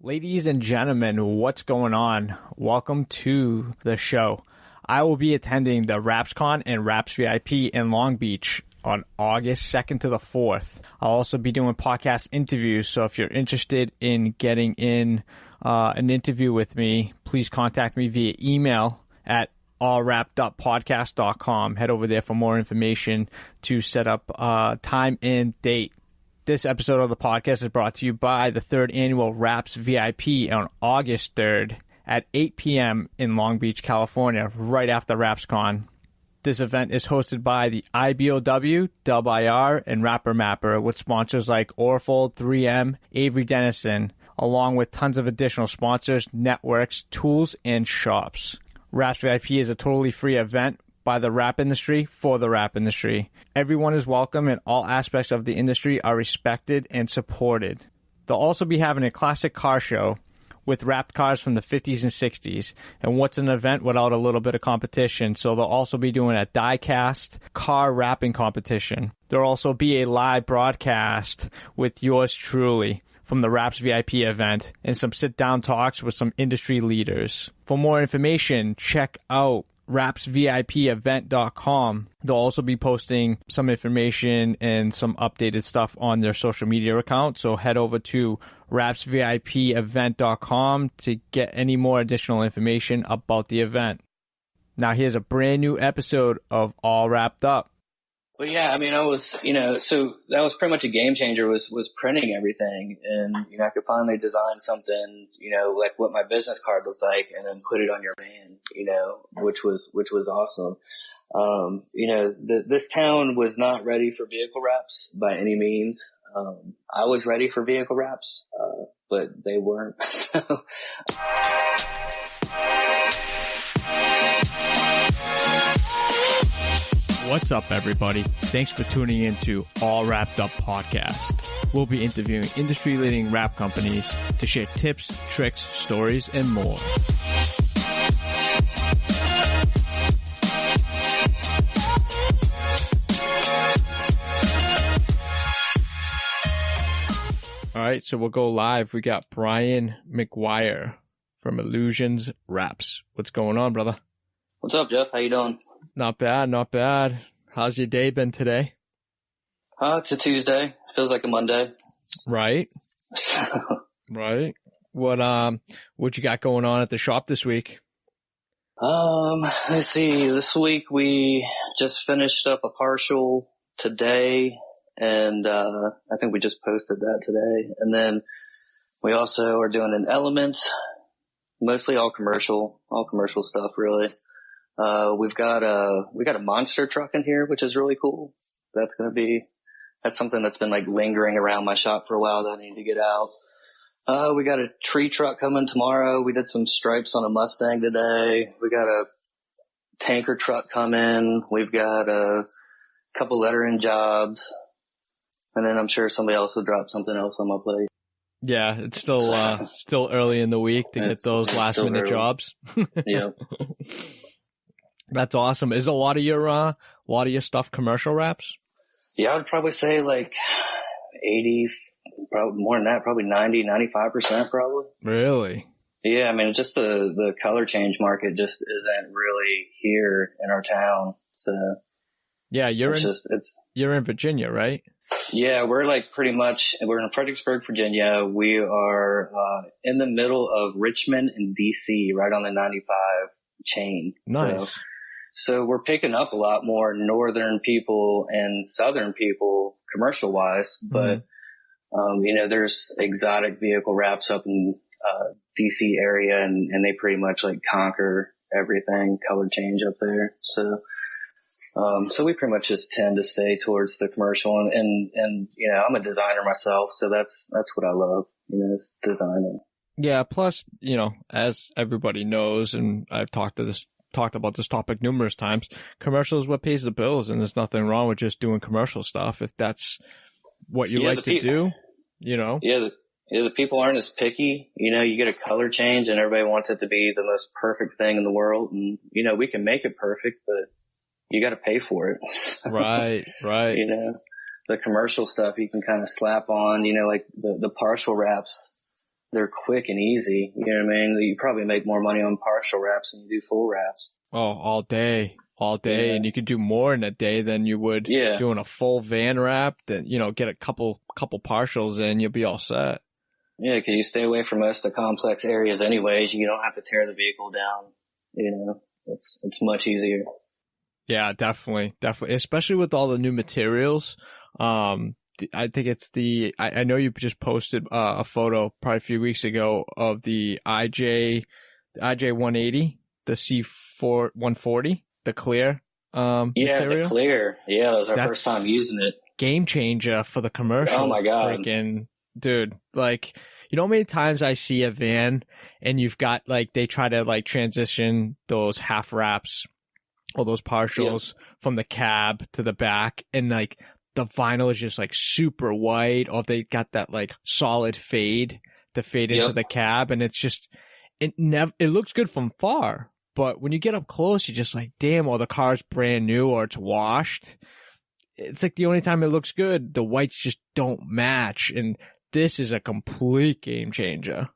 Ladies and gentlemen, what's going on? Welcome to the show. I will be attending the RapsCon and Raps VIP in Long Beach on August 2nd to the 4th. I'll also be doing podcast interviews, so if you're interested in getting in an interview with me, please contact me via email at allwrappeduppodcast.com. Head over there for more information to set up time and date. This episode of the podcast is brought to you by the 3rd Annual Raps VIP on August 3rd at 8 p.m. in Long Beach, California, right after RapsCon. This event is hosted by the IBOW, Dub.IR, and Rapper Mapper, with sponsors like Orfold, 3M, Avery Dennison, along with tons of additional sponsors, networks, tools, and shops. Raps VIP is a totally free event by the rap industry for the rap industry. Everyone is welcome and all aspects of the industry are respected and supported. They'll also be having a classic car show with wrapped cars from the 50s and 60s. And what's an event without a little bit of competition? So they'll also be doing a die-cast car wrapping competition. There'll also be a live broadcast with yours truly from the Raps VIP event and some sit-down talks with some industry leaders. For more information, check out rapsvipevent.com. They'll also be posting some information and some updated stuff on their social media account. So head over to rapsvipevent.com to get any more additional information about the event. Now here's a brand new episode of All Wrapped Up. Well, yeah, I mean, so that was pretty much a game changer was printing everything. And, I could finally design something, like what my business card looked like and then put it on your van, which was awesome. This town was not ready for vehicle wraps by any means. I was ready for vehicle wraps, but they weren't. What's up, everybody? Thanks for tuning in to All Wrapped Up Podcast. We'll be interviewing industry-leading rap companies to share tips, tricks, stories, and more. All right, so we'll go live. We got Brian McGuire from Illusions Raps. What's going on, brother? What's up, Jeff? How you doing? Not bad, not bad. How's your day been today? It's a Tuesday. Feels like a Monday. Right. Right. What you got going on at the shop this week? Let's see. This week we just finished up a partial today, and I think we just posted that today. And then we also are doing an Element, mostly all commercial stuff, really. We got a monster truck in here, which is really cool. That's something that's been like lingering around my shop for a while that I need to get out. We got a tree truck coming tomorrow. We did some stripes on a Mustang today. We got a tanker truck coming. We've got a couple lettering jobs. And then I'm sure somebody else will drop something else on my plate. Yeah, it's still early in the week to get those last minute jobs. Yeah. That's awesome. Is a lot of your stuff commercial wraps? Yeah, I'd probably say like 80, probably more than that, probably 90, 95% probably. Really? Yeah, I mean, just the color change market just isn't really here in our town. So yeah, you're in Virginia, right? Yeah, we're in Fredericksburg, Virginia. We are in the middle of Richmond and DC, right on the 95 chain. Nice. So we're picking up a lot more northern people and southern people commercial wise, but there's exotic vehicle wraps up in DC area and they pretty much like conquer everything, color change up there. So we pretty much just tend to stay towards the commercial and I'm a designer myself, so that's what I love, is designing. Yeah. Plus, as everybody knows, and I've talked about this topic numerous times, commercial is what pays the bills, and there's nothing wrong with just doing commercial stuff if that's what you like to do, Yeah, the people aren't as picky. You get a color change and everybody wants it to be the most perfect thing in the world. And, we can make it perfect, but you got to pay for it. Right. The commercial stuff you can kind of slap on, like the partial wraps. they're quick and easy. You know what I mean? You probably make more money on partial wraps than you do full wraps. Oh, all day. Yeah. And you could do more in a day than you would doing a full van wrap. Then, get a couple partials in, you'll be all set. Yeah, because you stay away from most of the complex areas anyways. You don't have to tear the vehicle down. It's much easier. Yeah, definitely. Especially with all the new materials. I think it's I know you just posted a photo probably a few weeks ago of the IJ 180, the C4 140, the clear material. The clear. Yeah, that was our first time using it. Game changer for the commercial. Oh my God. Freaking dude, like, how many times I see a van and you've got they try to transition those half wraps or those partials from the cab to the back, and the vinyl is just super white, or they got that solid fade to fade into the cab, and it's just it looks good from far, but when you get up close, you're just damn, or the car's brand new or it's washed. It's the only time it looks good, the whites just don't match, and this is a complete game changer.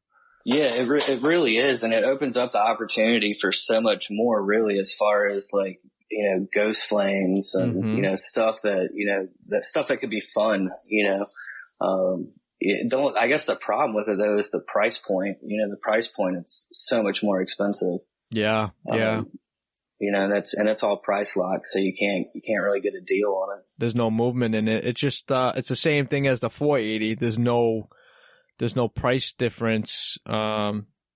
Yeah, it really is, and it opens up the opportunity for so much more, really, as far as ghost flames and stuff that could be fun. I guess the problem with it though is the price point. The price point is so much more expensive. Yeah. That's all price locked, so you can't really get a deal on it. There's no movement in it. It's just it's the same thing as the 480. There's no price difference.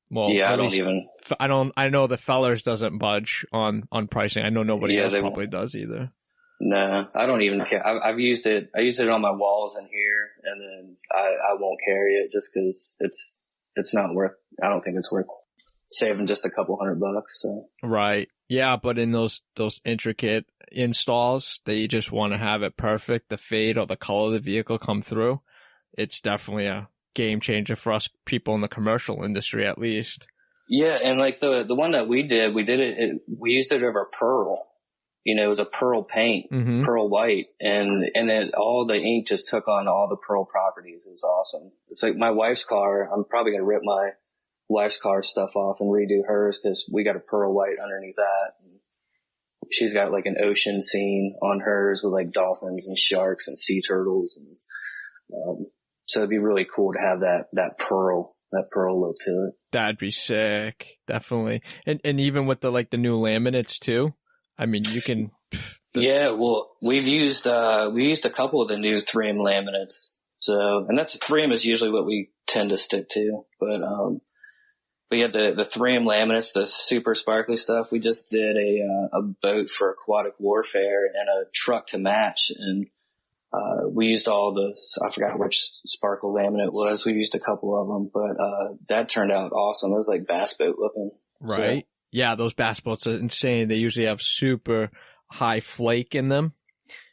Well, yeah, I know the Fellers doesn't budge on pricing. I know nobody else probably does either. No, I don't even care. I've used it. I used it on my walls in here, and then I won't carry it just because it's not worth. I don't think it's worth saving just a couple $100. So. Right. Yeah, but in those intricate installs that you just want to have it perfect, the fade or the color of the vehicle come through, it's definitely a game changer for us people in the commercial industry, at least. Yeah, and the one that we we used it over pearl. It was a pearl paint, pearl white, and then all the ink just took on all the pearl properties. It was awesome. It's my wife's car. I'm probably gonna rip my wife's car stuff off and redo hers because we got a pearl white underneath that. And she's got an ocean scene on hers with dolphins and sharks and sea turtles, and so it'd be really cool to have that pearl look to it. That'd be sick, definitely. And even with the new laminates too. I mean, you can. Yeah, well, we used a couple of the new 3M laminates. So, and that's 3M is usually what we tend to stick to, but we had the 3M laminates, the super sparkly stuff. We just did a boat for aquatic warfare and a truck to match, and we used I forgot which sparkle laminate it was. We used a couple of them, but that turned out awesome. It was bass boat looking. Right. So, yeah, those bass boats are insane. They usually have super high flake in them.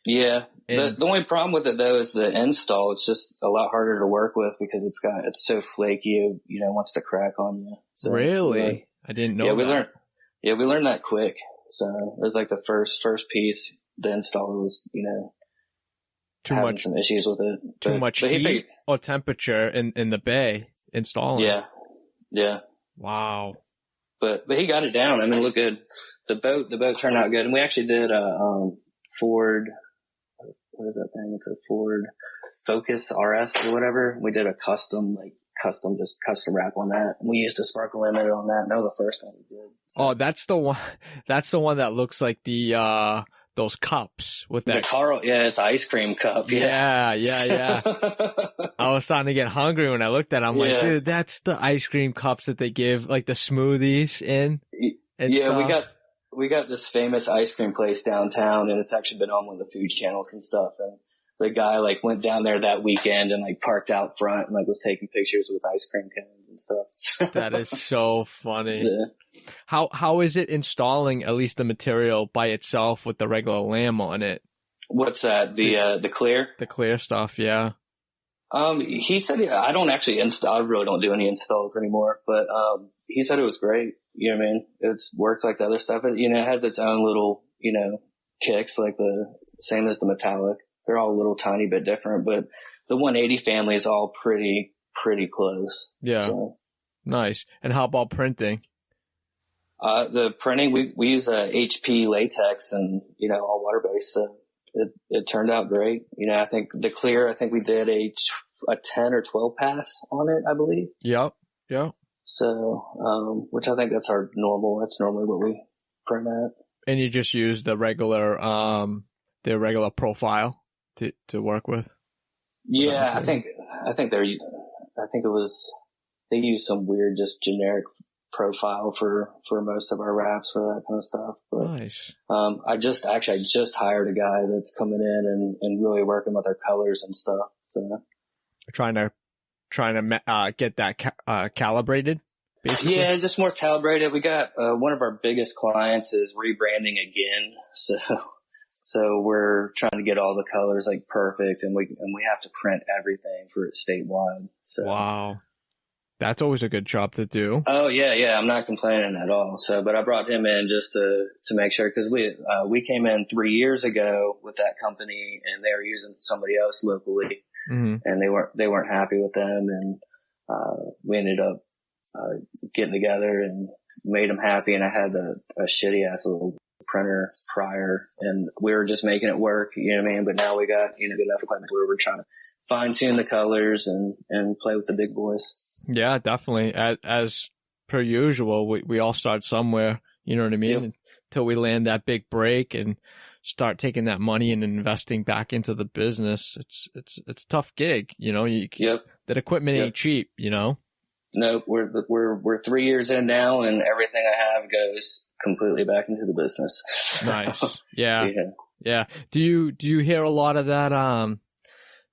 Yeah. The only problem with it though is the install. It's just a lot harder to work with because it's so flaky. Wants to crack on you. So, really? I didn't know. Yeah, we learned that quick. So it was the first piece. The installer was having some issues with it. Too much heat or temperature in the bay installing. Yeah. Wow. But he got it down. I mean, it looked good. The boat turned out good. And we actually did Ford, what is that thing? It's a Ford Focus RS or whatever. We did a custom wrap on that. And we used a sparkle limiter on that. And that was the first one we did. So. Oh, that's the one that looks like those cups with that. It's ice cream cup. Yeah. I was starting to get hungry when I looked at it. I'm like, dude, that's the ice cream cups that they give the smoothies in. Stuff. We got this famous ice cream place downtown, and it's actually been on one of the food channels and stuff. And the guy went down there that weekend and parked out front and was taking pictures with ice cream cones and stuff. That is so funny. Yeah. How is it installing at least the material by itself with the regular lamb on it? What's that? The clear? The clear stuff, yeah. He said I don't actually install. I really don't do any installs anymore. But he said it was great. You know what I mean? It's worked like the other stuff. It has its own little kicks, the same as the metallic. They're all a little tiny bit different, but the 180 family is all pretty pretty close. Yeah. So, Nice. And how about printing? the printing, we use HP latex and, all water based. So it turned out great. I think the clear, I think we did a 10 or 12 pass on it, I believe. Yep. So, which I think that's normally what we print at. And you just use the regular profile to work with? Yeah, I think they use some weird, just generic profile for most of our wraps for that kind of stuff. But, nice. I just hired a guy that's coming in and really working with our colors and stuff. So. Trying to get that calibrated, basically? Yeah, just more calibrated. We got one of our biggest clients is rebranding again, so we're trying to get all the colors like perfect, and we have to print everything for it statewide. So wow, that's always a good job to do. Oh yeah, I'm not complaining at all. So, but I brought him in just to make sure, because we came in 3 years ago with that company, and they were using somebody else locally. Mm-hmm. And they weren't happy with them, and we ended up getting together and made them happy. And I had a shitty ass little printer prior, and we were just making it work. You know what I mean? But now we got good enough equipment where we're trying to fine tune the colors and play with the big boys. Yeah, definitely. As per usual, we all start somewhere. You know what I mean? Yep. Until we land that big break and start taking that money and investing back into the business. It's a tough gig, Yep. That equipment ain't cheap, No, we're 3 years in now, and everything I have goes completely back into the business. Nice. Yeah. Do you hear a lot of that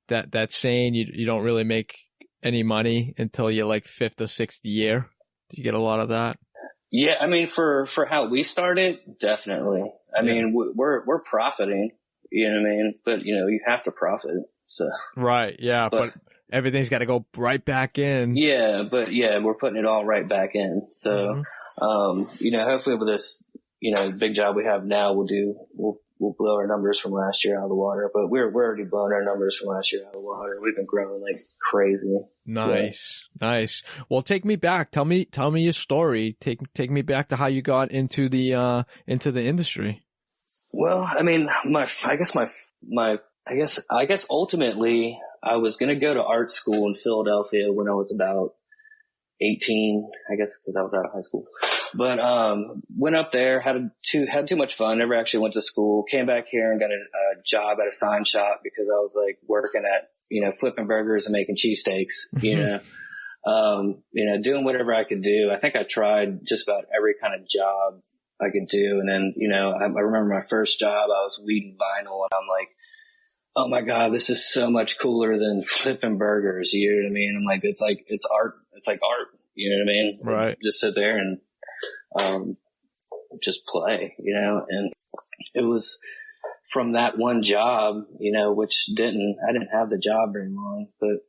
that saying you don't really make any money until you're like fifth or sixth year? Do you get a lot of that? Yeah, I mean, for how we started, definitely. I mean, we're profiting, you know what I mean? But, you have to profit, so. Right, yeah, but everything's got to go right back in. Yeah, but we're putting it all right back in. So, hopefully with this, big job we have now, we'll blow our numbers from last year out of the water, but we're already blowing our numbers from last year out of the water. We've been growing like crazy. Nice. Well, take me back. Tell me your story. Take me back to how you got into the industry. Well, I mean, I guess ultimately I was going to go to art school in Philadelphia when I was about 18, I guess, because I was out of high school. But went up there, had too much fun. Never actually went to school. Came back here and got a job at a sign shop because I was like working at flipping burgers and making cheesesteaks. Doing whatever I could do. I think I tried just about every kind of job I could do. And then I remember my first job. I was weeding vinyl, and I'm like, oh my God, this is so much cooler than flipping burgers. You know what I mean? I'm like, it's art. It's like art. You know what I mean? Right. Just sit there and just play, and it was from that one job, which I didn't have the job very long, but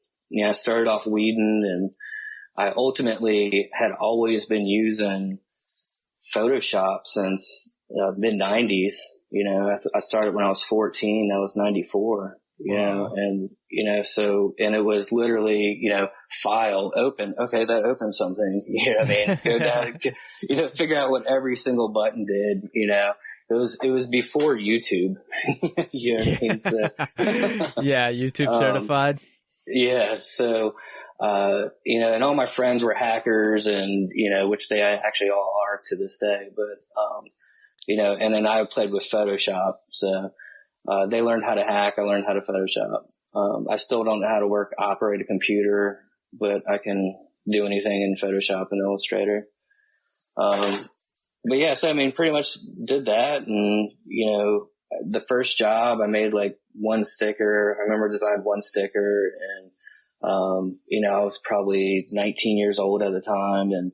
I started off weeding, and I ultimately had always been using Photoshop since mid 90s. I started when I was 14. That was 94. Wow. And and it was literally, file open. Okay, that opened something. You know what I mean? Go down, figure out what every single button did. It was before YouTube. You know what I mean? So, yeah, YouTube certified. Yeah. So, and all my friends were hackers, and which they actually all are to this day. But and then I played with Photoshop. So. They learned how to hack. I learned how to Photoshop. I still don't know how to operate a computer, but I can do anything in Photoshop and Illustrator. But yeah, so I mean, pretty much did that. And, the first job I made like one sticker. I remember designed one sticker, and, I was probably 19 years old at the time, and,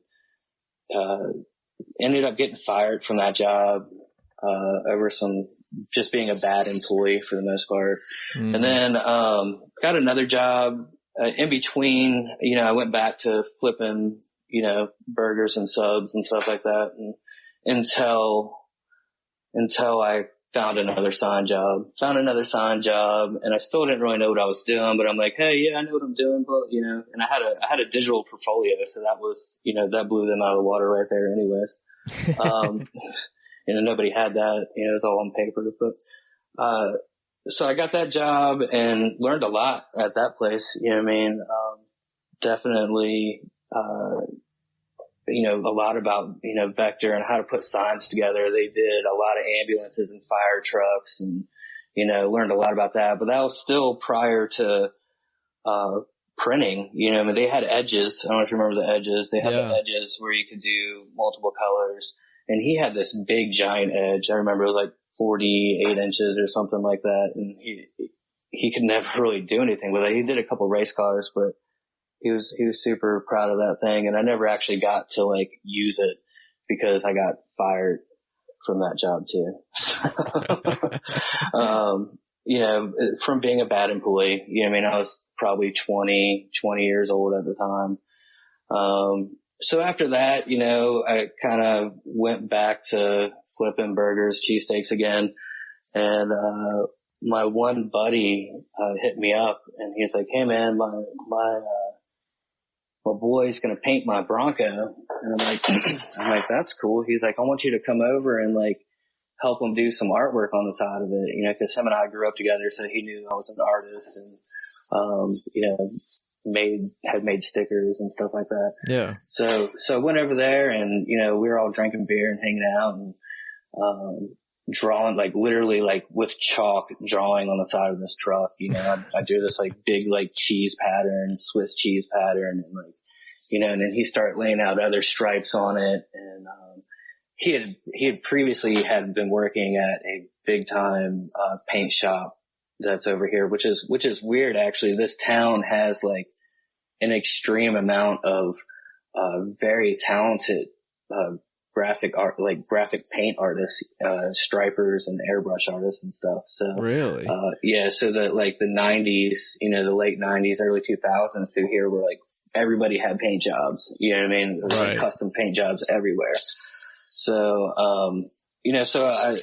ended up getting fired from that job, over just being a bad employee for the most part. Mm. And then, got another job, in between. I went back to flipping, burgers and subs and stuff like that. And until I found another sign job, and I still didn't really know what I was doing, but I'm like, hey, yeah, I know what I'm doing, but, you know, and I had a digital portfolio, so that was, you know, that blew them out of the water right there anyways. Nobody had that, you know, it was all on paper, but, so I got that job and learned a lot at that place, you know what I mean? Definitely, you know, a lot about, you know, Vector and how to put signs together. They did a lot of ambulances and fire trucks and, you know, learned a lot about that. But that was still prior to printing. You know, I mean, they had edges. I don't know if you remember the edges. They had the edges where you could do multiple colors. And he had this big giant edge. I remember it was like 48 inches or something like that. And he could never really do anything with it. He did a couple race cars, but he was super proud of that thing. And I never actually got to like use it because I got fired from that job too. You know, from being a bad employee, you know, I mean, I was probably 20 years old at the time. So after that, you know, I kind of went back to flipping burgers, cheesesteaks again. And, my one buddy, hit me up and he's like, hey man, my boy's going to paint my Bronco. And I'm like, that's cool. He's like, I want you to come over and like help him do some artwork on the side of it, you know, cause him and I grew up together. So he knew I was an artist and, you know, had made stickers and stuff like that. Yeah. So I went over there and, you know, we were all drinking beer and hanging out and, drawing, like literally like with chalk drawing on the side of this truck. You know, I do this like big, like cheese pattern, Swiss cheese pattern. And like, you know, and then he started laying out other stripes on it. And, he had previously had been working at a big time, paint shop that's over here, which is weird. Actually, this town has like an extreme amount of, very talented, graphic paint artists, stripers and airbrush artists and stuff. So really, yeah. So the like the 90s, you know, the late 90s, early 2000s through here were like everybody had paint jobs. You know what I mean? There was like custom paint jobs everywhere. So you know, so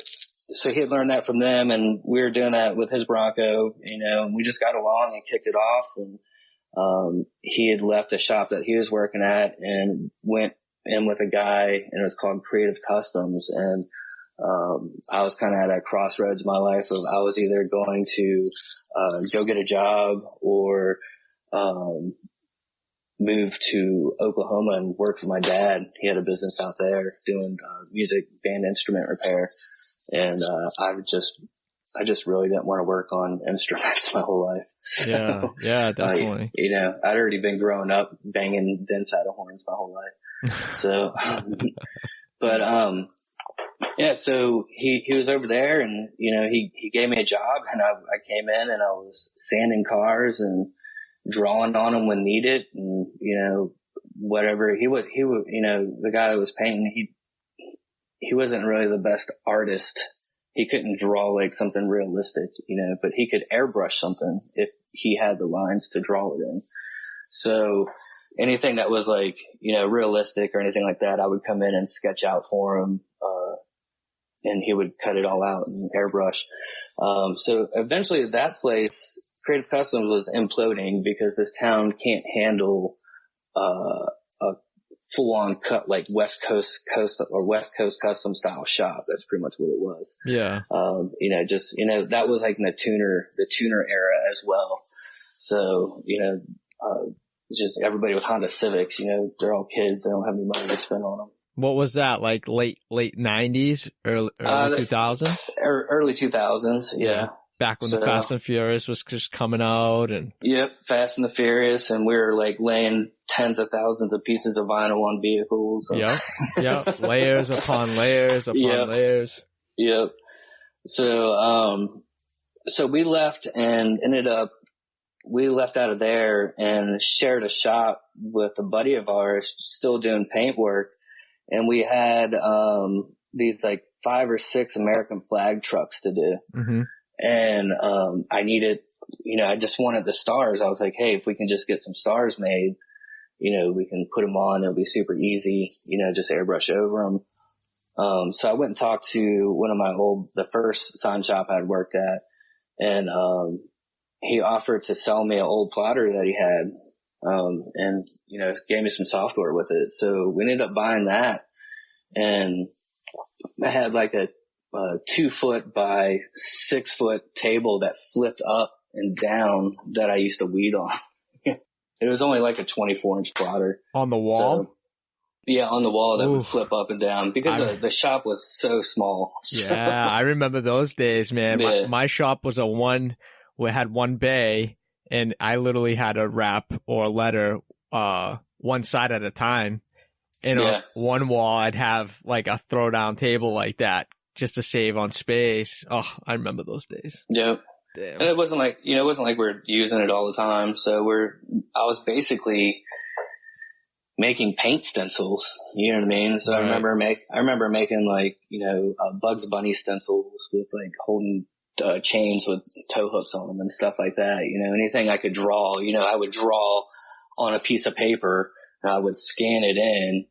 he had learned that from them, and we were doing that with his Bronco. You know, and we just got along and kicked it off. And he had left a shop that he was working at and went in with a guy, and it was called Creative Customs. And, I was kind of at a crossroads in my life of I was either going to, go get a job or, move to Oklahoma and work for my dad. He had a business out there doing, music band instrument repair. And, I just really didn't want to work on instruments my whole life. So, yeah, definitely. You know, I'd already been growing up banging dents out of horns my whole life. So, but, yeah, so he was over there and, you know, he gave me a job and I came in and I was sanding cars and drawing on them when needed. And, you know, whatever he would, you know, the guy that was painting, he wasn't really the best artist. He couldn't draw like something realistic, you know, but he could airbrush something if he had the lines to draw it in. So anything that was like, you know, realistic or anything like that, I would come in and sketch out for him, and he would cut it all out and airbrush. So eventually that place, Creative Customs, was imploding because this town can't handle, a full-on cut, like West Coast custom style shop. That's pretty much what it was. Yeah. You know, just, you know, that was like in the tuner era as well. So, you know, just everybody with Honda Civics, you know, they're all kids. They don't have any money to spend on them. What was that, like late 90s, early 2000s? Early 2000s, yeah. Back when the Fast and Furious was just coming out and. Yep, Fast and the Furious, and we were like laying tens of thousands of pieces of vinyl on vehicles. Yep. Layers upon layers upon layers. Yep. So, so we left and we left out of there and shared a shop with a buddy of ours still doing paint work. And we had, these like 5 or 6 American flag trucks to do. Mm-hmm. And, I needed, you know, I just wanted the stars. I was like, hey, if we can just get some stars made, you know, we can put them on. It'll be super easy, you know, just airbrush over them. So I went and talked to one of the first sign shop I'd worked at, and he offered to sell me an old plotter that he had, and gave me some software with it. So we ended up buying that, and I had like a 2-foot by 6-foot table that flipped up and down that I used to weed on. It was only like a 24-inch plotter on the wall. So, yeah, on the wall that would flip up and down because the shop was so small. Yeah, I remember those days, man. Yeah. My shop was we had one bay, and I literally had to wrap or letter one side at a time. And on one wall, I'd have like a throwdown table like that just to save on space. Oh, I remember those days. Yeah. Damn. And it wasn't like we're using it all the time. So I was basically making paint stencils. You know what I mean? So right. I remember making like, Bugs Bunny stencils with like holding chains with tow hooks on them and stuff like that. Anything I could draw, I would draw on a piece of paper and I would scan it in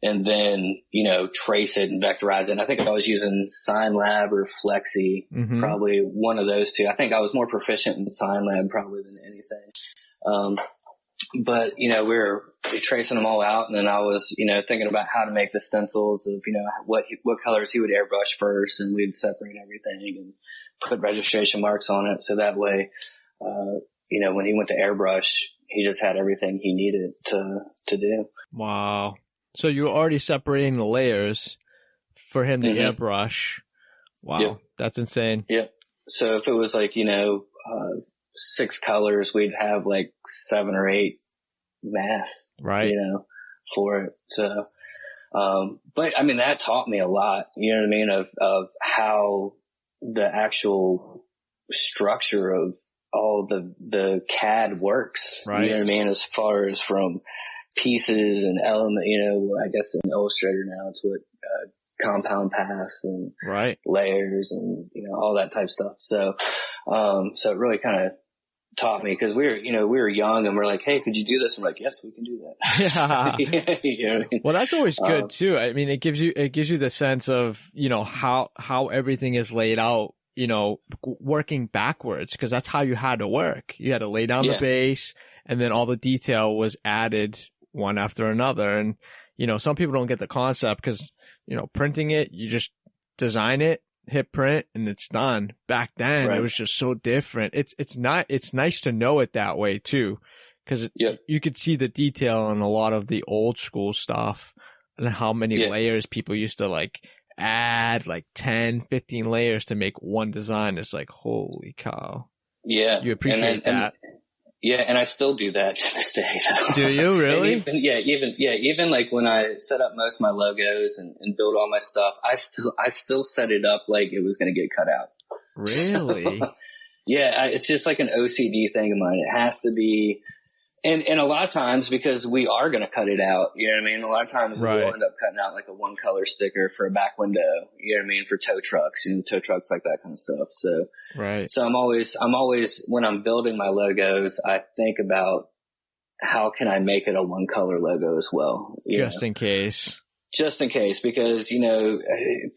and then, trace it and vectorize it. And I think I was using SignLab or Flexi, probably one of those two. I think I was more proficient in SignLab probably than anything. But, we were tracing them all out. And then I was, thinking about how to make the stencils of, what colors he would airbrush first, and we'd separate everything and put registration marks on it. So that way, when he went to airbrush, he just had everything he needed to do. Wow. So you were already separating the layers for him to airbrush. Wow. Yep. That's insane. Yep. So if it was like, 6 colors, we'd have like 7 or 8 masks, right? For it. So, but I mean, that taught me a lot, you know what I mean? Of how the actual structure of all the CAD works, right? You know what I mean? As far as from pieces and element, I guess in Illustrator now it's what, compound paths and right. layers and, all that type of stuff. So, so it really kind of taught me because we were young and we're like, hey, could you do this? I'm like, yes, we can do that. Yeah. You know what I mean? Well, that's always good too. I mean, it gives you the sense of, how everything is laid out, working backwards, because that's how you had to work. You had to lay down the base, and then all the detail was added one after another. And, some people don't get the concept because, printing it, you just design it, hit print, and it's done. Back then, right. It was just so different. It's nice to know it that way too, because you could see the detail in a lot of the old school stuff and how many layers people used to like add, like 10, 15 layers to make one design. It's like, holy cow. Yeah. You appreciate that. Yeah, and I still do that to this day. Do you really? Even like when I set up most of my logos and build all my stuff, I still set it up like it was going to get cut out. Really? Yeah, it's just like an OCD thing of mine. It has to be, and a lot of times because we are going to cut it out. You know what I mean? A lot of times we'll end up cutting out like a 1-color sticker for a back window. You know what I mean? For tow trucks, tow trucks, like that kind of stuff. So, right. So I'm always when I'm building my logos, I think about how can I make it a 1-color logo as well. Just in case. Just in case, because,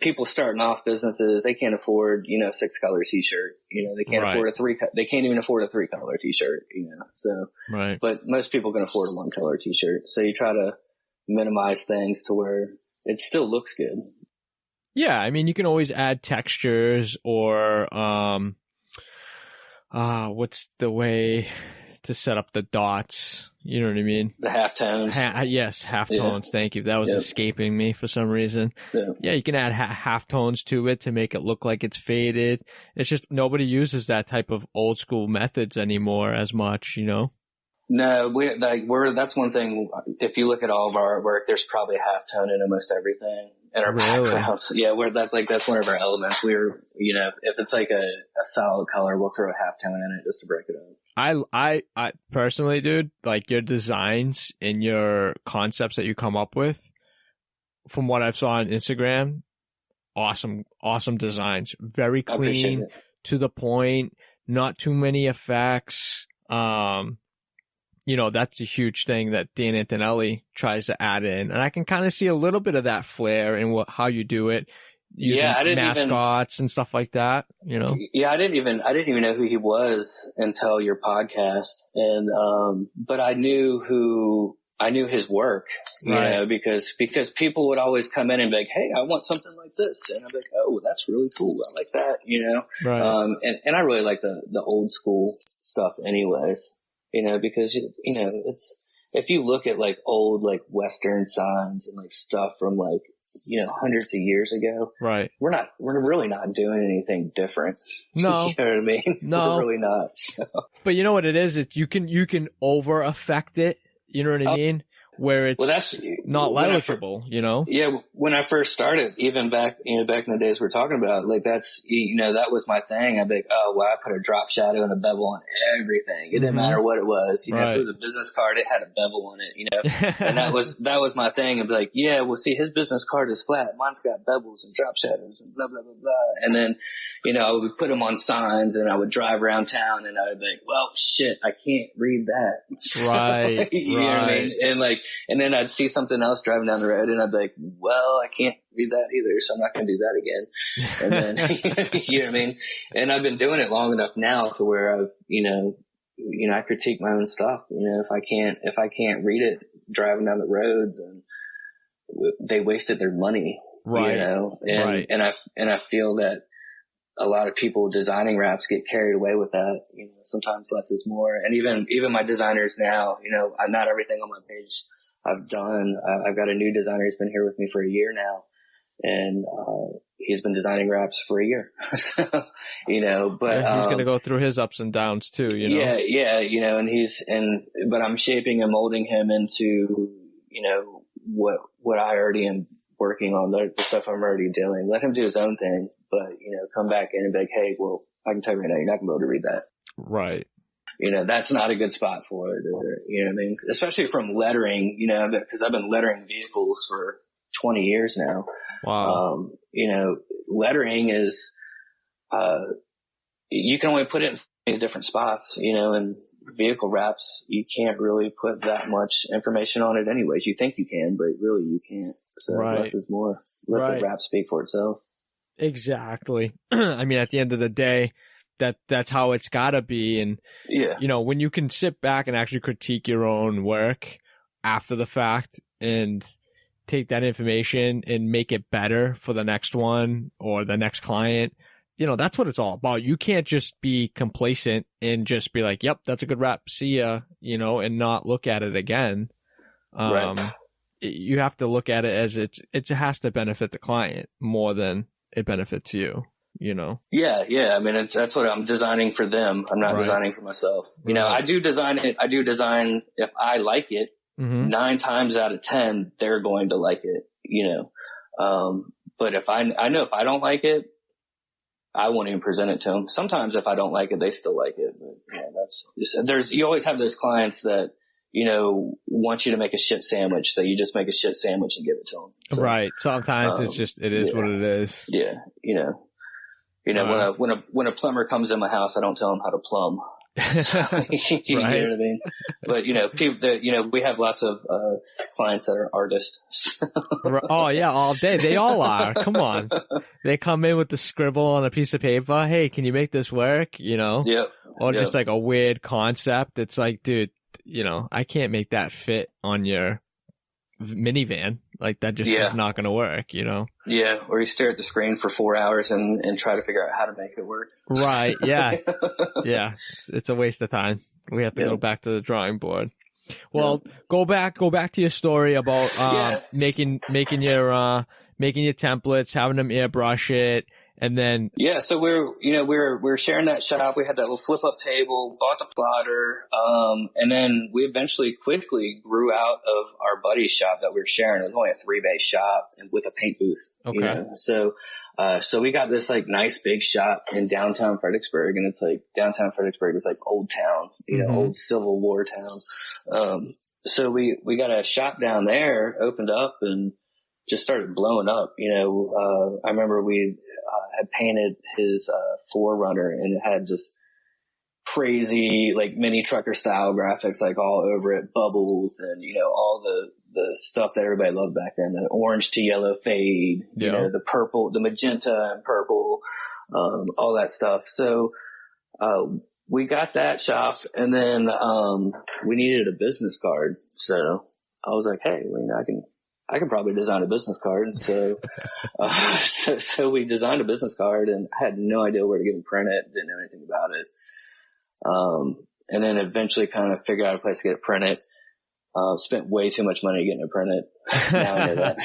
people starting off businesses, they can't afford, 6-color t-shirt, they can't afford they can't even afford a 3-color t-shirt, so, right. But most people can afford a 1-color t-shirt. So you try to minimize things to where it still looks good. Yeah. I mean, you can always add textures or, what's the way to set up the dots? You know what I mean? The halftones. Yes, halftones. Yeah. Thank you. That was escaping me for some reason. Yeah, you can add halftones to it to make it look like it's faded. It's just nobody uses that type of old school methods anymore as much, No, that's one thing. If you look at all of our artwork, there's probably a halftone in almost everything in our backgrounds. Yeah, that's one of our elements. If it's like a solid color, we'll throw a halftone in it just to break it up. I personally, dude, like your designs and your concepts that you come up with, from what I've saw on Instagram, awesome designs. Very clean, to the point, not too many effects. that's a huge thing that Dan Antonelli tries to add in. And I can kind of see a little bit of that flair in how you do it, using mascots and stuff like that, Yeah, I didn't even know who he was until your podcast. And, but I knew his work, because people would always come in and be like, hey, I want something like this. And I'm like, oh, that's really cool. I like that, Right. And I really like the old school stuff anyways, because, it's, if you look at like old, like Western signs and like stuff from like, hundreds of years ago, right. We're really not doing anything different. No. You know what I mean? No. We're really not. So. But you know what it is? You can over affect it. You know what I mean? Where it's not legible, Yeah, when I first started, even back in the days we're talking about, like that's, that was my thing. I'd be like, oh, well, I put a drop shadow and a bevel on everything. It didn't matter what it was. If it was a business card, it had a bevel on it, and that was my thing. I'd be like, yeah, well, see, his business card is flat. Mine's got bevels and drop shadows and blah, blah, blah, blah. And then, I would put them on signs and I would drive around town and I would be like, well, shit, I can't read that. Right. You know what I mean? And then I'd see something else driving down the road and I'd be like, well, I can't read that either, so I'm not going to do that again. And then, you know what I mean? And I've been doing it long enough now to where I've, I critique my own stuff. If I can't read it driving down the road, then they wasted their money, right. And I feel that a lot of people designing wraps get carried away with that. Sometimes less is more. And even my designers now, not everything on my page I've done. I've got a new designer who's been here with me for a year now, and he's been designing wraps for a year. So, but he's going to go through his ups and downs too. Yeah, but I'm shaping and molding him into what I already am working on, the stuff I'm already doing. Let him do his own thing, but come back in and be like, hey, well, I can tell you right now, you're not gonna be able to read that. Right. That's not a good spot for it. You know what I mean? Especially from lettering, because I've been lettering vehicles for 20 years now. Wow. Lettering is, you can only put it in different spots, and vehicle wraps, you can't really put that much information on it anyways. You think you can, but really you can't. So less is more. Let the wrap speak for itself. Exactly. I mean, at the end of the day, that's how it's gotta be. And, when you can sit back and actually critique your own work after the fact and take that information and make it better for the next one or the next client, that's what it's all about. You can't just be complacent and just be like, yep, that's a good wrap. See ya, and not look at it again. Right. You have to look at it as it has to benefit the client more than it benefits you, Yeah. I mean, that's what I'm designing for them. I'm not designing for myself. I do design it. I do design if I like it. 9 times out of 10, they're going to like it, but if I know if I don't like it, I won't even present it to them. Sometimes if I don't like it, they still like it. But you always have those clients that, want you to make a shit sandwich. So you just make a shit sandwich and give it to them. So, right. Sometimes it is what it is. Yeah. When a plumber comes in my house, I don't tell him how to plumb. So, you know what I mean? But, people that, we have lots of, clients that are artists. Oh yeah, all day. They all are. Come on. They come in with the scribble on a piece of paper. Hey, can you make this work? Yep. Or just like a weird concept. It's like, dude, I can't make that fit on your minivan. Like that just is not going to work, Yeah. Or you stare at the screen for 4 hours and try to figure out how to make it work. Right. Yeah. Yeah. It's a waste of time. We have to go back to the drawing board. Well, go back to your story about, making your templates, having them airbrush it. And then so we're sharing that shop. We had that little flip up table, bought the plotter, and then we eventually quickly grew out of our buddy's shop that we were sharing. It was only a 3-bay shop and with a paint booth. Okay. So we got this like nice big shop in downtown Fredericksburg, and it's like downtown Fredericksburg is like old town, old Civil War town. So we got a shop down there, opened up, and just started blowing up. I remember we had painted his 4Runner, and it had just crazy, like mini trucker style graphics, like all over it, bubbles and, all the stuff that everybody loved back then, the orange to yellow fade, the purple, the magenta and purple, all that stuff. So, we got that shop, and then, we needed a business card. So I was like, hey, I can probably design a business card. So, so we designed a business card, and I had no idea where to get it printed. Didn't know anything about it. And then eventually kind of figured out a place to get it printed. Spent way too much money getting it printed. Now I know that.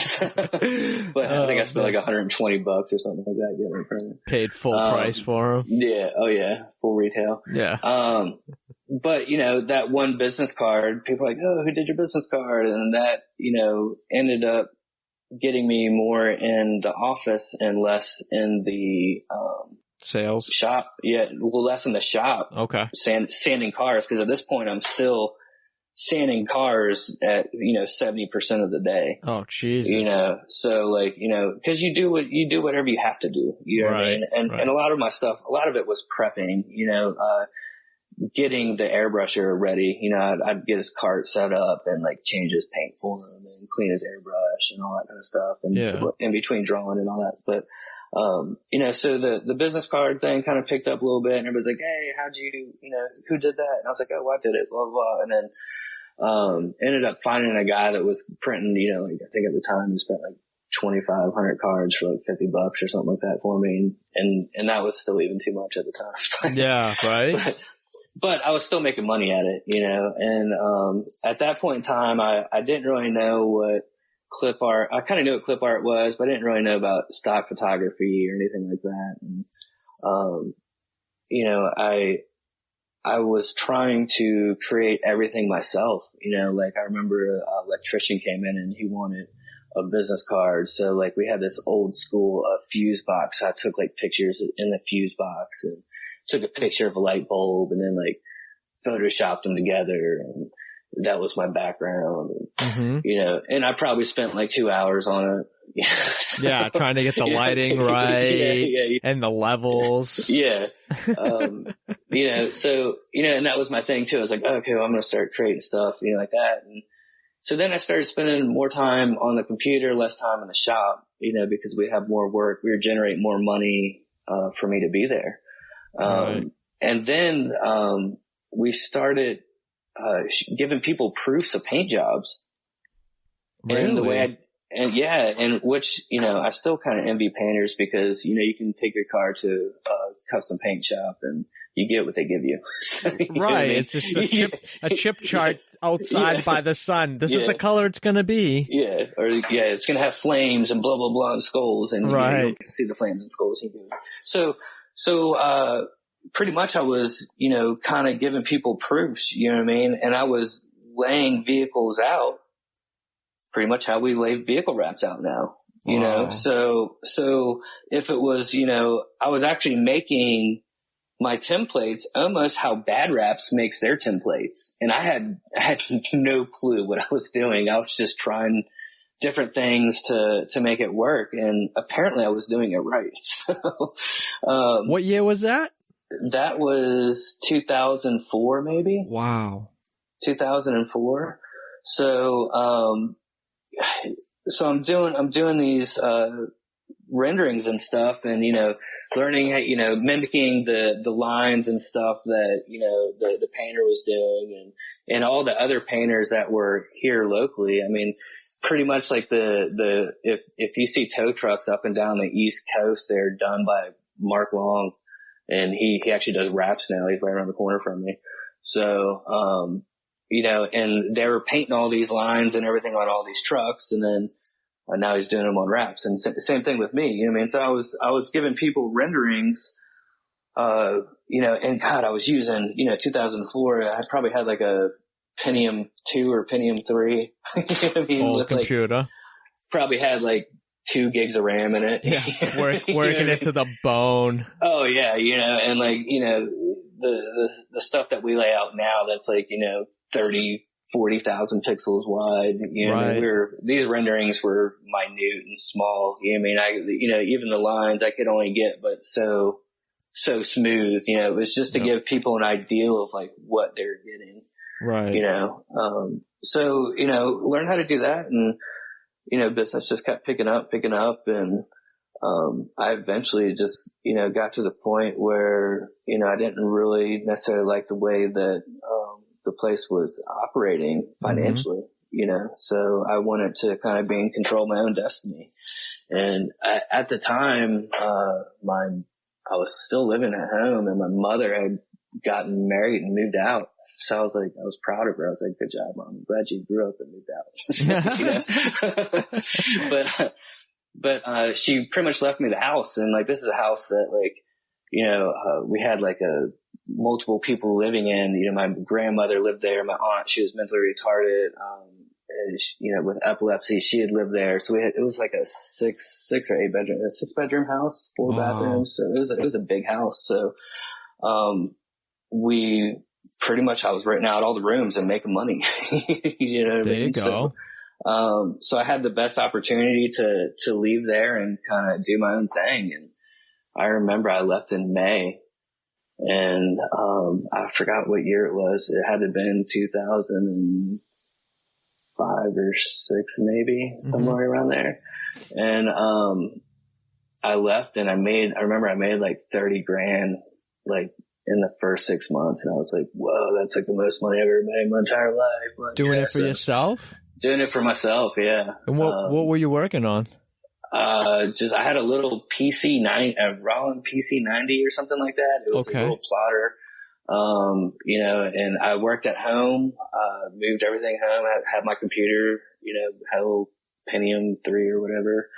But I think I spent like $120 or something like that getting it printed. Paid full price for them. Yeah. Oh yeah. Full retail. Yeah. But that one business card, people are like, oh, who did your business card? And that, ended up getting me more in the office and less in the, sales shop. Yeah. Well, less in the shop. Okay. Sanding cars. Cause at this point I'm still sanding cars at, 70% of the day. Oh, Jesus. So like, cause you do whatever you have to do, what I mean? And a lot of my stuff, a lot of it was prepping, getting the airbrusher ready. I'd get his cart set up and like change his paint for him and clean his airbrush and all that kind of stuff. And in between drawing and all that. But, so the business card thing kind of picked up a little bit, and everybody's like, hey, how'd you, who did that? And I was like, oh, I did it, blah, blah, blah. And then, ended up finding a guy that was printing, like I think at the time he spent like 2,500 cards for like $50 or something like that for me. And that was still even too much at the time. Yeah. Right. But I was still making money at it, and, at that point in time, I didn't really know what clip art, I kind of knew what clip art was, but I didn't really know about stock photography or anything like that. And, I was trying to create everything myself, like I remember an electrician came in and he wanted a business card. So like we had this old school fuse box. So I took like pictures in the fuse box and took a picture of a light bulb and then like photoshopped them together. And that was my background. And, and I probably spent like 2 hours on it. Yeah. Trying to get the lighting right and the levels. Yeah. So, and that was my thing too. I was like, okay, well, I'm going to start creating stuff, like that. And so then I started spending more time on the computer, less time in the shop, because we have more work. We were generating more money, for me to be there. And then, we started, giving people proofs of paint jobs. Really? And the way and which, I still kind of envy painters because, you can take your car to a custom paint shop and you get what they give you. Right. It's just a chip chart outside by the sun. This is the color it's going to be. Yeah. Or it's going to have flames and blah, blah, blah and skulls and you can see the flames and skulls. So, pretty much I was, kind of giving people proofs, you know what I mean? And I was laying vehicles out pretty much how we lay vehicle wraps out now, So if it was, I was actually making my templates almost how Bad Wraps makes their templates. And I had no clue what I was doing. I was just trying different things to make it work. And apparently I was doing it right. So, what year was that? That was 2004, maybe. Wow. 2004. So I'm doing these, renderings and stuff and, learning, mimicking the lines and stuff that, the painter was doing and all the other painters that were here locally. I mean, pretty much like if you see tow trucks up and down the East Coast, they're done by Mark Long. And he actually does wraps now. He's right around the corner from me. So, and they were painting all these lines and everything on all these trucks. And then now he's doing them on wraps. And same thing with me. You know what I mean? So I was giving people renderings, and God, I was using, 2004. I probably had like a Pentium 2 or Pentium 3. You know what I mean? Old with computer. Probably had like 2 gigs of RAM in it. Yeah, working it to the bone. Oh yeah, and like, the stuff that we lay out now that's like, 40,000 pixels wide, these renderings were minute and small. I mean, even the lines I could only get, but so so smooth. You know, it was just to give people an idea of like what they're getting. Right. You know, so, you know, learn how to do that. And, you know, business just kept picking up. And, I eventually just, you know, got to the point where, you know, I didn't really necessarily like the way that, the place was operating financially, you know, so I wanted to kind of be in control of my own destiny. And at the time, I was still living at home, and my mother had gotten married and moved out. So I was proud of her. I was like, good job, Mom. I'm glad you grew up and moved out. But she pretty much left me the house. And like, this is a house that like, you know, we had like multiple people living in. You know, my grandmother lived there. My aunt, she was mentally retarded. And she, you know, with epilepsy, she had lived there. So it was like a six or eight bedroom, a 6-bedroom house, 4 bathrooms. So it was a big house. So, I was renting out all the rooms and making money. You know what I mean? There you go. So I had the best opportunity to leave there and kind of do my own thing. And I remember I left in May, and, I forgot what year it was. It had to have been 2005 or 6, maybe somewhere around there. And, I left, and I remember I made like 30 grand, like, in the first 6 months. And I was like, whoa, that's like the most money I've ever made in my entire life. Like, doing it for yourself? Doing it for myself. Yeah. And what were you working on? I had a little a Roland PC90 or something like that. It was a little plotter. You know, and I worked at home, moved everything home. I had my computer, you know, had a little Pentium 3 or whatever.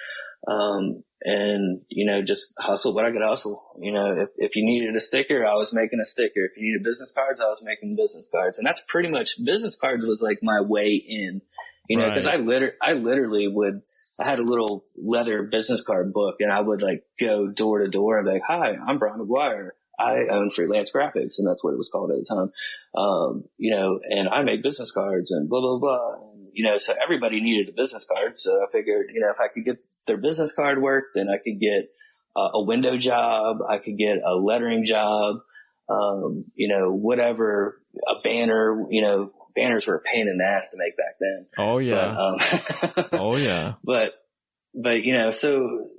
And, you know, just hustle what I could hustle. You know, if you needed a sticker, I was making a sticker. If you needed business cards, I was making business cards. And that's pretty much, business cards was like my way in, you know, cause I literally I had a little leather business card book, and I would like go door to door and be like, hi, I'm Brian McGuire. I own Freelance Graphics, and that's what it was called at the time. You know, and I make business cards and blah, blah, blah. And, you know, so everybody needed a business card. So I figured, you know, if I could get their business card work, then I could get a window job. I could get a lettering job. You know, whatever, a banner, you know, banners were a pain in the ass to make back then. Oh yeah. But, oh yeah. But, you know, so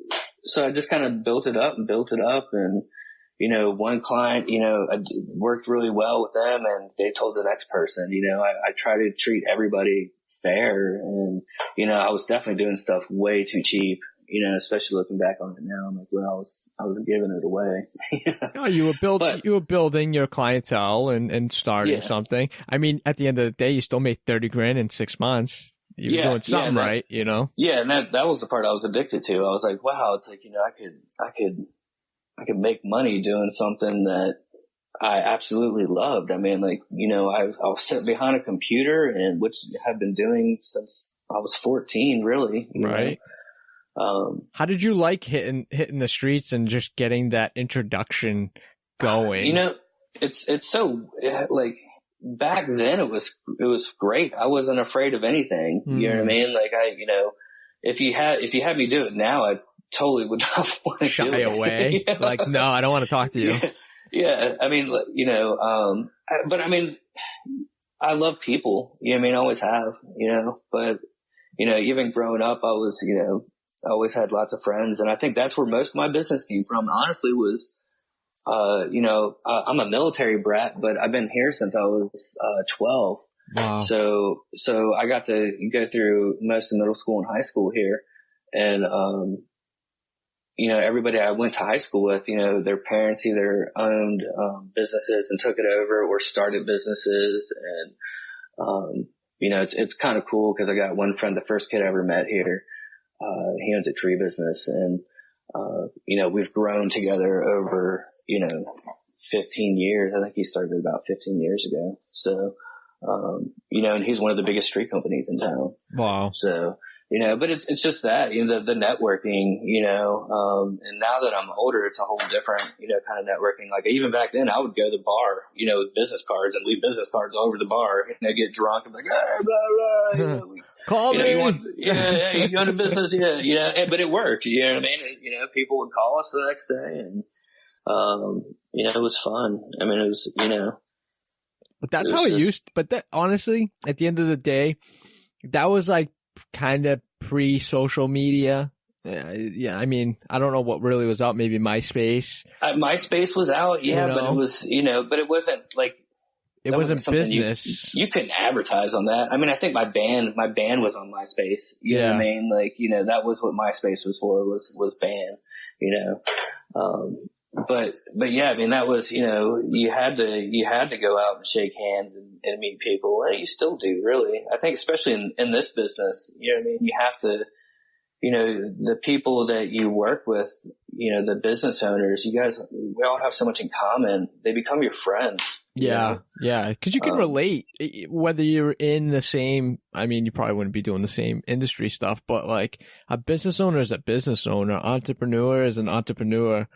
I just kind of built it up. And, you know, one client, you know, I worked really well with them, and they told the next person. You know, I try to treat everybody fair, and, you know, I was definitely doing stuff way too cheap, you know, especially looking back on it now. I'm like, well, I was giving it away. Oh, you were building your clientele and starting something. I mean, at the end of the day, you still made 30 grand in 6 months. You were doing something right, you know? Yeah. And that was the part I was addicted to. I was like, wow, it's like, you know, I could make money doing something that I absolutely loved. I mean, like, you know, I was sitting behind a computer, and which I've been doing since I was 14, really. Right. How did you like hitting the streets and just getting that introduction going? You know, it's so like back then it was great. I wasn't afraid of anything. You know what I mean? Like you know, if you had me do it now, I totally would not want to shy away. Yeah. Like, no, I don't want to talk to you. Yeah. I mean, you know, but I mean, I love people, you know what I mean? I always have, you know, but, you know, even growing up, I was, you know, I always had lots of friends. And I think that's where most of my business came from, honestly, was, you know, I'm a military brat, but I've been here since I was, 12. Wow. So I got to go through most of middle school and high school here. And, you know, everybody I went to high school with, you know, their parents either owned businesses and took it over, or started businesses. And, you know, it's kind of cool because I got one friend, the first kid I ever met here. He owns a tree business, and, you know, we've grown together over, you know, 15 years. I think he started about 15 years ago. So, you know, and he's one of the biggest tree companies in town. Wow. So, you know, but it's just that, you know, the networking, you know, and now that I'm older, it's a whole different, you know, kind of networking. Like even back then I would go to the bar, you know, with business cards and leave business cards all over the bar, and I get drunk and be like, hey, blah, blah, you know, call me. You go to business. Yeah. You know, but it worked, you know what I mean? You know, people would call us the next day, and, You know, it was fun. I mean, it was, you know, But that's how it used. But that honestly, at the end of the day, that was like kind of pre-social media. Yeah, I mean, I don't know what really was out. Maybe MySpace. MySpace was out, yeah, but it was, you know, but it wasn't like it wasn't business. You couldn't advertise on that. I mean, I think my band was on MySpace. You know what I mean? Like, you know, that was what MySpace was for, was band, you know. But yeah, I mean, that was, you know, you had to go out and shake hands and meet people. And you still do, really. I think especially in this business, you know what I mean? You have to, you know, the people that you work with, you know, the business owners, you guys, we all have so much in common. They become your friends. Yeah. Yeah. Cause you can relate whether you're in the same, I mean, you probably wouldn't be doing the same industry stuff, but like a business owner is a business owner, entrepreneur is an entrepreneur.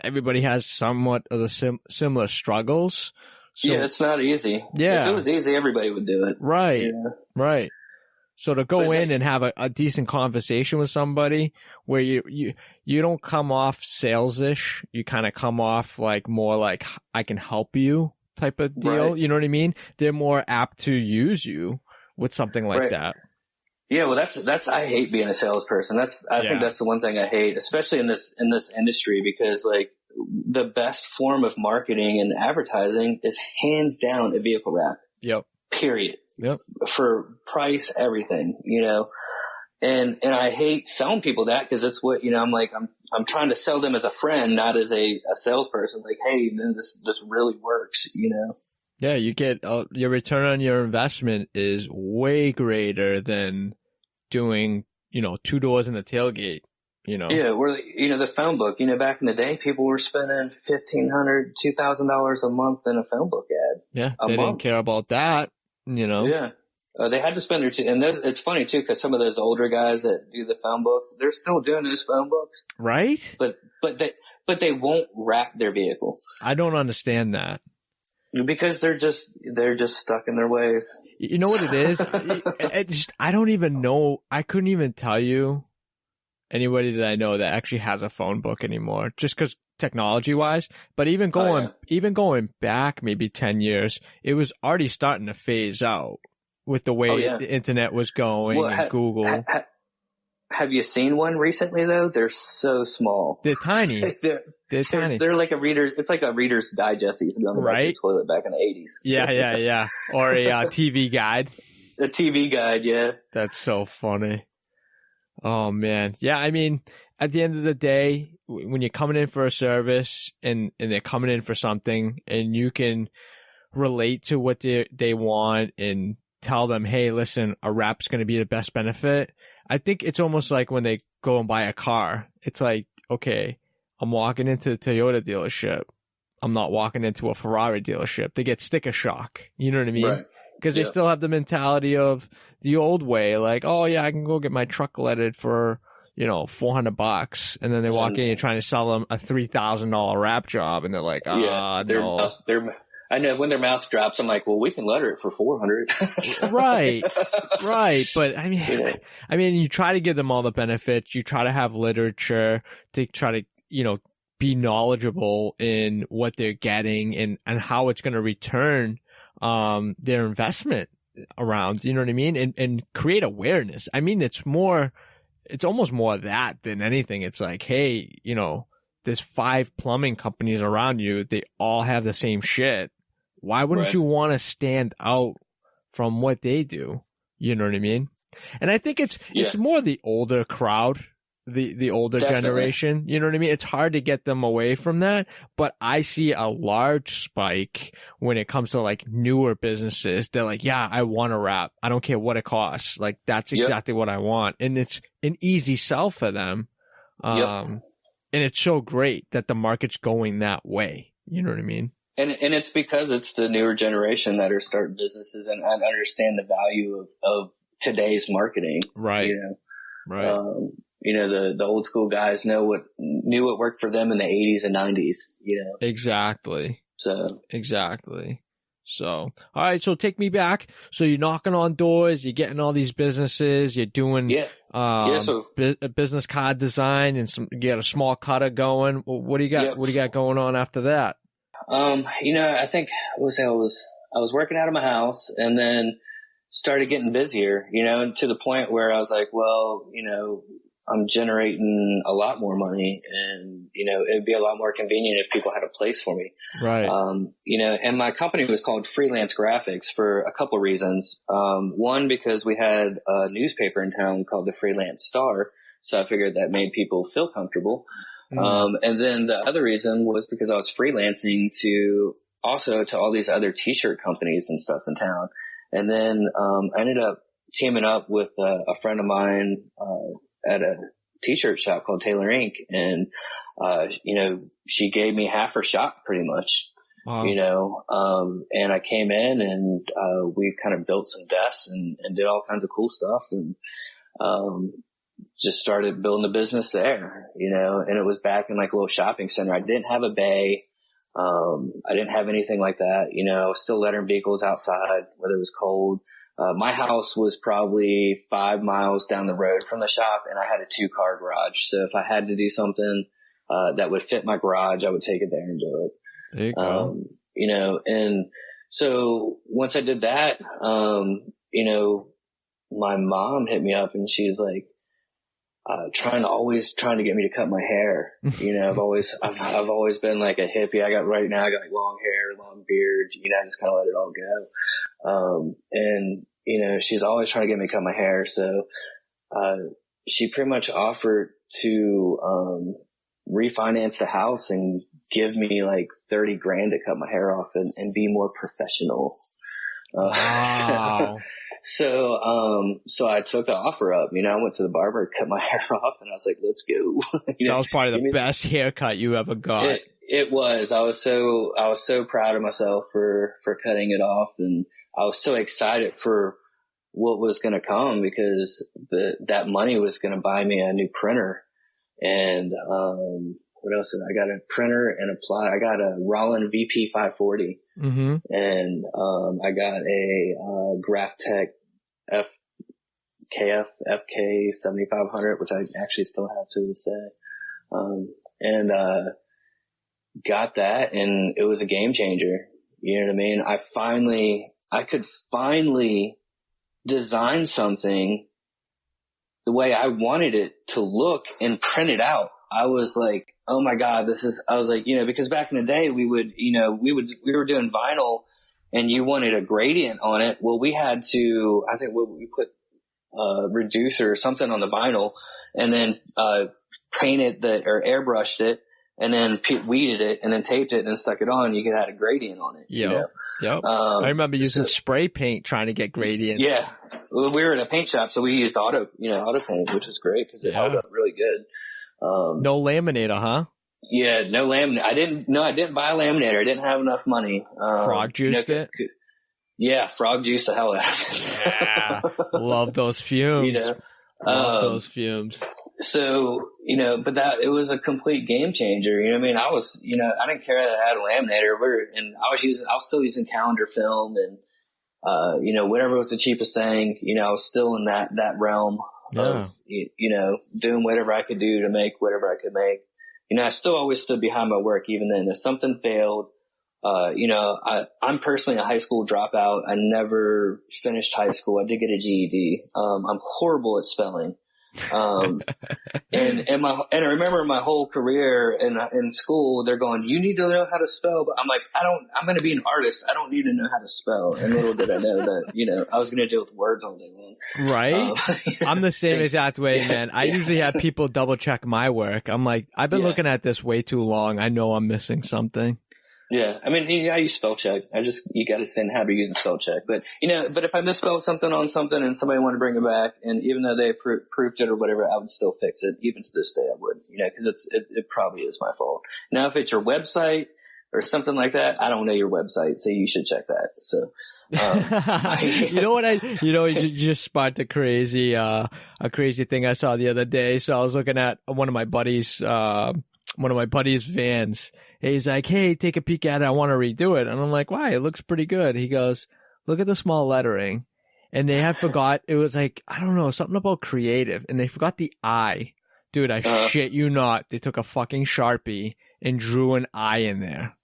Everybody has somewhat of the similar struggles. So, yeah. It's not easy. Yeah. If it was easy, everybody would do it. Right. Yeah. Right. So to go in and have a decent conversation with somebody where you don't come off salesish, you kind of come off like more like I can help you type of deal. Right. You know what I mean? They're more apt to use you with something like that. Yeah, well, that's I hate being a salesperson. I think that's the one thing I hate, especially in this industry, because like the best form of marketing and advertising is hands down a vehicle wrap. Yep. Period. Yep. For price, everything, you know, and I hate selling people that, because it's what, you know, I'm like, I'm trying to sell them as a friend, not as a salesperson. Like, hey, man, this really works, you know? Yeah. You get, your return on your investment is way greater than doing, you know, 2 doors in the tailgate, you know? Yeah. You know, the phone book, you know, back in the day, people were spending $1,500, $2,000 a month in a phone book ad. Yeah. They didn't care about that. You know? Yeah. They had to spend their and it's funny too, because some of those older guys that do the phone books, they're still doing those phone books. Right. But they won't wrap their vehicles. I don't understand that. Because they're just stuck in their ways. You know what it is? I don't even know. I couldn't even tell you anybody that I know that actually has a phone book anymore, just because technology wise. But even going back maybe 10 years, it was already starting to phase out with the way the internet was going and Google. Have you seen one recently though? They're so small. They're tiny. They're tiny. They're like it's like a Reader's Digest that used to be on the back of the toilet back in the 80s. Yeah. Or a TV guide. A TV guide, yeah. That's so funny. Oh man. Yeah, I mean, at the end of the day, when you're coming in for a service and they're coming in for something and you can relate to what they want and tell them, hey, listen, a wrap's going to be the best benefit. I think it's almost like when they go and buy a car. It's like, okay, I'm walking into a Toyota dealership. I'm not walking into a Ferrari dealership. They get sticker shock. You know what I mean? Right. Because they still have the mentality of the old way, like, oh yeah, I can go get my truck lettered for, you know, $400, and then they walk in, you're trying to sell them a $3,000 wrap job, and they're like, no. I know when their mouth drops, I'm like, well, we can letter it for $400. Right. But I mean, you try to give them all the benefits. You try to have literature to try to, you know, be knowledgeable in what they're getting and how it's going to return their investment around, you know what I mean? And create awareness. I mean, it's almost more of that than anything. It's like, hey, you know, there's 5 plumbing companies around you. They all have the same shit. Why wouldn't you want to stand out from what they do? You know what I mean? And I think it's more the older crowd, the older generation. You know what I mean? It's hard to get them away from that, but I see a large spike when it comes to like newer businesses. They're like, yeah, I want a wrap. I don't care what it costs. Like that's exactly what I want. And it's an easy sell for them. And it's so great that the market's going that way. You know what I mean? And it's because it's the newer generation that are starting businesses and understand the value of today's marketing. Right. You know? Right. You know, the old school guys knew what worked for them in the 80s and 90s, you know? Exactly. Exactly. So, all right. So take me back. So you're knocking on doors, you're getting all these businesses, you're doing Yeah. So business card design and you got a small cutter going. What do you got? Yep. What do you got going on after that? I think I was working out of my house and then started getting busier, to the point where I was like, well, I'm generating a lot more money and, it'd be a lot more convenient if people had a place for me. Right. And my company was called Freelance Graphics for a couple of reasons. One, because we had a newspaper in town called the Freelance Star. So I figured that made people feel comfortable. And then the other reason was because I was freelancing to all these other t-shirt companies and stuff in town. And then, I ended up teaming up with a friend of mine, at a t-shirt shop called Taylor Inc. And, she gave me half her shop pretty much, wow. And I came in and, we kind of built some desks and did all kinds of cool stuff and, just started building the business there, and it was back in like a little shopping center. I didn't have a bay. I didn't have anything like that. I was still lettering vehicles outside, whether it was cold. My house was probably 5 miles down the road from the shop and I had a 2-car garage. So if I had to do something, that would fit my garage, I would take it there and do it. There you go. And so once I did that, my mom hit me up and she's like, trying to get me to cut my hair. I've always been like a hippie. I got like long hair, long beard, I just kind of let it all go. And, she's always trying to get me to cut my hair. So, she pretty much offered to, refinance the house and give me like 30 grand to cut my hair off and be more professional. Wow. So I took the offer up, I went to the barber, cut my hair off and I was like, let's go. That was probably the best haircut you ever got. It was. I was so proud of myself for cutting it off. And I was so excited for what was going to come because that money was going to buy me a new printer. And, what else? I got a printer and I got a Roland VP 540. Mm-hmm. And, I got a Graphtec FK 7500, which I actually still have to this day. And got that and it was a game changer. You know what I mean? I could finally design something the way I wanted it to look and print it out. I was like, oh my God, I was like, because back in the day we were doing vinyl and you wanted a gradient on it. Well, we had to, I think we put reducer or something on the vinyl and then, painted or airbrushed it and then weeded it and then taped it and then stuck it on. You could add a gradient on it. Yep. I remember using spray paint trying to get gradients. Yeah. Well, we were in a paint shop, so we used auto paint, which was great because it held up really good. No laminator, huh? Yeah, no laminate. I didn't buy a laminator. I didn't have enough money. Frog juiced it? Yeah, frog juice the hell out of it. Yeah. Love those fumes. Love those fumes. So, but it was a complete game changer. You know what I mean? I was, I didn't care that I had a laminator I was still using calendar film and, whatever was the cheapest thing, I was still in that realm of, doing whatever I could do to make whatever I could make. I still always stood behind my work even then. If something failed, I'm personally a high school dropout. I never finished high school. I did get a GED. I'm horrible at spelling. And I remember my whole career in school, they're going, you need to know how to spell. But I'm like, I'm going to be an artist. I don't need to know how to spell. And little did I know that, I was going to deal with words all day long. Right. I'm the same exact way, man. I usually have people double check my work. I'm like, I've been looking at this way too long. I know I'm missing something. Yeah. I mean, I use spell check. You got to stay in the habit of using spell check. But, but if I misspelled something on something and somebody wanted to bring it back, and even though they proofed it or whatever, I would still fix it. Even to this day, I would, because it probably is my fault. Now, if it's your website or something like that, I don't know your website, so you should check that. So, you know what you just sparked a crazy thing I saw the other day. So I was looking at one of my buddies' vans. He's like, hey, take a peek at it. I want to redo it. And I'm like, why? It looks pretty good. He goes, look at the small lettering. and they had forgot, it was like, I don't know, something about creative, and they forgot the I. Dude, I shit you not. They took a fucking Sharpie and drew an I in there.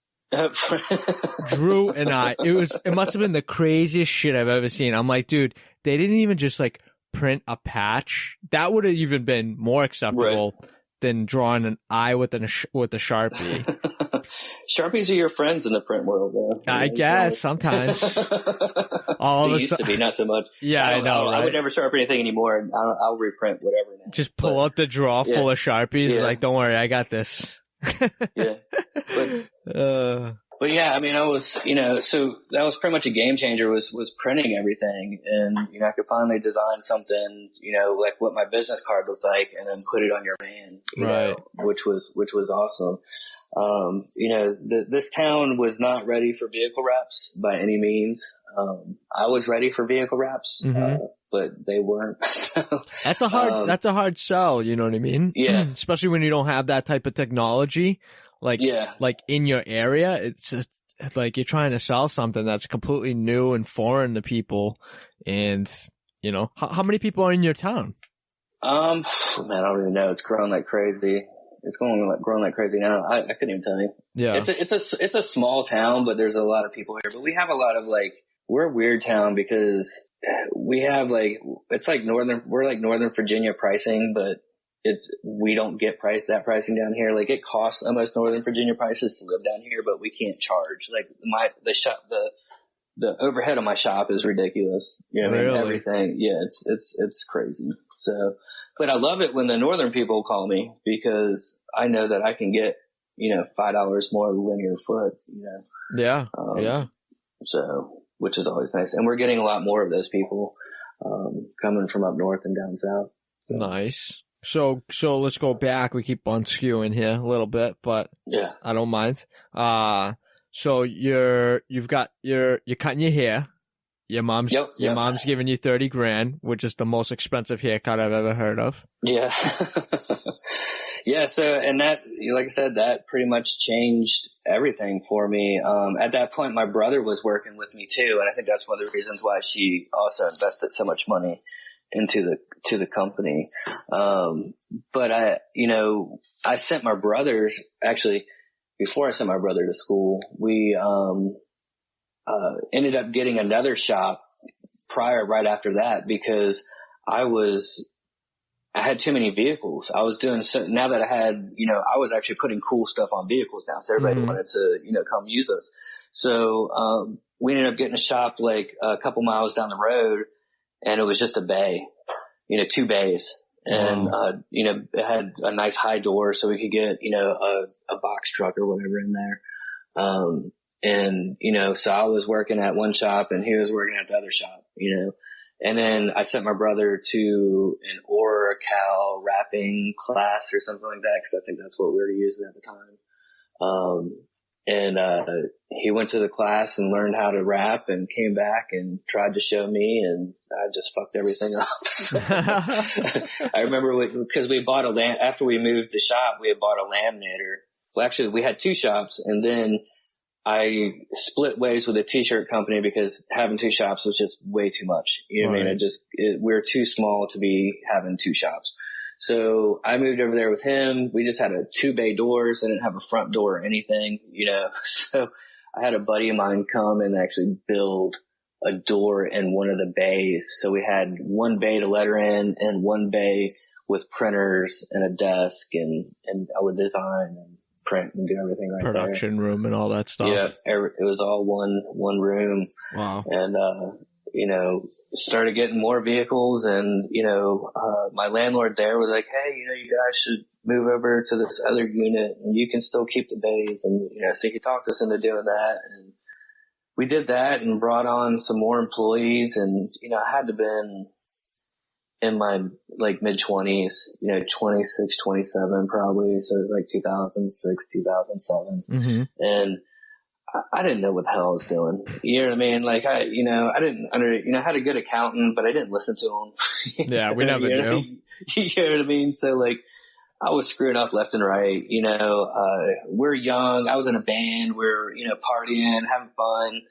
Drew an I. It must have been the craziest shit I've ever seen. I'm like, dude, they didn't even just like print a patch. That would have even been more acceptable than drawing an I with a Sharpie. Sharpies are your friends in the print world, though. I guess sometimes. They used to be, not so much. Yeah, I know. Right? I would never sharpen anything anymore. I'll reprint whatever now. Just pull out the drawer full of Sharpies. Yeah. Like, don't worry, I got this. Yeah. But yeah, I mean, I was, so that was pretty much a game changer was printing everything. And, I could finally design something, like what my business card looked like and then put it on your van, which was awesome. This town was not ready for vehicle wraps by any means. I was ready for vehicle wraps, but they weren't. That's a hard sell. You know what I mean? Yeah. Especially when you don't have that type of technology. Like in your area, it's just like you're trying to sell something that's completely new and foreign to people. And, how many people are in your town? Man, I don't even know. It's growing like crazy. It's growing like crazy now. I couldn't even tell you. Yeah. It's a small town, but there's a lot of people here. But we have a lot of we're a weird town because we have we're like Northern Virginia pricing, but we don't get that pricing down here. Like it costs almost Northern Virginia prices to live down here, but we can't charge. Like the overhead of my shop is ridiculous. Really? Everything. Yeah, it's crazy. So, but I love it when the Northern people call me because I know that I can get, $5 more linear foot, Yeah. Yeah. So, which is always nice. And we're getting a lot more of those people, coming from up north and down south. So. Nice. So let's go back. We keep on skewing here a little bit, but yeah, I don't mind. So you're cutting your hair. Your mom's giving you $30,000, which is the most expensive haircut I've ever heard of. Yeah. Yeah. So, and that, like I said, that pretty much changed everything for me. At that point, my brother was working with me too. And I think that's one of the reasons why she also invested so much money into the company. But I sent my brothers, actually, before I sent my brother to school, we, ended up getting another shop right after that because I had too many vehicles. I was doing now that I had, I was actually putting cool stuff on vehicles now. So everybody wanted to, come use us. So, we ended up getting a shop like a couple miles down the road and it was just a bay, 2 bays. And, it had a nice high door so we could get, a box truck or whatever in there. So I was working at one shop and he was working at the other shop, and then I sent my brother to an Oracal wrapping class or something like that. Cause I think that's what we were using at the time. He went to the class and learned how to wrap and came back and tried to show me and I just fucked everything up. I remember because we bought after we moved the shop, we had bought a laminator. Well, actually we had 2 shops and then I split ways with a t-shirt company because having 2 shops was just way too much. You know what I mean? We're too small to be having 2 shops. So I moved over there with him. We just had 2 bay doors. I didn't have a front door or anything, So I had a buddy of mine come and actually build a door in one of the bays. So we had 1 bay to letter in and 1 bay with printers and a desk and I would design and print and do everything right there. Production room and all that stuff. Yeah, it was all one room. Wow. And, started getting more vehicles and, my landlord there was like, hey, you guys should move over to this other unit and you can still keep the bays. And, so he talked us into doing that. And we did that and brought on some more employees. And, I had to been in my mid 20s, 26, 27 probably. So it was 2006, 2007. And I didn't know what the hell I was doing. You know what I mean? I didn't I had a good accountant, but I didn't listen to him. Yeah, we never do. You know what I mean? So I was screwing up left and right. We're young. I was in a band. We're, partying, having fun.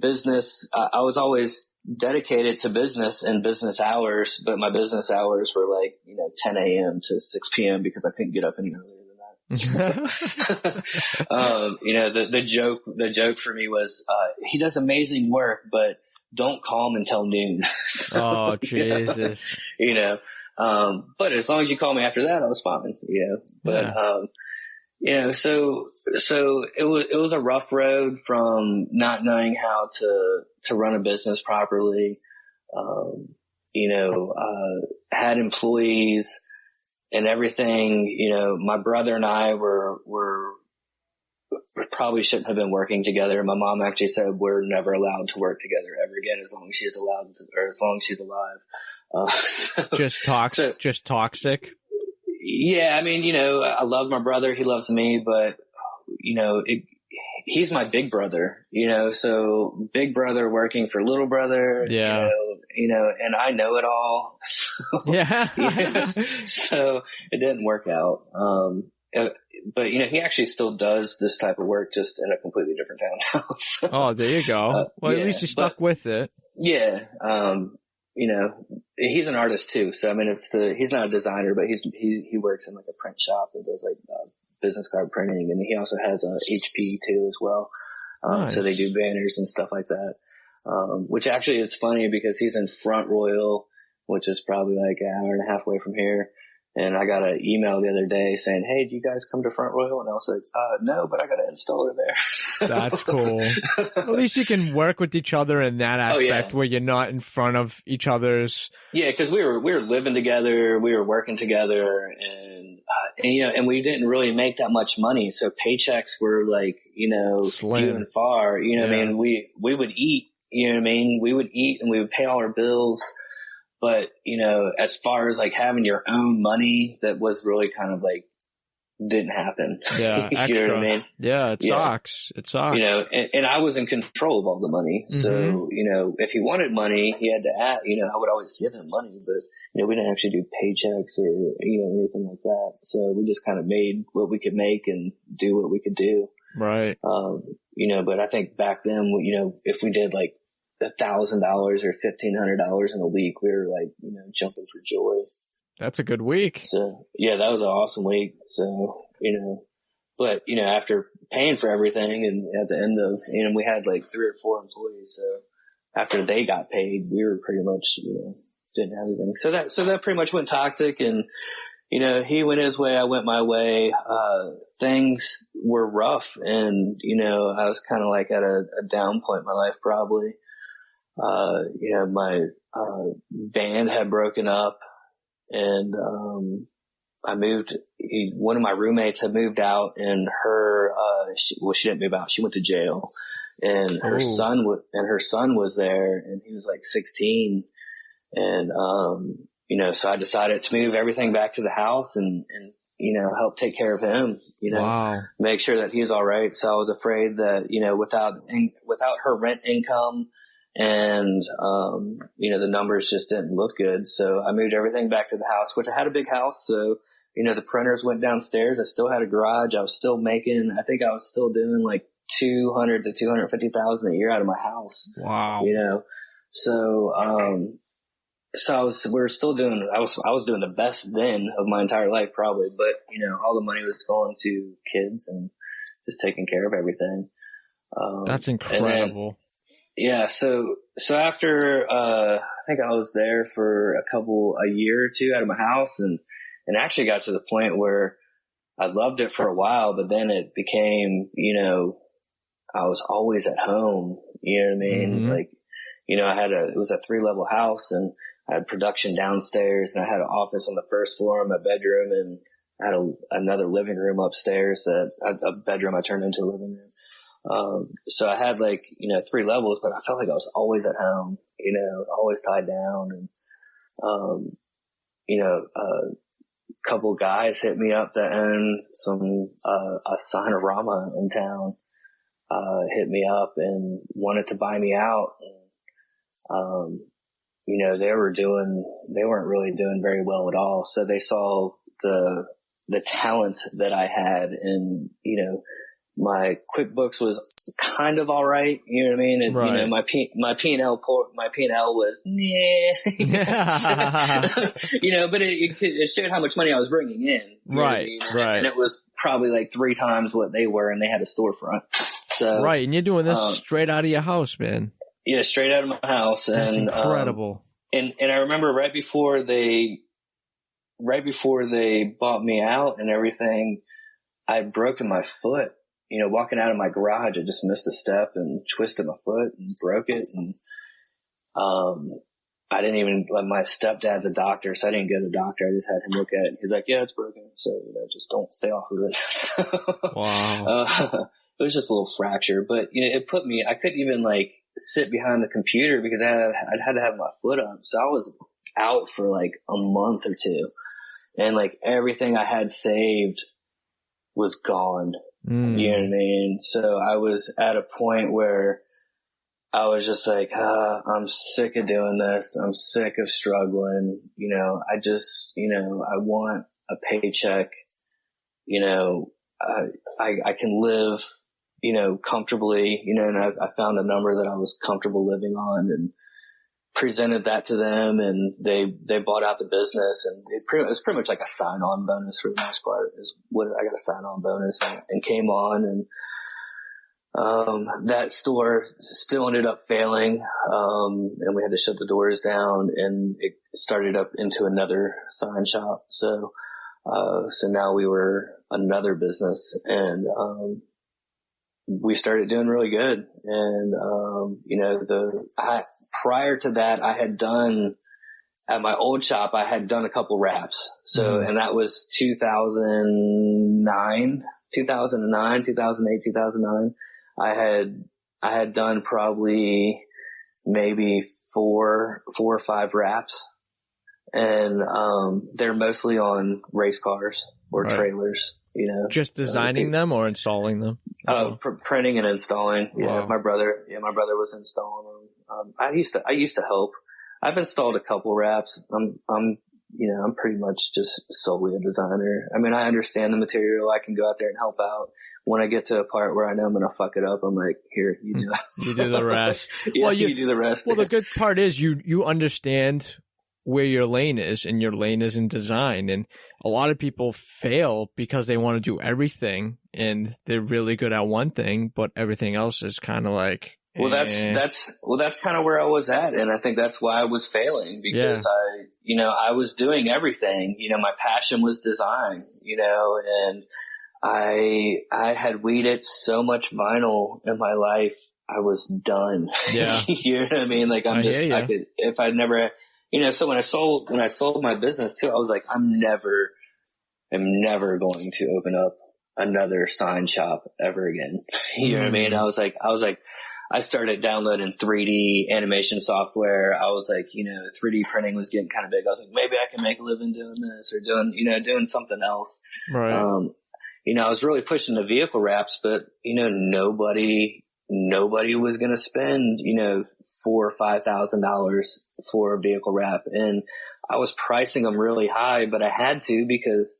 Business, I was always dedicated to business and business hours, but my business hours were like, 10 a.m. to 6 p.m. because I couldn't get up any earlier than that. The joke for me was, he does amazing work, but don't call him until noon. Oh, Jesus. But as long as you call me after that, I was fine, so it was a rough road from not knowing how to run a business properly. Had employees and everything. My brother and I were probably shouldn't have been working together. My mom actually said we're never allowed to work together ever again as long as she's allowed to, or as long as she's alive. Just toxic. Yeah, I love my brother. He loves me, but he's my big brother. So big brother working for little brother. Yeah. And I know it all. Yeah. So it didn't work out. But he actually still does this type of work, just in a completely different town now. Oh, there you go. Well, at least you stuck with it. Yeah. He's an artist too. So, he's not a designer, but he works in like a print shop and does like business card printing. And he also has a HP too as well. Nice. So they do banners and stuff like that. Which actually it's funny because he's in Front Royal, which is probably like an hour and a half away from here. And I got an email the other day saying, "Hey, do you guys come to Front Royal?" And I was like, "No, but I got an installer there." That's cool. At least you can work with each other in that aspect where you're not in front of each other's. Yeah, because we were living together, we were working together, and we didn't really make that much money. So paychecks were like, Slim. few and far. We would eat. We would eat and we would pay all our bills. But, as far as like having your own money, that was really kind of like, didn't happen. Yeah. You Extra. know what I mean? Yeah. It sucks. It sucks. And I was in control of all the money. Mm-hmm. So, if he wanted money, he had to act, I would always give him money, but, we didn't actually do paychecks or, anything like that. So we just kind of made what we could make and do what we could do. Right. But I think back then, if we did like $1,000 or $1,500 in a week, we were like, jumping for joy. That's a good week. So yeah, that was an awesome week. So, but after paying for everything and at the end of, we had like 3 or 4 employees. So after they got paid, we were pretty much, didn't have anything. So that pretty much went toxic and, he went his way, I went my way. Things were rough and, I was kind of like at a down point in my life probably. My band had broken up and I moved. One of my roommates had moved out, and she didn't move out. She went to jail, and her son was there, and he was like 16, and so I decided to move everything back to the house and help take care of him. Wow. Make sure that he's all right. So I was afraid that without her rent income. And, the numbers just didn't look good. So I moved everything back to the house, which I had a big house. So, the printers went downstairs. I still had a garage. I was still I think I was still doing like 200 to 250,000 a year out of my house. Wow. So, we were still doing, I was doing the best then of my entire life probably, but, all the money was going to kids and just taking care of everything. That's incredible. Yeah. So after, I think I was there for a year or two out of my house and actually got to the point where I loved it for a while, but then it became, I was always at home, you know what I mean? Mm-hmm. Like, it was a 3-level house and I had production downstairs and I had an office on the first floor in my bedroom and I had another living room upstairs, a bedroom I turned into a living room. So I had 3 levels, but I felt like I was always at home, always tied down. And, a couple guys hit me up that own a Signorama in town, hit me up and wanted to buy me out. And, they weren't really doing very well at all. So they saw the talent that I had and, my QuickBooks was kind of all right. You know what I mean? And, right. You know, my P&L was, nah. You know, but it showed how much money I was bringing in. Right, right. And it was probably like 3 times what they were, and they had a storefront. So right, and you're doing this straight out of your house, man. Yeah, straight out of my house. That's incredible. And I remember right before they bought me out and everything, I had broken my foot. You know, walking out of my garage, I just missed a step and twisted my foot and broke it. And I didn't even, my stepdad's a doctor, so I didn't go to the doctor. I just had him look at it. He's like, yeah, it's broken. So, you know, just don't stay off of it. Wow. It was just a little fracture, but, you know, I couldn't even like sit behind the computer because I'd had to have my foot up. So I was out for like a month or 2, and like everything I had saved was gone. You know what I mean? So I was at a point where I was just like, I'm sick of doing this. I'm sick of struggling. You know, I just, you know, I want a paycheck. You know, I can live, you know, comfortably, you know, and I found a number that I was comfortable living on and presented that to them, and they bought out the business, and it was pretty much like a sign-on bonus for the most part. Is what I got, a sign-on bonus, and came on, and that store still ended up failing, and we had to shut the doors down, and it started up into another sign shop. So now we were another business, and we started doing really good. And, you know, prior to that, I had done at my old shop, I had done a couple wraps. So, and that was 2008, 2009. I had done probably maybe four or 5 wraps, and, they're mostly on race cars or trailers. You know, just designing them or installing them? Printing and installing. Yeah, wow. my brother was installing them. I used to help. I've installed a couple wraps. I'm pretty much just solely a designer. I mean, I understand the material. I can go out there and help out. When I get to a part where I know I'm going to fuck it up, I'm like, here, you do it. You do the rest. Yeah, well, you do the rest. Well, the good part is you understand where your lane is, and your lane is in design. And a lot of people fail because they want to do everything, and they're really good at one thing, but everything else is kind of like, well, that's kind of where I was at. And I think that's why I was failing, because I was doing everything. You know, my passion was design, you know, and I had weeded so much vinyl in my life. I was done. Yeah. You know what I mean? Like I could, if I'd never, you know, so when I sold my business too, I was like, I'm never going to open up another sign shop ever again. You know what I mean? I was like, I started downloading 3D animation software. I was like, you know, 3D printing was getting kind of big. I was like, maybe I can make a living doing this, or doing something else. Right. You know, I was really pushing the vehicle wraps, but you know, nobody was going to spend, you know, $4,000 or $5,000 for a vehicle wrap. And I was pricing them really high, but I had to, because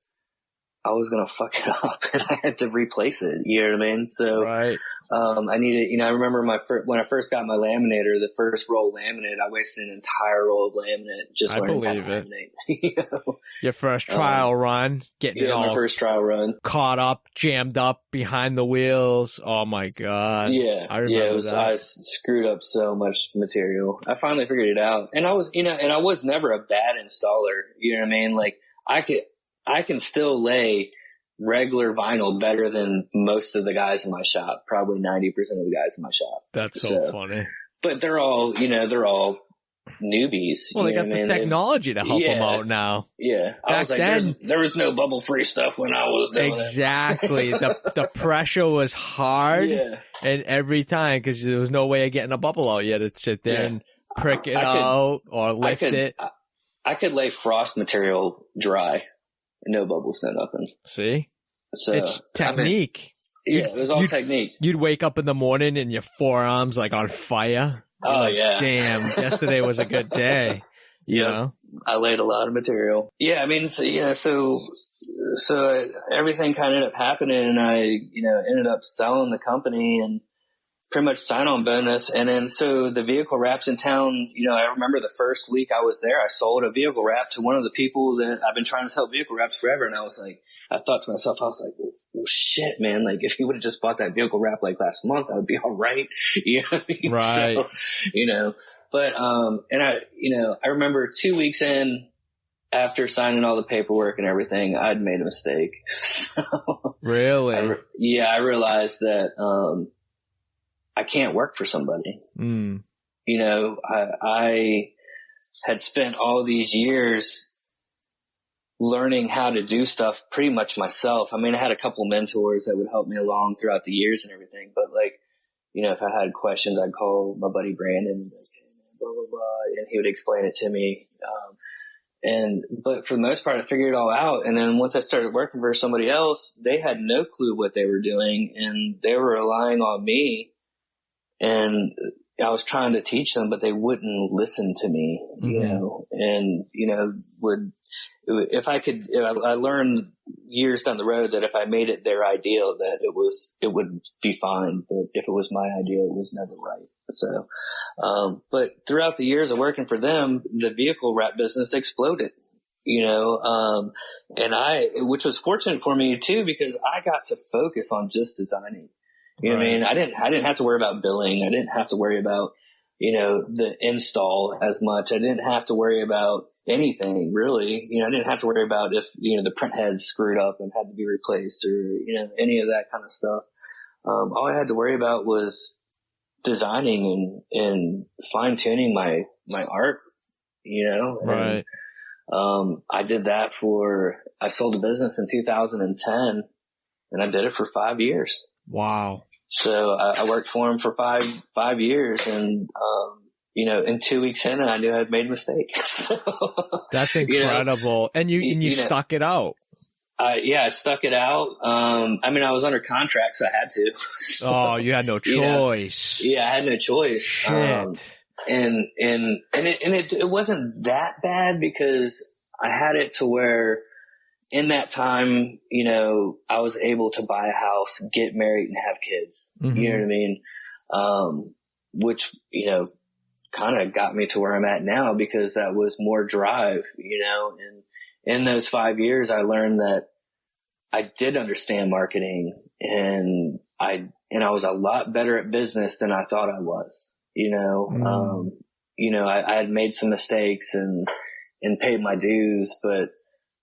I was going to fuck it up and I had to replace it. You know what I mean? So, right. I needed, you know, I remember when I first got my laminator, the first roll of laminate, I wasted an entire roll of laminate just learning how to laminate. You know? Your first trial run, getting it all my first trial run, caught up, jammed up behind the wheels. Oh my God. Yeah. I remember that. I screwed up so much material. I finally figured it out. And I was, you know, and I was never a bad installer. You know what I mean? Like I can still lay regular vinyl better than most of the guys in my shop, probably 90% of the guys in my shop. That's so funny. But they're all newbies. Well, they got the technology to help them out now. Yeah. I was like, there was no bubble free stuff when I was doing it. Exactly. The pressure was hard. Yeah. And every time, because there was no way of getting a bubble out. You had to sit there and prick it out or lift it. I could lay frost material dry. No bubbles, no nothing. See? So it's technique. It was all technique. You'd wake up in the morning and your forearms like on fire. Oh, like, damn, yesterday was a good day. You know? I laid a lot of material. Yeah, I mean, so everything kind of ended up happening, and I, ended up selling the company and pretty much sign-on bonus. And then so the vehicle wraps in town, I remember the first week I was there, I sold a vehicle wrap to one of the people that I've been trying to sell vehicle wraps forever. And I thought to myself, well, shit, man, like if you would have just bought that vehicle wrap like last month, I would be all right. You know what I mean? Right. So, but, and I remember 2 weeks in, after signing all the paperwork and everything, I'd made a mistake. Really? I realized that, I can't work for somebody. Mm. I had spent all these years learning how to do stuff pretty much myself. I mean, I had a couple mentors that would help me along throughout the years and everything, but if I had questions, I'd call my buddy Brandon, blah, blah, blah, and he would explain it to me. But for the most part, I figured it all out. And then once I started working for somebody else, they had no clue what they were doing, and they were relying on me. And I was trying to teach them, but they wouldn't listen to me, I learned years down the road that if I made it their ideal, that it would be fine. But if it was my ideal, it was never right. So, but throughout the years of working for them, the vehicle wrap business exploded, which was fortunate for me too, because I got to focus on just designing. You know what I mean? I didn't have to worry about billing. I didn't have to worry about, the install as much. I didn't have to worry about anything really. I didn't have to worry about if, the print head screwed up and had to be replaced or, any of that kind of stuff. All I had to worry about was designing and fine tuning my art, Right. I did that I sold the business in 2010, and I did it for 5 years. Wow. So I worked for him for five years, and in 2 weeks in, I knew I'd made a mistake. That's incredible. And you stuck it out. I stuck it out. I was under contract, so I had to. Oh, you had no choice. Yeah, I had no choice. Shit. And it wasn't that bad, because I had it to where in that time, I was able to buy a house, get married, and have kids. Mm-hmm. You know what I mean? Which, kind of got me to where I'm at now, because that was more drive, and in those 5 years, I learned that I did understand marketing, and I was a lot better at business than I thought I was, I had made some mistakes and paid my dues, but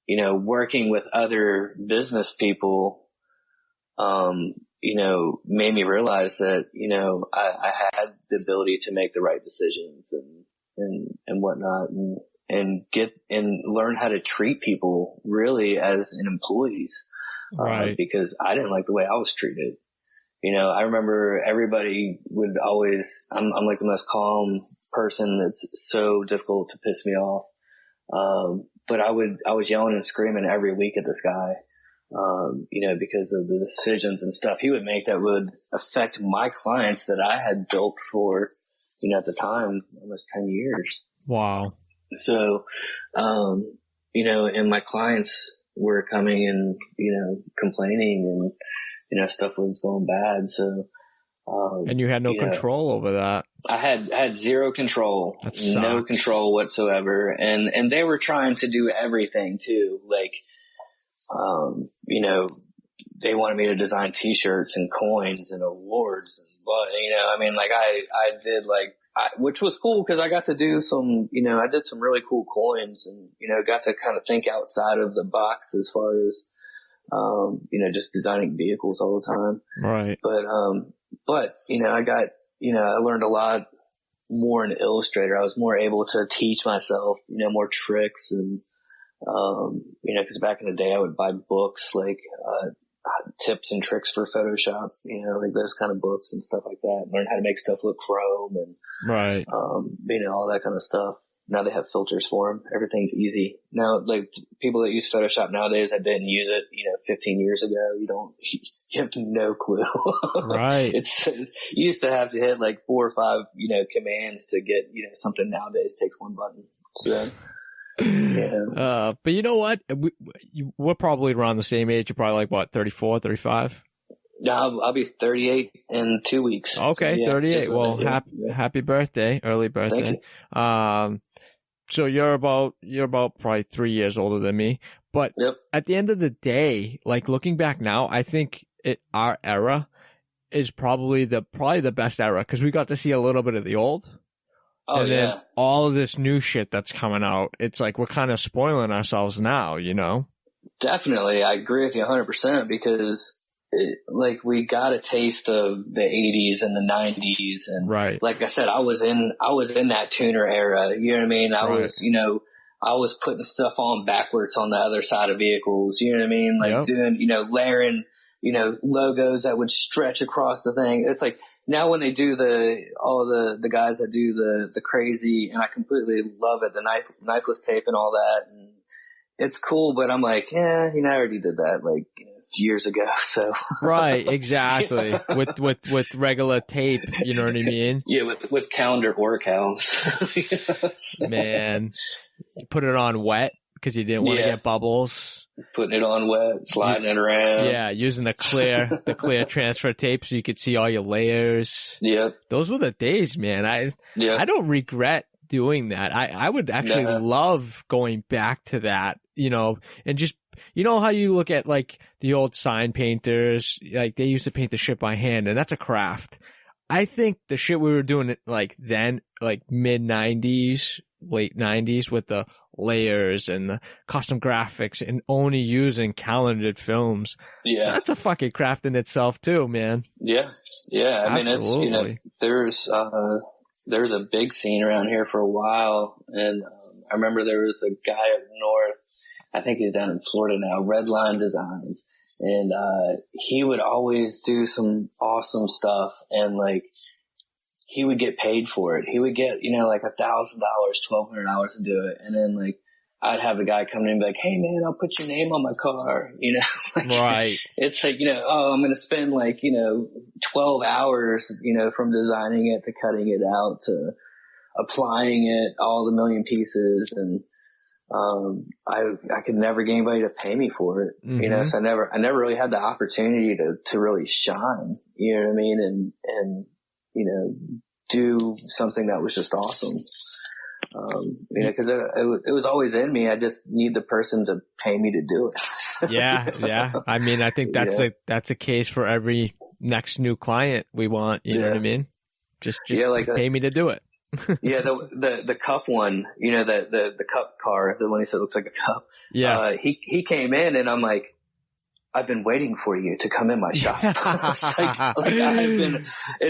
working with other business people, made me realize that, I had the ability to make the right decisions and whatnot, and learn how to treat people really as an employees, right. Because I didn't like the way I was treated. I remember everybody would always, I'm like the most calm person. That's so difficult to piss me off. But I was yelling and screaming every week at this guy, because of the decisions and stuff he would make that would affect my clients that I had built for, at the time, almost 10 years. Wow. So, and my clients were coming and, complaining, and, stuff was going bad. So, and you had no control over that. I had zero control, no control whatsoever. And they were trying to do everything too. Like, they wanted me to design t-shirts and coins and awards and, I did which was cool, because I got to do some, I did some really cool coins, and, got to kind of think outside of the box as far as, just designing vehicles all the time. Right. But, I learned a lot more in Illustrator. I was more able to teach myself, more tricks, and, cause back in the day I would buy books like, tips and tricks for Photoshop, like those kind of books and stuff like that. Learn how to make stuff look chrome and, right. All that kind of stuff. Now they have filters for them. Everything's easy. Now, like people that use Photoshop nowadays that didn't use it, 15 years ago, you have no clue. Right. You used to have to hit like 4 or 5, commands to get, something nowadays takes one button. So. But you know what? We're probably around the same age. You're probably like, what, 34, 35? No, I'll be 38 in 2 weeks. Okay, so, 38. Well, happy birthday, early birthday. So you're about probably 3 years older than me. But at the end of the day, like looking back now, I think our era is probably the best era because we got to see a little bit of the old. Oh, and then all of this new shit that's coming out, it's like we're kind of spoiling ourselves now, you know? Definitely. I agree with you 100% because like we got a taste of the 80s and the 90s. And like I said, I was in that tuner era. You know what I mean? I was putting stuff on backwards on the other side of vehicles. You know what I mean? Like doing, layering, logos that would stretch across the thing. It's like now when they do all the guys that do the crazy, and I completely love it, the knifeless tape and all that. And it's cool, but I'm like, I already did that like years ago. So right, exactly. with regular tape, you know what I mean? Yeah, with calendar oricals. Man, you put it on wet because you didn't want to get bubbles. Putting it on wet, sliding it around. Yeah, using the clear transfer tape so you could see all your layers. Yep. Those were the days, man. I don't regret doing that. I would actually love going back to that, and just, how you look at like the old sign painters, like they used to paint the shit by hand, and that's a craft. I think the shit we were doing like then, like mid 90s, late 90s with the layers and the custom graphics and only using calendared films. Yeah. That's a fucking craft in itself too, man. Yeah. Yeah. I mean, it's, there's a big scene around here for a while. And I remember there was a guy up north, I think he's down in Florida now, Redline Designs. And, he would always do some awesome stuff and like, he would get paid for it. He would get, like $1,000, $1,200 to do it. And then like, I'd have the guy come in and be like, hey man, I'll put your name on my car, like, right. It's like, I'm going to spend like, 12 hours, from designing it to cutting it out to applying it, all the million pieces. And, I could never get anybody to pay me for it, so I never really had the opportunity to really shine, you know what I mean? And, do something that was just awesome. Cause it was always in me. I just need the person to pay me to do it. Yeah. I mean, I think that's a case for every next new client we want, you know what I mean? Just like pay me to do it. Yeah, the cup one, the cup car, the one he said looks like a cup. Yeah. He came in and I'm like, I've been waiting for you to come in my shop. It's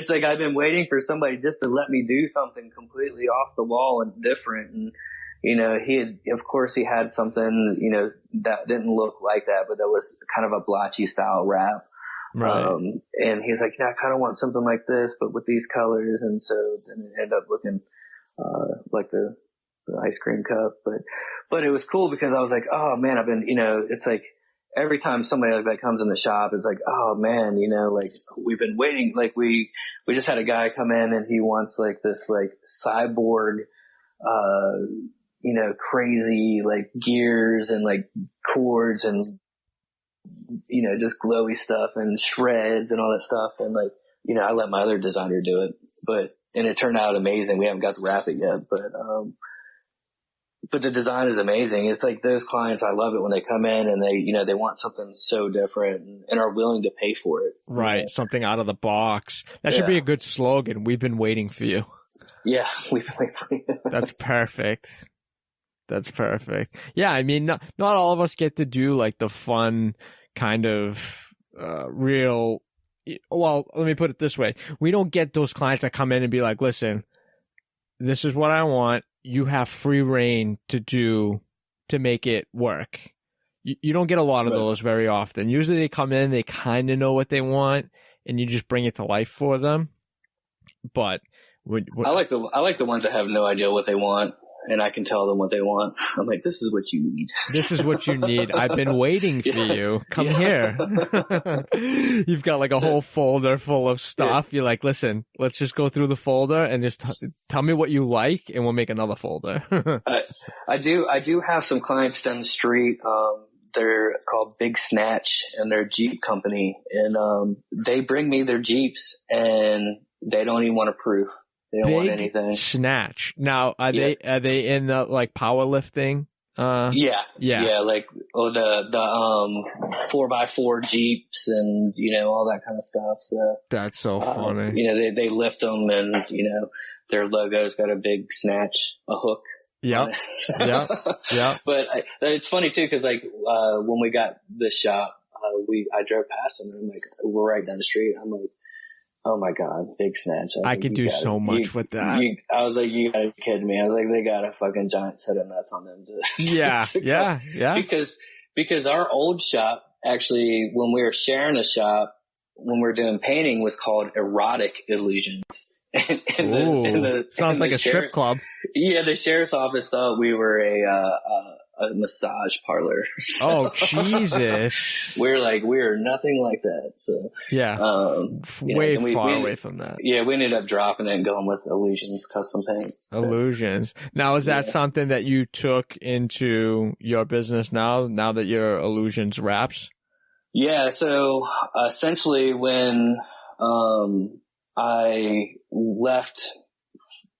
like I've been waiting for somebody just to let me do something completely off the wall and different. And, of course he had something, that didn't look like that, but that was kind of a blotchy style wrap. Right. And he's like, I kind of want something like this, but with these colors. And so then it ended up looking, like the ice cream cup, but it was cool because I was like, oh man, I've been, it's like, every time somebody like that comes in the shop, it's like, oh man, like we've been waiting. Like we just had a guy come in and he wants like this like cyborg, crazy like gears and like cords and, just glowy stuff and shreds and all that stuff. And like, I let my other designer do it, and it turned out amazing. We haven't got to wrap it yet, but the design is amazing. It's like those clients, I love it when they come in and they want something so different and are willing to pay for it. Right. Something out of the box. That should be a good slogan. We've been waiting for you. Yeah. We've been waiting for you. That's perfect. Yeah. I mean, not all of us get to do like the fun kind of, real, well, let me put it this way. We don't get those clients that come in and be like, listen, this is what I want. You have free reign to make it work. You don't get a lot of those very often. Usually they come in, they kind of know what they want, and you just bring it to life for them. But I like the ones that have no idea what they want, and I can tell them what they want. I'm like, this is what you need. This is what you need. I've been waiting for you. Come here. You've got like a whole folder full of stuff. You're like, listen, let's just go through the folder and just tell me what you like, and we'll make another folder. I do have some clients down the street. They're called Big Snatch, and they're a Jeep company, and they bring me their Jeeps, and they don't even want a proof. They don't want anything. Snatch. Now, are they in the like powerlifting? Yeah. Like the 4x4 Jeeps and all that kind of stuff. So that's so funny. They lift them, and their logo's got a big snatch, a hook. Yep. Yeah. But it's funny too, because like when we got the shop, I drove past them, and I'm like, we're right down the street. I'm like, oh my God, Big Snatch. I could do so much with that. I was like, you gotta be kidding me. I was like, they got a fucking giant set of nuts on them. Yeah. Because our old shop, actually, when we were sharing a shop, when we were doing painting, was called Erotic Illusions. Sounds like a strip club. Yeah, the sheriff's office thought we were a massage parlor. Oh, Jesus. We're nothing like that. So yeah, way far away from that. Yeah, we ended up dropping it and going with Illusions Custom Paint. Illusions. Now, is that something that you took into your business now that you're Illusions Wraps? Yeah. So essentially, when I left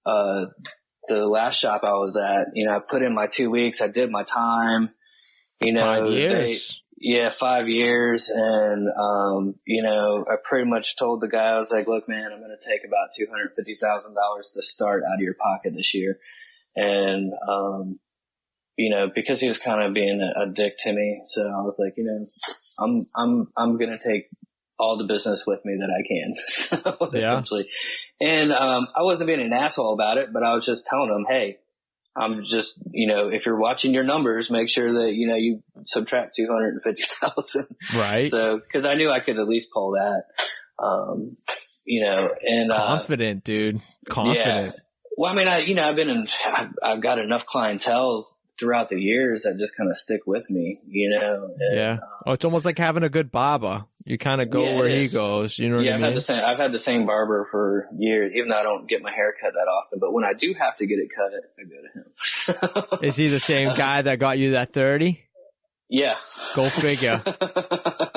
the last shop I was at, I put in my 2 weeks. I did my time. 5 years. 5 years. And, I pretty much told the guy, I was like, look, man, I'm going to take about $250,000 to start out of your pocket this year. And, because he was kind of being a dick to me. So I was like, I'm going to take all the business with me that I can, essentially. And, I wasn't being an asshole about it, but I was just telling him, hey, I'm just, if you're watching your numbers, make sure that, you subtract 250,000. Right. So, cause I knew I could at least pull that, and, confident, dude. Confident. Yeah. Well, I mean, I've got enough clientele throughout the years that just kind of stick with me, And, it's almost like having a good barber. You kind of go where he goes. You know what I mean? I've had the same barber for years, even though I don't get my hair cut that often. But when I do have to get it cut, I go to him. Is he the same guy that got you that 30? Yeah. Go figure.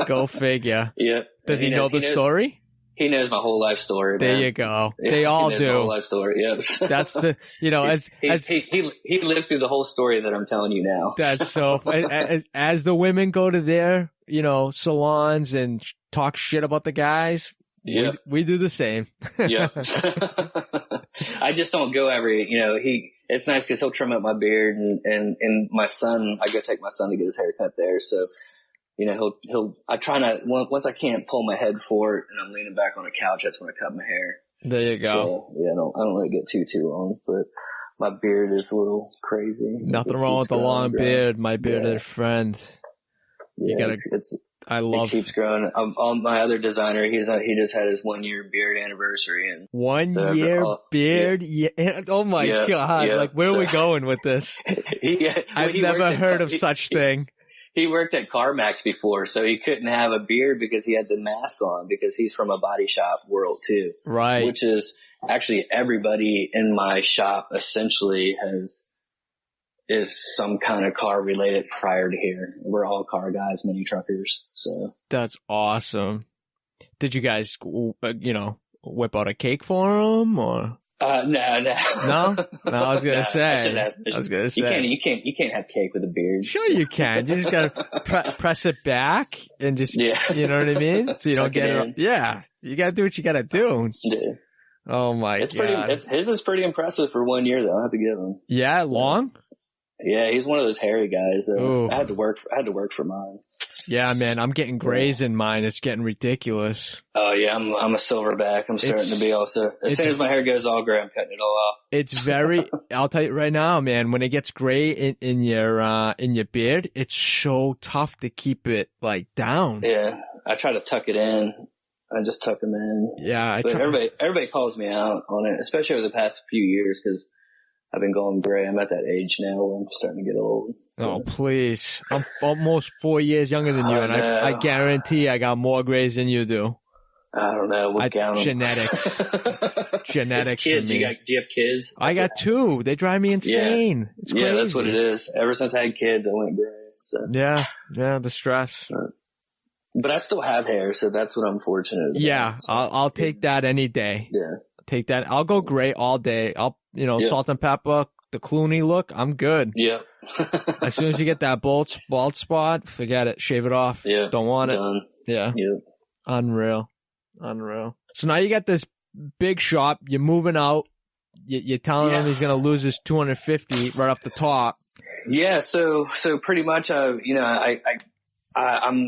Go figure. Yeah. Does he know the story? He knows my whole life story. There man. you go. They all do. My whole life story. Yeah. That's the, he lived through the whole story that I'm telling you now. That's so. As the women go to their, salons and talk shit about the guys, we do the same. Yeah. I just don't go it's nice because he'll trim up my beard and my son. I go take my son to get his hair cut there. So. I try not, once I can't pull my head forward and I'm leaning back on a couch, that's when I cut my hair. There you go. So, I don't let it get too long, but my beard is a little crazy. Nothing wrong with the long beard. My bearded friend. Yeah, it keeps growing. On my other designer, he just had his 1 year beard anniversary. And 1 year beard? Yeah. Oh my God. Yeah. Like, where are we going with this? I've never heard of such thing. He worked at CarMax before, so he couldn't have a beard because he had the mask on because he's from a body shop world too. Right. Which is actually everybody in my shop essentially is some kind of car related prior to here. We're all car guys, mini truckers. So that's awesome. Did you guys, whip out a cake for him or? No. No, I was gonna say. You can't have cake with a beard. Sure you can. You just gotta press it back and just, you know what I mean? So you don't get it. Yeah. You gotta do what you gotta do. Yeah. Oh my God. His is pretty impressive for 1 year though. I have to give him. Yeah. Long? Yeah. He's one of those hairy guys though. I had to work for mine. Yeah, man, I'm getting grays in mine. It's getting ridiculous. Oh yeah, I'm a silverback. I'm starting to be also. As soon as my hair goes all gray, I'm cutting it all off. It's very. I'll tell you right now, man. When it gets gray in your beard, it's so tough to keep it like down. Yeah, I try to tuck it in. I just tuck them in. Yeah, everybody calls me out on it, especially over the past few years because I've been going gray. I'm at that age now where I'm starting to get old. Oh, please. I'm almost 4 years younger than you, and I guarantee I got more grays than you do. I don't know. We'll count them. Genetics. Genetics. It's kids. For me. Do you have kids? I got 2. They drive me insane. Yeah. It's crazy. Yeah, that's what it is. Ever since I had kids, I went gray. So. Yeah, the stress. But I still have hair, so that's what I'm fortunate about. Yeah, so, I'll take that any day. Yeah. Take that. I'll go gray all day. Salt and pepper, the Clooney look, I'm good. Yeah. As soon as you get that bald spot, forget it. Shave it off. Yeah. Don't want Done. it. Yeah. Yep. Unreal. So now you got this big shop. You're moving out. You're telling him he's going to lose his 250 right off the top. Yeah. So pretty much, I'm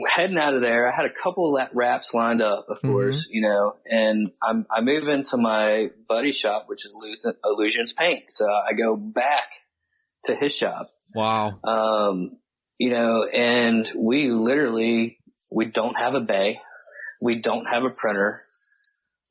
heading out of there. I had a couple wraps lined up, of course, and I move into my buddy's shop, which is Illusions Paint. So I go back to his shop. Wow. And we don't have a bay. We don't have a printer.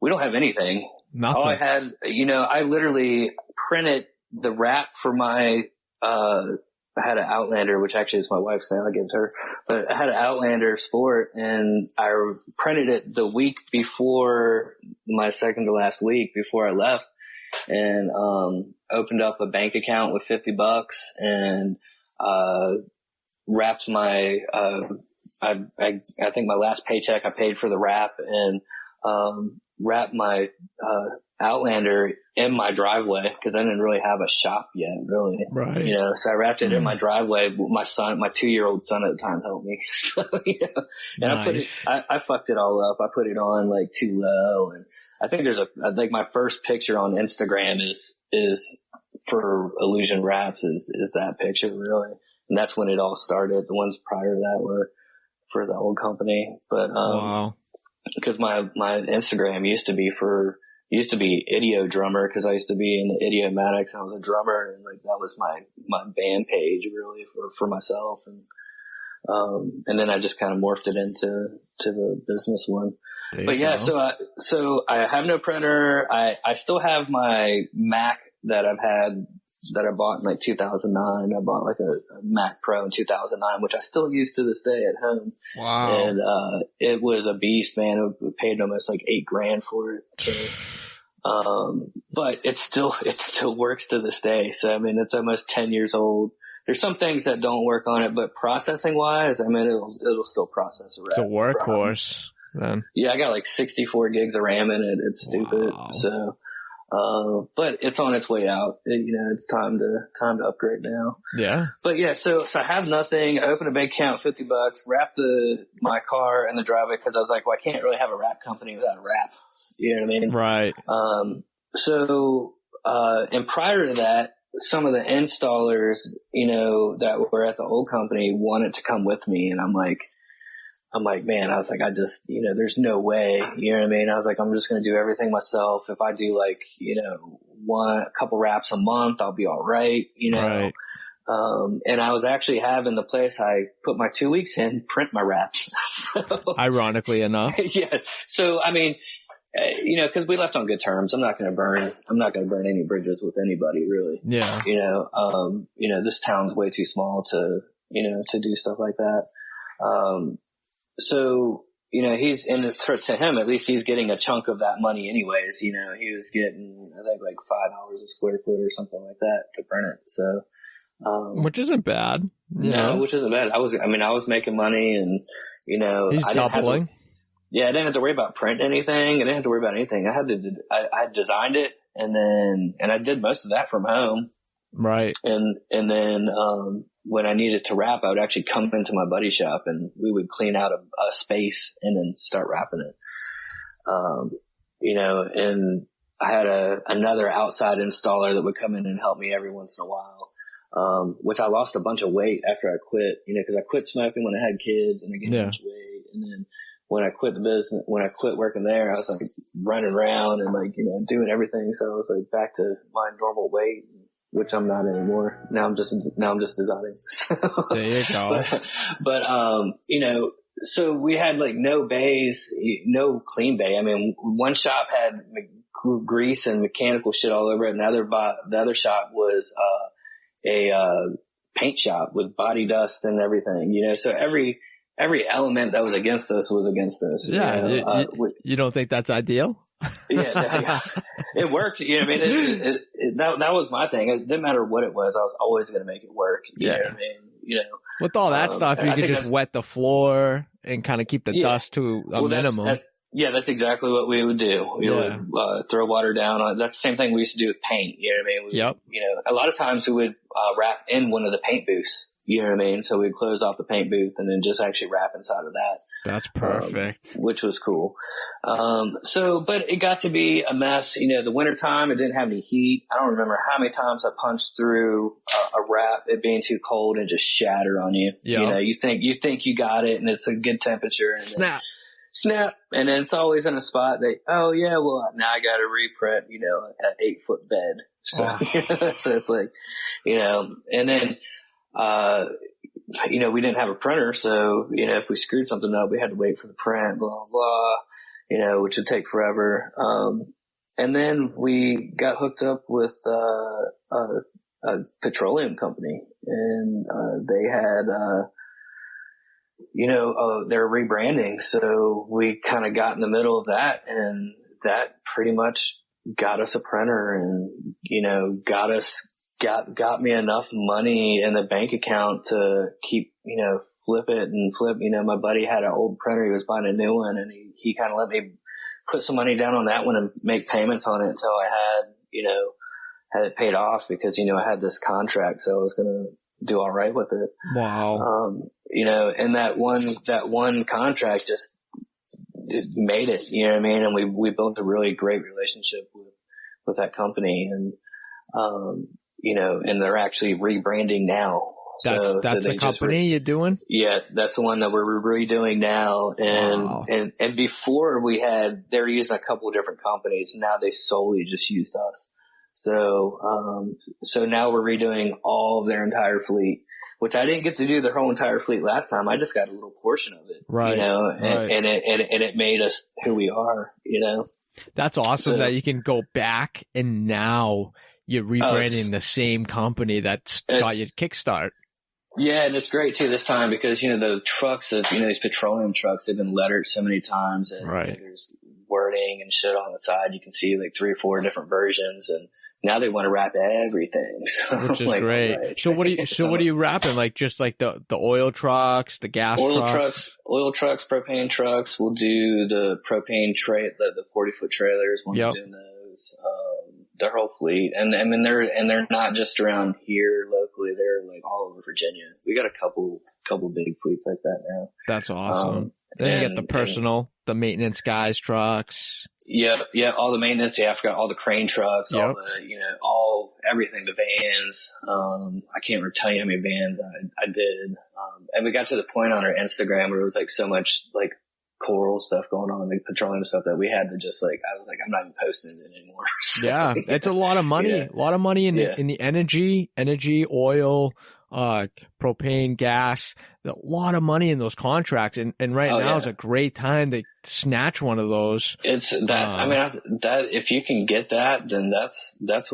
We don't have anything. Nothing. All I had, I literally printed the wrap for my, I had an Outlander, which actually is my wife's now. I gave it to her, but I had an Outlander Sport, and I printed it the week before my second to last week before I left, and opened up a bank account with $50 and wrapped my. I think my last paycheck I paid for the wrap and wrapped my Outlander in my driveway because I didn't really have a shop yet, really. Right. So I wrapped it in my driveway. My 2-year-old son at the time helped me. And I fucked it all up. I put it on like too low, and I think my first picture on Instagram is for Illusion Wraps is that picture, really. And that's when it all started. The ones prior to that were for the old company, but wow. Because my Instagram used to be Idio Drummer, because I used to be in the Idiomatics and I was a drummer, and like that was my band page really for myself, and then I just kind of morphed it into the business one. But yeah, so I have no printer. I still have my Mac that I bought in like 2009. I bought like a Mac Pro in 2009, which I still use to this day at home. Wow. And, it was a beast, man. We paid almost like $8,000 for it. So, but it still works to this day. So, I mean, it's almost 10 years old. There's some things that don't work on it, but processing wise, I mean, it'll still process a wrap. It's a workhorse then. Yeah, I got like 64 gigs of RAM in it. It's stupid. Wow. So, but it's on its way out. It's time to upgrade now. Yeah. But yeah, so I have nothing. I opened a bank account, $50, wrapped my car in the driveway because I was like, well, I can't really have a wrap company without a wrap. You know what I mean? Right. And prior to that, some of the installers, that were at the old company wanted to come with me, and I'm like, man, I was like, there's no way, you know what I mean? I was like, I'm just going to do everything myself. If I do like, a couple wraps a month, I'll be all right, Right. And I was actually having the place I put my 2 weeks in print my wraps. Ironically enough. Yeah. So, I mean, cause we left on good terms. I'm not going to burn any bridges with anybody really. Yeah. This town's way too small to do stuff like that. So, he's to him, at least he's getting a chunk of that money anyways. He was getting, I think like $5 a square foot or something like that to print it. So, which isn't bad. No, which isn't bad. I was making money, and, he's I doubling. I didn't have to worry about printing anything. I didn't have to worry about anything. I designed it, and I did most of that from home. Right. And then, when I needed to wrap, I would actually come into my buddy's shop and we would clean out a space and then start wrapping it. And I had another outside installer that would come in and help me every once in a while. Which I lost a bunch of weight after I quit, cause I quit smoking when I had kids and I gained a bunch of weight. And then when I quit the business, when I quit working there, I was like running around and like, doing everything. So I was like back to my normal weight, which I'm not anymore. Now I'm just designing. There you go. But So we had like no bays, no clean bay. I mean, one shop had grease and mechanical shit all over it. And the other shop was, a paint shop with body dust and everything, so every element that was against us was against us. Yeah. You don't think that's ideal? Yeah. It worked. I mean, that was my thing. It didn't matter what it was. I was always going to make it work. You know what I mean? With all that stuff, you could just wet the floor and kind of keep the dust to a minimum. That's exactly what we would do. We would throw water down on it. That's the same thing we used to do with paint. You know what I mean? A lot of times we would wrap in one of the paint booths. You know what I mean? So we'd close off the paint booth and then just actually wrap inside of that. That's perfect. Which was cool. But it got to be a mess. The wintertime, it didn't have any heat. I don't remember how many times I punched through a wrap, it being too cold and just shatter on you. Yep. You think you got it and it's a good temperature. And snap. And then it's always in a spot that, now I got to reprint, an 8-foot bed. So, so it's like, and then, we didn't have a printer. So, if we screwed something up, we had to wait for the print, blah, blah, which would take forever. And then we got hooked up with, a petroleum company and, they had, they're rebranding. So we kind of got in the middle of that, and that pretty much got us a printer and, got me enough money in the bank account to keep, flip. My buddy had an old printer. He was buying a new one, and he kind of let me put some money down on that one and make payments on it until I had it paid off, because, I had this contract. So I was going to do all right with it. Wow. And that one contract just made it, and we built a really great relationship with that company, and, and they're actually rebranding now. That's the company you're doing? Yeah, that's the one that we're redoing now. And, wow. and before they were using a couple of different companies. Now they solely just used us. So now we're redoing all of their entire fleet, which I didn't get to do their whole entire fleet last time. I just got a little portion of it, right? And it made us who we are, That's awesome that you can go back and now you're rebranding the same company that's got your kickstart. Yeah, and it's great too this time because, the trucks these petroleum trucks, they've been lettered so many times, and there's wording and shit on the side. You can see like 3 or 4 different versions, and now they want to wrap everything. So, which is great. Right. So what are you wrapping? Like just like the oil trucks, the gas trucks? Oil trucks, propane trucks. We'll do the propane the 40-foot trailers. We'll be doing those. Their whole fleet, and I mean they're not just around here locally. They're like all over Virginia. We got a couple big fleets like that now. That's awesome. Then you get the maintenance guys trucks. Yeah, all the maintenance. Yeah, I forgot all the crane trucks, all the everything, the vans. I can't really tell you how many vans I did. And we got to the point on our Instagram where it was like so much like coral stuff going on, like petroleum stuff, that we had to just I was like, I'm not even posting it anymore. So, yeah, it's a lot of money. A lot of money in the energy, oil, propane, gas. A lot of money in those contracts, and right now is a great time to snatch one of those. It's that. That if you can get that, then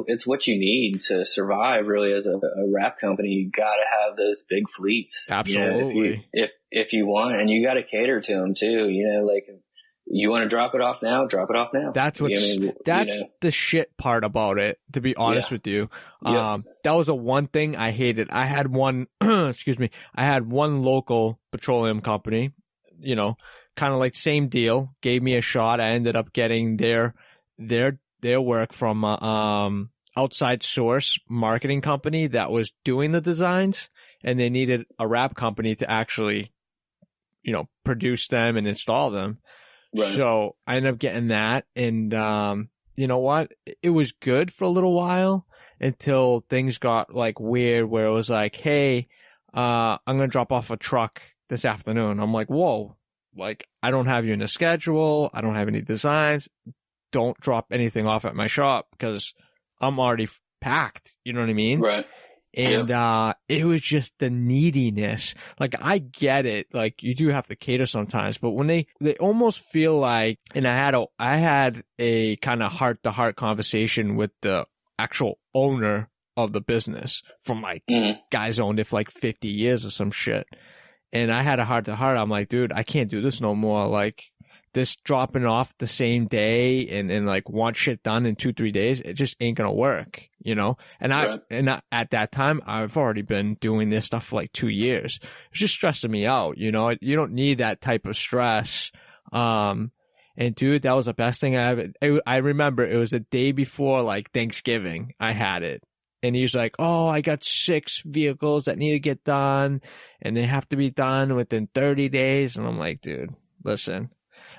it's what you need to survive. Really, as a wrap company, you got to have those big fleets. Absolutely. If you want, and you got to cater to them too. Like if you want to drop it off now, drop it off now. That's the shit part about it, to be honest with you. That was the one thing I hated. I had one, excuse me, I had one local petroleum company, kind of like same deal, gave me a shot. I ended up getting their work from outside source marketing company that was doing the designs, and they needed a wrap company to actually, produce them and install them. Right. So I ended up getting that, and you know what? It was good for a little while until things got like weird, where it was like, hey, I'm gonna drop off a truck this afternoon. I'm like, whoa, like I don't have you in the schedule. I don't have any designs. Don't drop anything off at my shop because I'm already packed. You know what I mean? Right. And, it was just the neediness. Like, I get it. Like, you do have to cater sometimes, but when they almost feel like, and I had a kind of heart to heart conversation with the actual owner of the business from like, guys owned it for like 50 years or some shit. And I had a heart to heart. I'm like, dude, I can't do this no more. Like, this dropping off the same day and like want shit done in 2-3 days, it just ain't gonna work, you know? And at that time, I've already been doing this stuff for like 2 years. It's just stressing me out, you know? You don't need that type of stress. And dude, that was the best thing I remember it was the day before like Thanksgiving, I had it. And he's like, oh, I got 6 vehicles that need to get done and they have to be done within 30 days. And I'm like, dude, listen,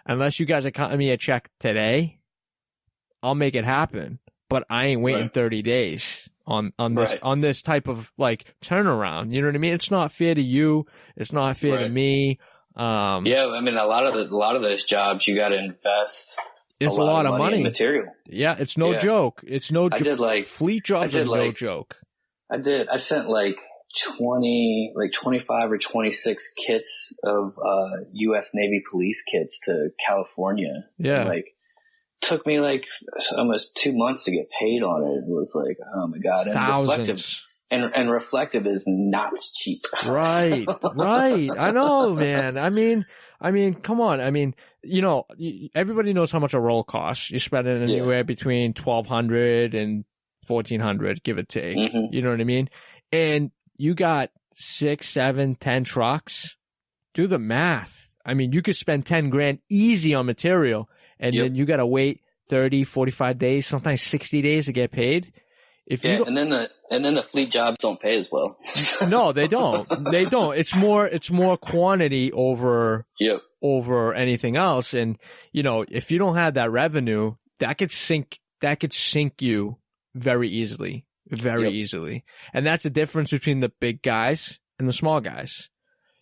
unless you guys are cutting me a check today, I'll make it happen. But I ain't waiting 30 days on this type of like turnaround. You know what I mean? It's not fair to you. It's not fair to me. Yeah, I mean, a lot of those jobs you got to invest. It's a lot of money in material. Yeah, it's no joke. It's no joke. I did like fleet jobs are no joke. I sent like 25 or 26 kits of U.S. Navy police kits to California. Yeah. And, like, took me like almost 2 months to get paid on it. It was like, oh my God. And thousands. Reflective is not cheap. Right. I know, man. I mean, come on. I mean, you know, everybody knows how much a roll costs. You spend it anywhere between $1,200 and $1,400, give or take. You know what I mean? And you got 6, 7, 10 trucks. Do the math. I mean, you could spend 10 grand easy on material, and then you got to wait 30, 45 days, sometimes 60 days to get paid. And then the fleet jobs don't pay as well. No, they don't. It's more quantity over anything else. And, you know, if you don't have that revenue, that could sink you very easily. Very easily. And that's the difference between the big guys and the small guys.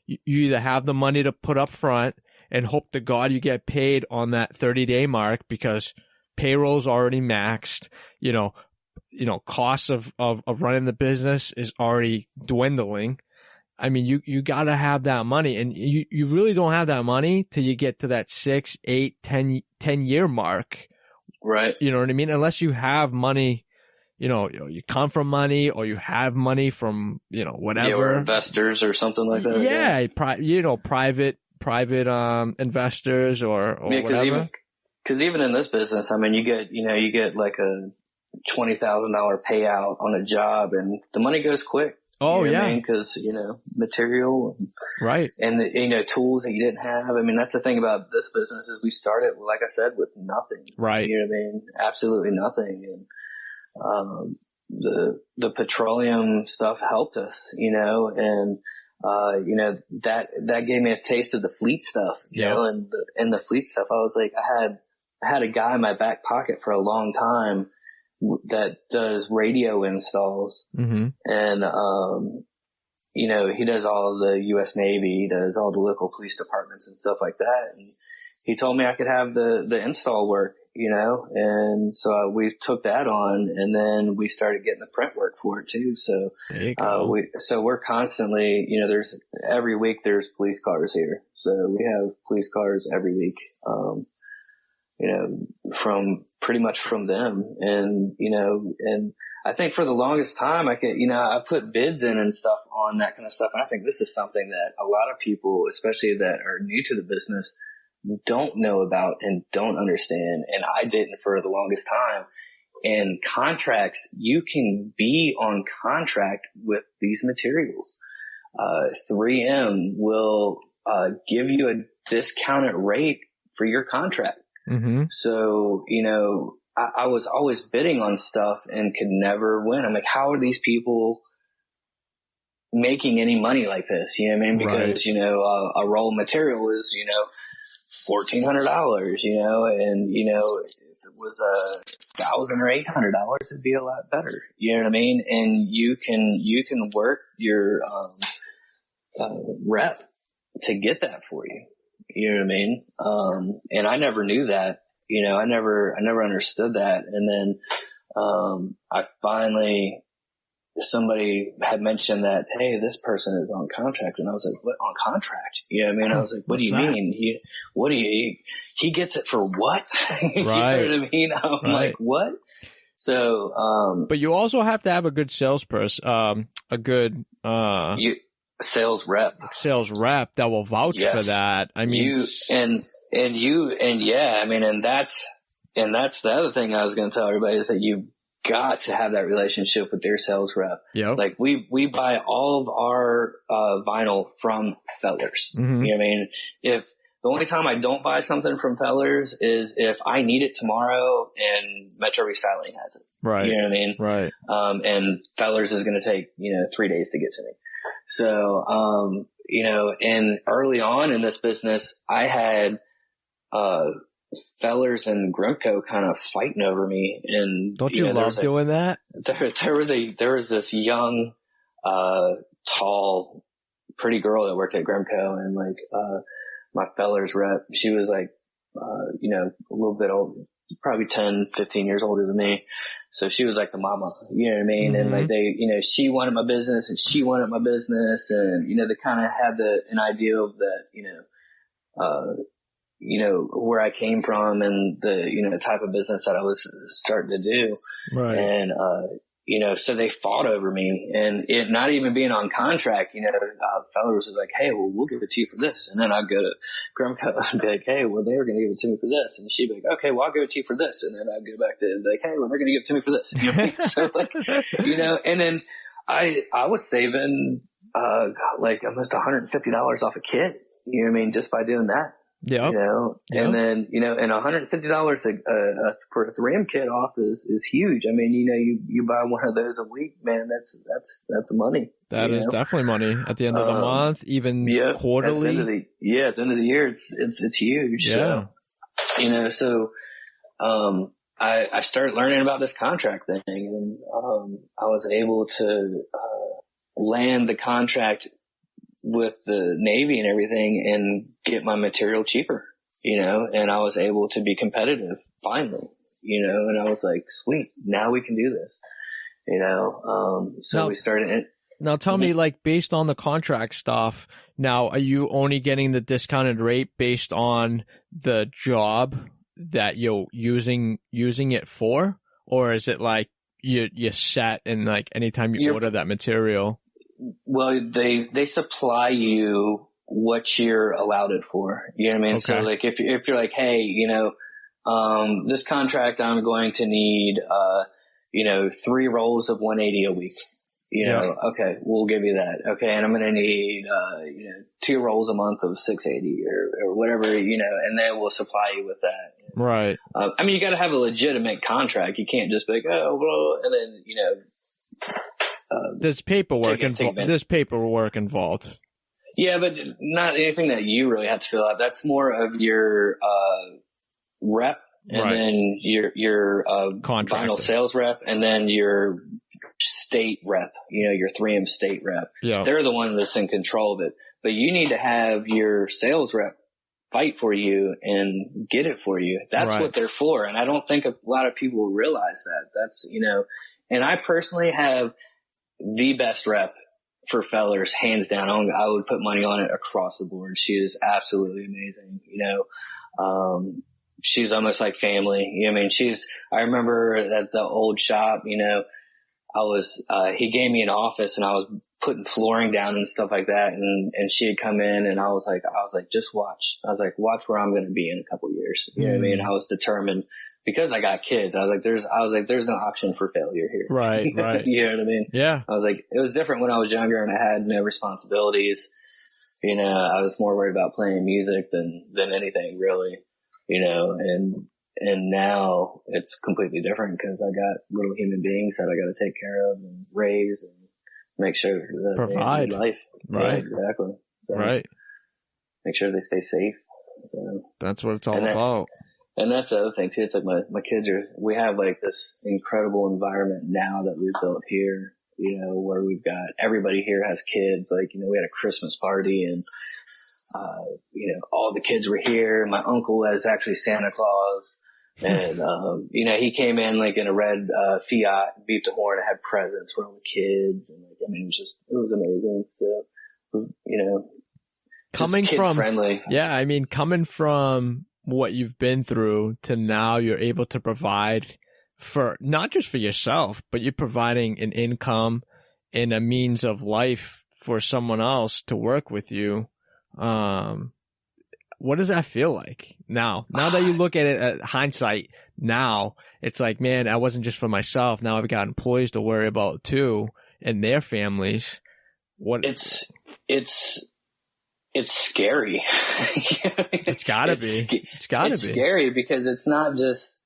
You either have the money to put up front and hope to God you get paid on that 30-day mark because payroll's already maxed, you know, costs of running the business is already dwindling. I mean, you gotta have that money, and you really don't have that money till you get to that 6, 8, 10 year mark. Right. You know what I mean? Unless you have money, you know, you come from money or you have money from, you know, whatever. Or investors or something like that. Private investors or whatever. Because even in this business, I mean, you get like a $20,000 payout on a job, and the money goes quick. Oh, you know yeah. I mean? Because, material and tools that you didn't have. I mean, that's the thing about this business is we started, like I said, with nothing. Right. You know what I mean? Absolutely nothing. And the petroleum stuff helped us, and that gave me a taste of the fleet stuff, you know, and the fleet stuff. I was like, I had a guy in my back pocket for a long time that does radio installs, and he does all the U.S. Navy, he does all the local police departments and stuff like that. And he told me I could have the install work, and so we took that on, and then we started getting the print work for it too. So we're constantly, there's every week there's police cars here, so we have police cars every week. From pretty much from them. And, and I think for the longest time I put bids in and stuff on that kind of stuff. And I think this is something that a lot of people, especially that are new to the business, don't know about and don't understand. And I didn't for the longest time. And contracts, you can be on contract with these materials. 3M will give you a discounted rate for your contract. So, I was always bidding on stuff and could never win. I'm like, how are these people making any money like this? You know what I mean? Because, a roll of material is, $1,400, and, if it was $1,000 or $800, it'd be a lot better. You know what I mean? And you can work your, rep to get that for you. You know what I mean? And I never knew that, I never understood that. And then, I finally somebody had mentioned that, hey, this person is on contract. And I was like, what, on contract? You know what I mean? I was like, what do you mean? He gets it for what? You know what I mean? I'm like, what? So, but you also have to have a good salesperson, a good, sales rep that will vouch for that. I mean, yeah, I mean, and that's the other thing I was going to tell everybody is that you've got to have that relationship with their sales rep. Yep. Like we buy all of our, vinyl from Fellers. Mm-hmm. You know what I mean? If the only time I don't buy something from Fellers is if I need it tomorrow and Metro Restyling has it. Right. You know what I mean? Right. And Fellers is going to take, 3 days to get to me. So, and early on in this business, I had, Fellers and Grimco kind of fighting over me. And don't you love doing that? There was this young, tall, pretty girl that worked at Grimco, and like, my Fellers rep, she was like, a little bit old, probably 10, 15 years older than me. So she was like the mama, you know what I mean? Mm-hmm. And like she wanted my business and she wanted my business, and, they kind of had an idea of that, where I came from and the type of business that I was starting to do. Right. And, so they fought over me, and it not even being on contract, Fellers was like, hey, well, we'll give it to you for this. And then I'd go to Grimco and be like, hey, well, they were going to give it to me for this. And she'd be like, okay, well, I'll give it to you for this. And then I'd go back to like, hey, well, they're going to give it to me for this. So like, and then I was saving, like almost $150 off a kit, you know what I mean? Just by doing that. Yeah. And then, and $150 for a 3M kit off is huge. I mean, you buy one of those a week, man, that's money. That is definitely money at the end of the month, even quarterly. At the end of the year, it's huge. Yeah. So, I started learning about this contract thing, and, I was able to, land the contract with the Navy and everything and get my material cheaper, and I was able to be competitive finally, and I was like, sweet, now we can do this, so now, we started. Now tell me, like, based on the contract stuff, now are you only getting the discounted rate based on the job that you're using it for? Or is it like you're set and like anytime you order that material? Well, they supply you what you're allowed it for. You know what I mean? Okay. So like if you're like, hey, this contract I'm going to need 3 rolls of 180 a week. Okay, we'll give you that. Okay, and I'm going to need 2 rolls a month of 680 or whatever, and they will supply you with that. Right. I mean, you got to have a legitimate contract. You can't just be like, oh, well, and then there's paperwork involved. There's paperwork involved. Yeah, but not anything that you really have to fill out. That's more of your rep, and then your vinyl sales rep, and then your state rep. Your 3M state rep. Yeah, they're the ones that's in control of it. But you need to have your sales rep fight for you and get it for you. That's what they're for. And I don't think a lot of people realize that. That's and I personally have the best rep for Fellers, hands down. I would put money on it across the board. She is absolutely amazing. She's almost like family. I mean, I remember at the old shop, he gave me an office and I was putting flooring down and stuff like that. And she had come in and I was like, just watch. I was like, watch where I'm going to be in a couple of years. You know what I mean? I was determined. Because I got kids, I was like, there's no option for failure here. Right. You know what I mean? Yeah. I was like, it was different when I was younger and I had no responsibilities. I was more worried about playing music than anything really, and now it's completely different because I got little human beings that I got to take care of and raise and make sure that provide they have life. Right. Yeah, exactly. So right. Make sure they stay safe. So that's what it's all about. And that's the other thing too. It's like my kids we have like this incredible environment now that we've built here, where we've got everybody here has kids. Like, we had a Christmas party and, all the kids were here. My uncle was actually Santa Claus. And, he came in like in a red, Fiat, beat the horn, and had presents for all the kids. And like, I mean, it was amazing. So, Coming kid from, friendly. yeah, I mean, coming from what you've been through to now you're able to provide for not just for yourself, but you're providing an income and a means of life for someone else to work with you. What does that feel like now? Now that you look at it at hindsight, now it's like, man, I wasn't just for myself. Now I've got employees to worry about too and their families. What it's scary. It's gotta be. It's scary because it's not just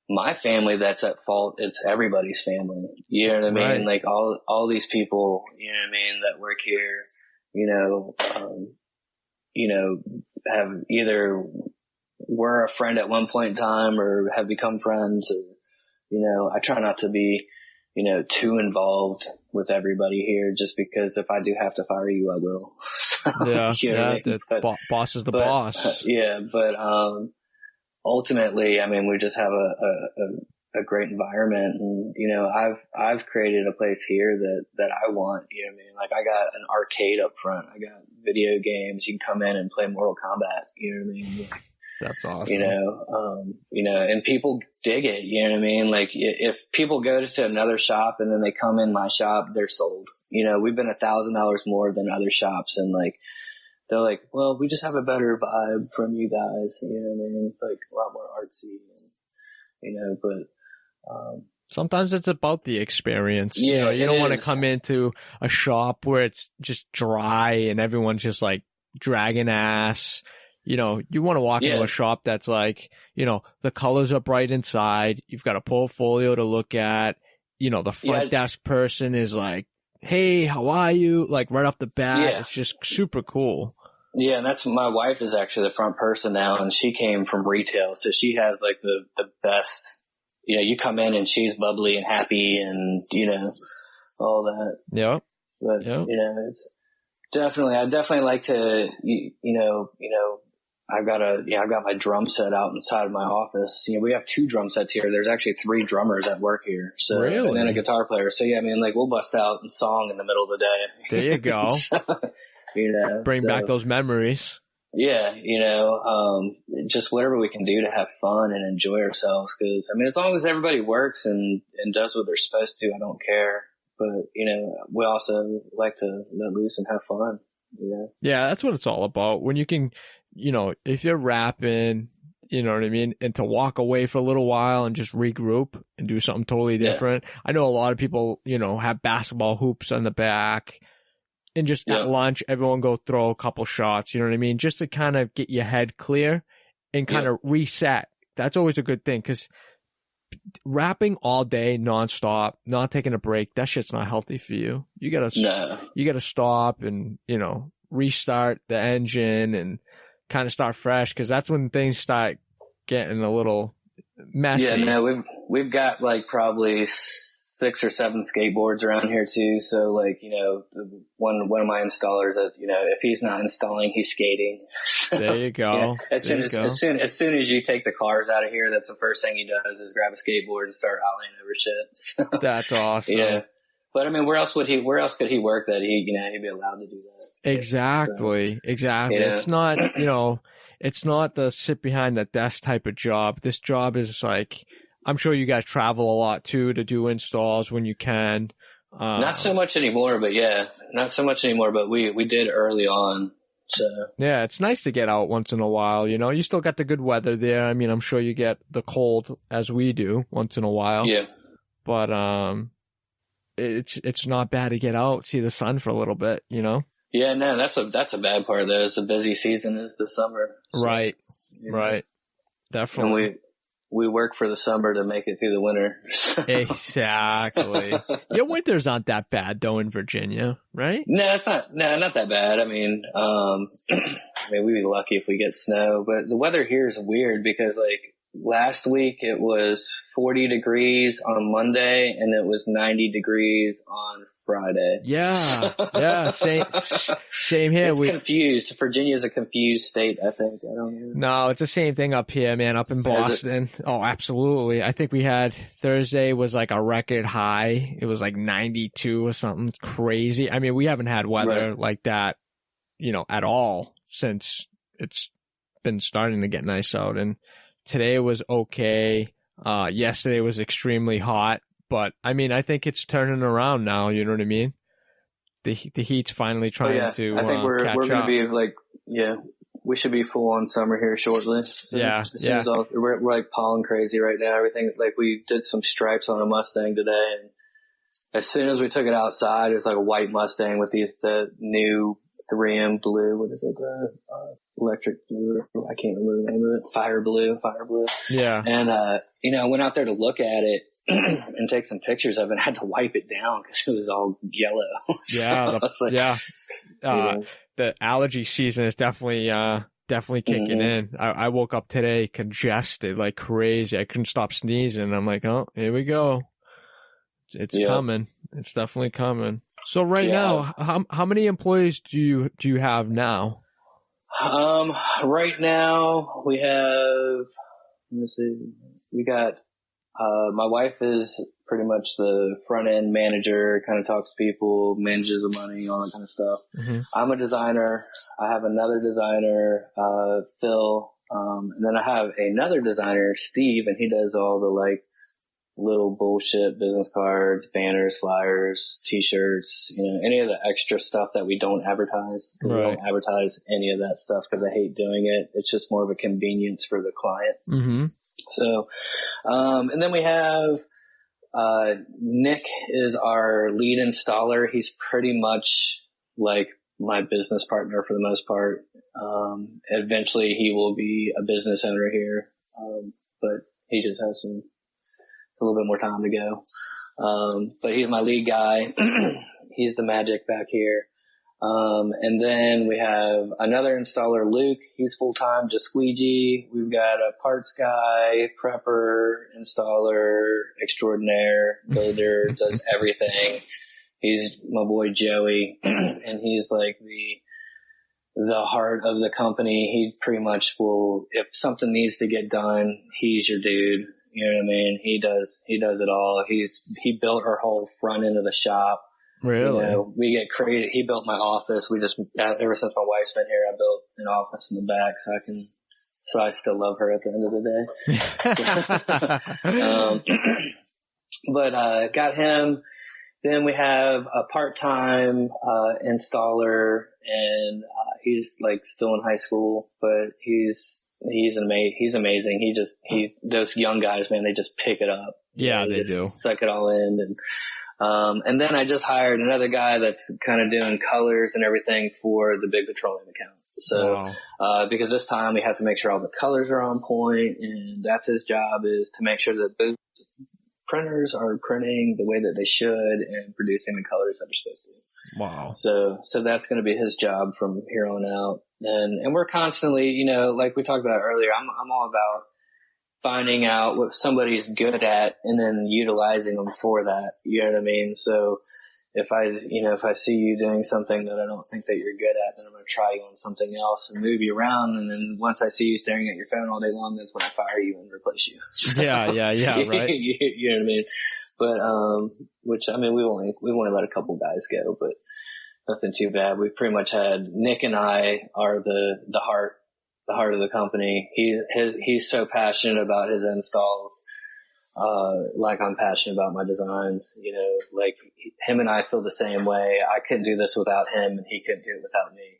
my family that's at fault. It's everybody's family. You know what I mean? Right. Like all these people, you know what I mean, that work here, have either were a friend at one point in time or have become friends. Or, I try not to be, too involved with everybody here just because if I do have to fire you, I will. So, boss is the boss. But ultimately, I mean, we just have a great environment and, I've created a place here that I want, you know what I mean? Like I got an arcade up front. I got video games. You can come in and play Mortal Kombat, you know what I mean? Like, that's awesome. And people dig it, you know what I mean? Like if people go to another shop and then they come in my shop, they're sold. We've been $1,000 more than other shops and like, they're like, well, we just have a better vibe from you guys. You know what I mean? It's like a lot more artsy, but sometimes it's about the experience. Yeah, you don't want to come into a shop where it's just dry and everyone's just like dragging ass. You want to walk into a shop that's like, the colors are bright inside. You've got a portfolio to look at. The front desk person is like, hey, how are you? Like right off the bat, It's just super cool. Yeah, and that's my wife is actually the front person now, and she came from retail, so she has like the best. You come in and she's bubbly and happy, and all that. Yeah. But it's definitely I definitely like to I've got my drum set out inside of my office. We have 2 drum sets here. There's actually 3 drummers that work here. So, really? And then a guitar player. So yeah, I mean, like we'll bust out in song in the middle of the day. There you go. So, bring back those memories. Yeah. Just whatever we can do to have fun and enjoy ourselves. Cause I mean, as long as everybody works and does what they're supposed to, I don't care. But, we also like to let loose and have fun. Yeah, that's what it's all about. When you can, if you're rapping, you know what I mean? And to walk away for a little while and just regroup and do something totally different. I know a lot of people, have basketball hoops on the back and just at lunch, everyone go throw a couple shots, you know what I mean? Just to kind of get your head clear and kind of reset. That's always a good thing because rapping all day nonstop, not taking a break, that shit's not healthy for you. You gotta stop and, restart the engine and kind of start fresh because that's when things start getting a little messy. Yeah, no, we've got like probably 6 or 7 skateboards around here too. So like, one of my installers that, if he's not installing, he's skating. There you go. As soon as you take the cars out of here, that's the first thing he does is grab a skateboard and start hollering over shit. So, that's awesome. Yeah. But I mean, where else could he work that he'd be allowed to do that? Exactly. So, exactly. It's not, it's not the sit behind the desk type of job. This job is like, I'm sure you guys travel a lot too to do installs when you can. Not so much anymore, but we did early on. So yeah, it's nice to get out once in a while. You still got the good weather there. I mean, I'm sure you get the cold as we do once in a while. Yeah. But, it's not bad to get out, see the sun for a little bit, Yeah, no, that's a bad part of that is the busy season is the summer. So, right. Right. Definitely. And we work for the summer to make it through the winter. Exactly. Your winters aren't that bad though in Virginia, right? No, it's not. No, not that bad. I mean, we'd be lucky if we get snow, but the weather here is weird because like last week it was 40 degrees on Monday and it was 90 degrees on Friday. Yeah, same here. It's confused. Virginia's a confused state, I think. I don't know. No, it's the same thing up here, man, up in Boston. Oh, absolutely. I think we had Thursday was like a record high. It was like 92 or something crazy. I mean, we haven't had weather like that, at all since it's been starting to get nice out. And today was okay. Yesterday was extremely hot, but I mean, I think it's turning around now. You know what I mean? The heat's finally trying to. I think we're going to be like, we should be full on summer here shortly. We're like pollen crazy right now. Everything, like we did some stripes on a Mustang today, and as soon as we took it outside, it was like a white Mustang with the new 3M blue. What is it? Electric blue. I can't remember the name of it. Fire blue. Yeah. And, I went out there to look at it and take some pictures of it. I had to wipe it down because it was all yellow. Yeah. The allergy season is definitely kicking in. I woke up today congested like crazy. I couldn't stop sneezing. I'm like, oh, here we go. It's coming. It's definitely coming. So now, how many employees do you have now? Right now we have, let me see, we got, my wife is pretty much the front end manager, kind of talks to people, manages the money, all that kind of stuff. Mm-hmm. I'm a designer. I have another designer, Phil, and then I have another designer, Steve, and he does all the little bullshit business cards, banners, flyers, t-shirts, any of the extra stuff that we don't advertise. Right. We don't advertise any of that stuff because I hate doing it. It's just more of a convenience for the client. Mm-hmm. So, and then we have, Nick is our lead installer. He's pretty much like my business partner for the most part. Eventually he will be a business owner here. But he just has a little bit more time to go. But he's my lead guy. He's the magic back here. And then we have another installer, Luke. He's full-time, just squeegee. We've got a parts guy, prepper, installer, extraordinaire, builder, does everything. He's my boy Joey, and he's like the heart of the company. He pretty much will, if something needs to get done, he's your dude. You know what I mean? He does it all. He built our whole front end of the shop. Really? We get crazy. He built my office. Ever since my wife's been here, I built an office in the back so I still love her at the end of the day. But got him. Then we have a part-time, installer, and, he's still in high school, but he's amazing. Those young guys, man, they just pick it up. Yeah, they do. Suck it all in. And then I just hired another guy that's kind of doing colors and everything for the big petroleum accounts. So, because this time we have to make sure all the colors are on point, and that's his job, is to make sure that those printers are printing the way that they should and producing the colors that they're supposed to. Wow. So that's going to be his job from here on out. And we're constantly, like we talked about earlier, I'm all about finding out what somebody's good at and then utilizing them for that. You know what I mean? So if I see you doing something that I don't think that you're good at, then I'm going to try you on something else and move you around. And then once I see you staring at your phone all day long, that's when I fire you and replace you. Yeah, right. You know what I mean? But, which, I mean, we only let a couple guys go, but nothing too bad. We've pretty much had Nick and I are the heart of the company. He's so passionate about his installs. Like I'm passionate about my designs, like him and I feel the same way. I couldn't do this without him, and he couldn't do it without me,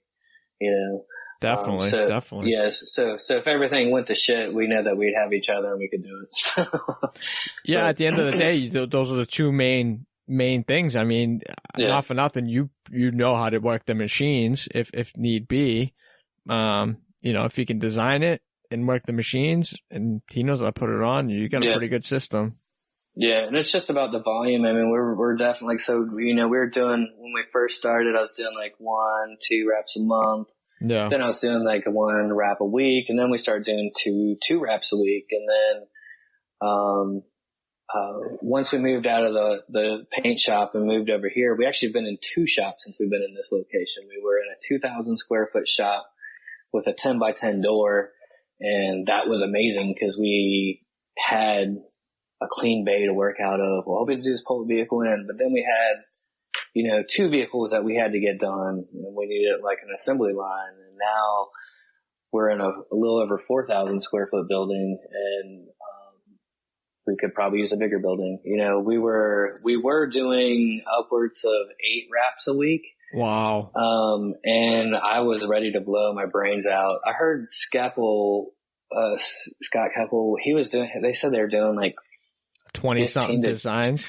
Definitely. Yes. So if everything went to shit, we know that we'd have each other and we could do it. Yeah. At the end of the day, those are the two main things. I mean, not for nothing, you know how to work the machines if need be. If you can design it and work the machines, and he knows how to put it on, you got a pretty good system. Yeah, and it's just about the volume. I mean, we're definitely, we were doing, when we first started, I was doing 1-2 wraps a month. Yeah. Then I was doing 1 wrap a week, and then we started doing two wraps a week, and then, once we moved out of the paint shop and moved over here, we actually have been in 2 shops since we've been in this location. We were in a 2,000 square foot shop with a 10 by 10 door. And that was amazing because we had a clean bay to work out of. All we had to do is pull the vehicle in, but then we had, 2 vehicles that we had to get done, and we needed like an assembly line. And now we're in a little over 4,000 square foot building, and we could probably use a bigger building. We were doing upwards of 8 wraps a week. Wow. And I was ready to blow my brains out. I heard Scott Keppel, they said they were doing like 20 something designs.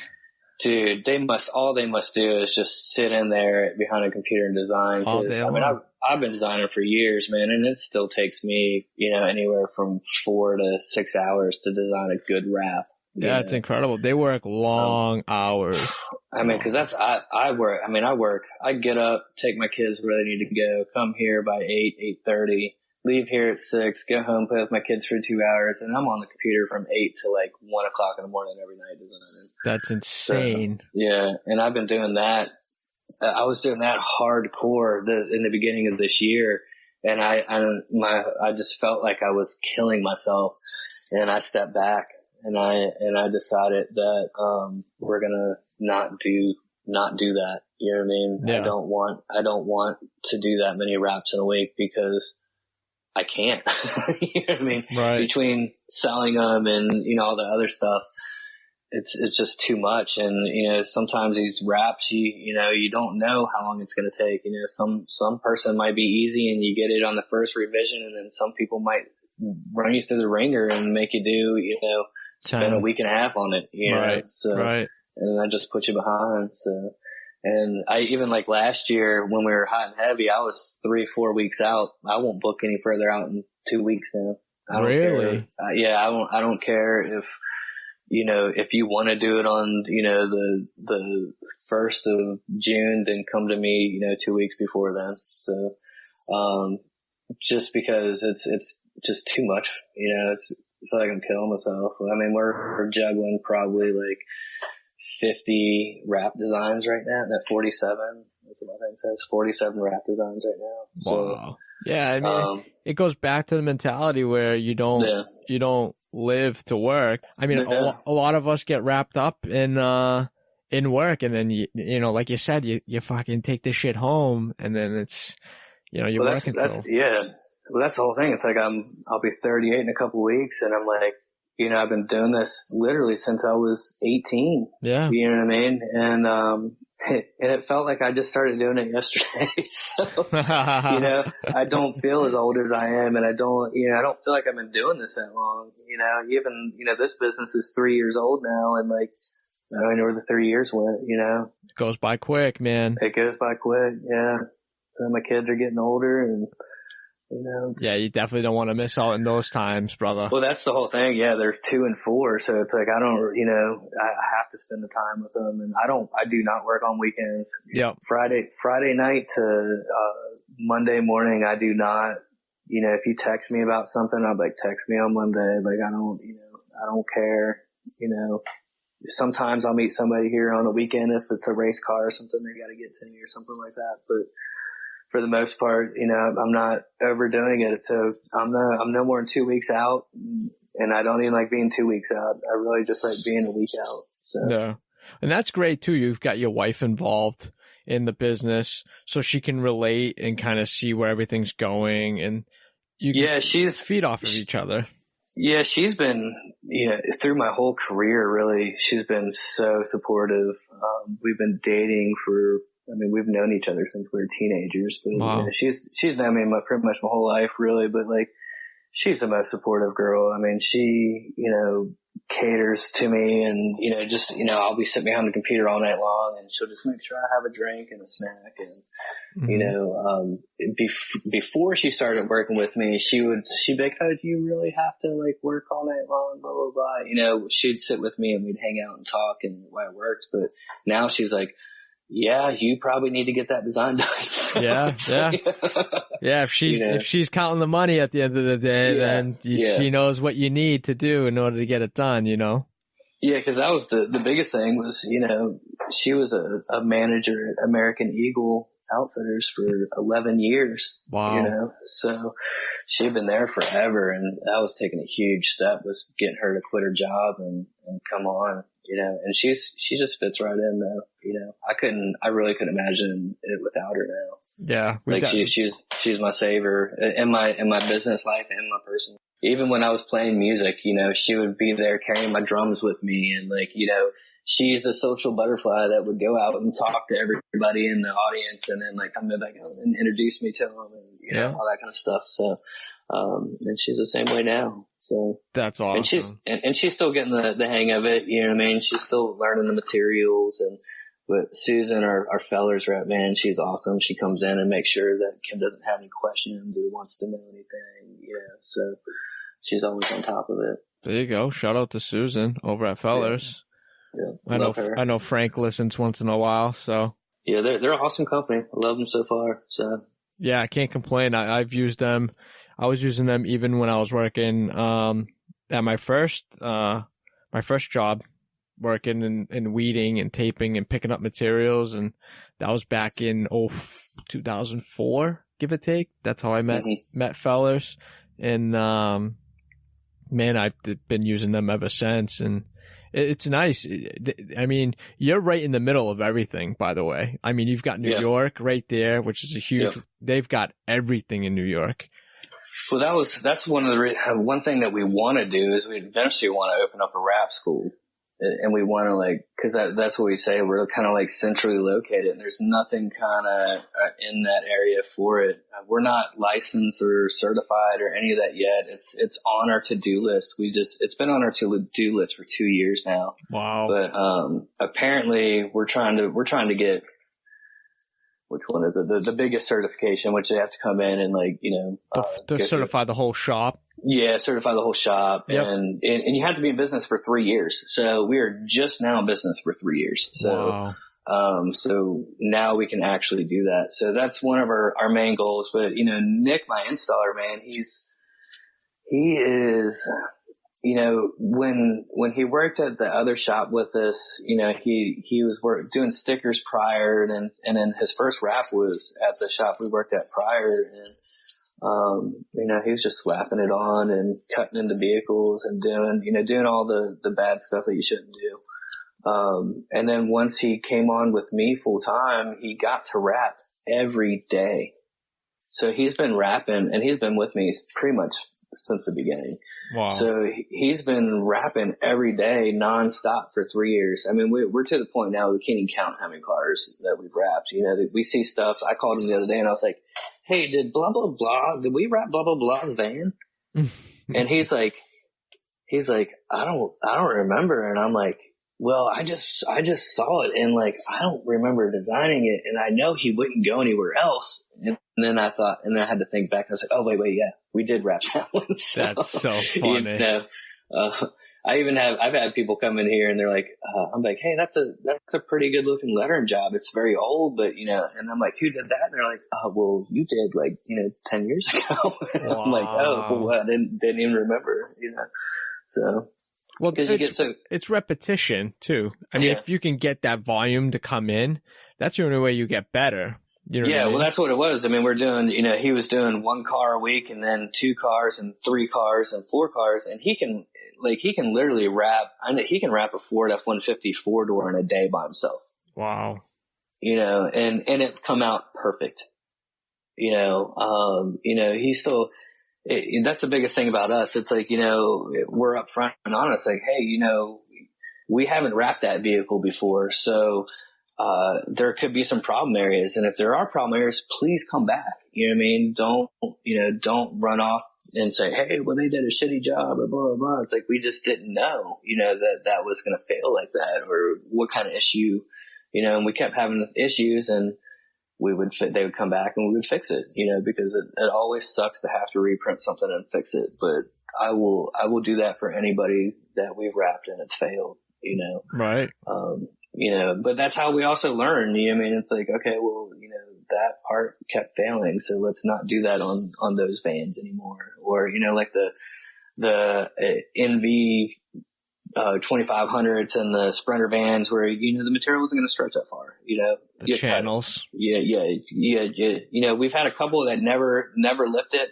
Dude, all they must do is just sit in there behind a computer and design. All day long. I've been designing for years, man, and it still takes me, anywhere from 4 to 6 hours to design a good wrap. Yeah, it's incredible. They work long hours. Cause I work, I get up, take my kids where they need to go, come here by 8:30, leave here at 6, get home, play with my kids for 2 hours, and I'm on the computer from 8 to like 1 o'clock in the morning every night designing. That's insane. So, yeah. And I've been doing that. I was doing that hardcore in the beginning of this year. And I just felt like I was killing myself, and I stepped back. And I decided that, we're going to not do that. You know what I mean? Yeah. I don't want to do that many wraps in a week because I can't. You know what I mean? Right. Between selling them and, all the other stuff, it's just too much. And, sometimes these wraps, you don't know how long it's going to take. Some person might be easy and you get it on the first revision, and then some people might run you through the ringer and make you do, spend a week and a half on it, Right. So, right. And I just put you behind. So, and I even like last year when we were hot and heavy, I was 3-4 weeks out. I won't book any further out in 2 weeks now. I don't Really? care. Yeah, I don't care if you want to do it on, the 1st of June, then come to me, 2 weeks before then. So, just because it's just too much, I feel like I'm killing myself. I mean, we're juggling probably like 50 wrap designs right now. That 47, that's what my thing says, 47 wrap designs right now. Wow. So, yeah, I mean, it goes back to the mentality where you don't live to work. I mean, a lot of us get wrapped up in work, and then like you said, you fucking take this shit home, and then it's you're working till. Well, that's the whole thing. It's like I'll be 38 in a couple of weeks, and I'm like, I've been doing this literally since I was 18. Yeah. You know what I mean? And, and it felt like I just started doing it yesterday. So, I don't feel as old as I am, and I don't feel like I've been doing this that long. Even, this business is 3 years old now, and like, I don't know where the 3 years went, It goes by quick, man. It goes by quick, yeah. And my kids are getting older, and, yeah, you definitely don't want to miss out in those times, brother. Well, that's the whole thing. Yeah, they're 2 and 4, so it's like I have to spend the time with them, and I do not work on weekends. Yeah. Friday night to Monday morning, I do not. If you text me about something, I'll be like, text me on Monday. Like I don't care. Sometimes I'll meet somebody here on the weekend if it's a race car or something they got to get to me or something like that, but. For the most part, I'm not overdoing it. So I'm no more than 2 weeks out, and I don't even like being 2 weeks out. I really just like being a week out. So. Yeah. And that's great too. You've got your wife involved in the business so she can relate and kind of see where everything's going, and you can she's feed off of each other. Yeah, she's been, through my whole career, really, she's been so supportive. We've been dating we've known each other since we were teenagers, but wow. She's known me pretty much my whole life, really, but like, she's the most supportive girl. I mean, she, caters to me, and, I'll be sitting behind the computer all night long, and she'll just make sure I have a drink and a snack. And, before she started working with me, she'd be like, oh, do you really have to like work all night long, blah, blah, blah. She'd sit with me and we'd hang out and talk and why it works. But now she's like, yeah, you probably need to get that design done. Yeah. If she's counting the money at the end of the day, then she knows what you need to do in order to get it done. Yeah, because that was the biggest thing was, she was a manager at American Eagle Outfitters for 11 years. Wow. So she had been there forever, and that was taking a huge step, was getting her to quit her job and come on, and she just fits right in though. I really couldn't imagine it without her now. Yeah. Like she's my savior in my business life and my personal. Even when I was playing music, she would be there carrying my drums with me, and she's a social butterfly that would go out and talk to everybody in the audience, and then come back and introduce me to them, and all that kind of stuff. So, and she's the same way now. So that's awesome. And she's still getting the hang of it. You know what I mean? She's still learning the materials, but Susan, our Fellers rep, man, she's awesome. She comes in and makes sure that Kim doesn't have any questions or wants to know anything. So she's always on top of it. There you go. Shout out to Susan over at Fellers. Yeah. I know Frank listens once in a while, so. Yeah, they're an awesome company. I love them so far. So. Yeah, I can't complain. I've used them. I was using them even when I was working at my first job, working in weeding and taping and picking up materials, and that was back in 2004, give or take. That's how I met Fellers, and man, I've been using them ever since, and it's nice. I mean, you're right in the middle of everything, by the way. I mean, you've got New York right there, which is a huge. They've got everything in New York. Well, that's one one thing that we want to do is we eventually want to open up a rap school. And we want to cause that's what we say. We're kind of centrally located, and there's nothing kind of in that area for it. We're not licensed or certified or any of that yet. It's on our to-do list. It's been on our to-do list for 2 years now. Wow. But, apparently we're trying to get, which one is it? The biggest certification, which they have to come in and to certify the whole shop. Yeah, certify the whole shop. Yep. And you have to be in business for 3 years. So we are just now in business for 3 years. So, wow. So now we can actually do that. So that's one of our main goals. But, Nick, my installer, man, he is, when he worked at the other shop with us, he was doing stickers prior, and then his first wrap was at the shop we worked at prior, and he was just slapping it on and cutting into vehicles and doing all the bad stuff that you shouldn't do. And then once he came on with me full time, he got to wrap every day. So he's been rapping, and he's been with me pretty much since the beginning. Wow. So he's been rapping every day nonstop for 3 years. I mean, we're to the point now we can't even count how many cars that we've wrapped. We see stuff. I called him the other day and I was like, hey, did blah, blah, blah, did we wrap blah, blah, blah's van? And he's like, I don't remember. And I'm like, well, I just saw it, and I don't remember designing it, and I know he wouldn't go anywhere else. And then I thought, and then I had to think back, and I was like, oh, wait, yeah, we did wrap that one. So, that's so funny. I've had people come in here and they're like, I'm like, hey, that's a pretty good looking lettering job. It's very old, but and I'm like, who did that? And they're like, oh, well, you did 10 years ago. Wow. I'm like, oh, well, I didn't even remember, so. Well, it's repetition too. I mean, if you can get that volume to come in, that's the only way you get better. You know what I mean? Well, that's what it was. I mean, we're doing, he was doing 1 car a week, and then 2 cars and 3 cars and 4 cars, and he can literally wrap. He can wrap a Ford F-150 4-door in a day by himself. Wow. And it come out perfect. He's still. That's the biggest thing about us. It's we're upfront and honest. Hey, we haven't wrapped that vehicle before, so there could be some problem areas. And if there are problem areas, please come back. You know what I mean? Don't run off and say, hey, well, they did a shitty job or blah, blah, blah. It's we just didn't know, that was going to fail like that, or what kind of issue, and we kept having issues, and they would come back and we would fix it, because it always sucks to have to reprint something and fix it. But I will do that for anybody that we've wrapped and it's failed, Right. But that's how we also learn. I mean, it's okay, well, that part kept failing, so let's not do that on those vans anymore. Or, the NV 2500s and the Sprinter vans where, the material isn't going to stretch that far, The channels. Yeah. We've had a couple that never lifted,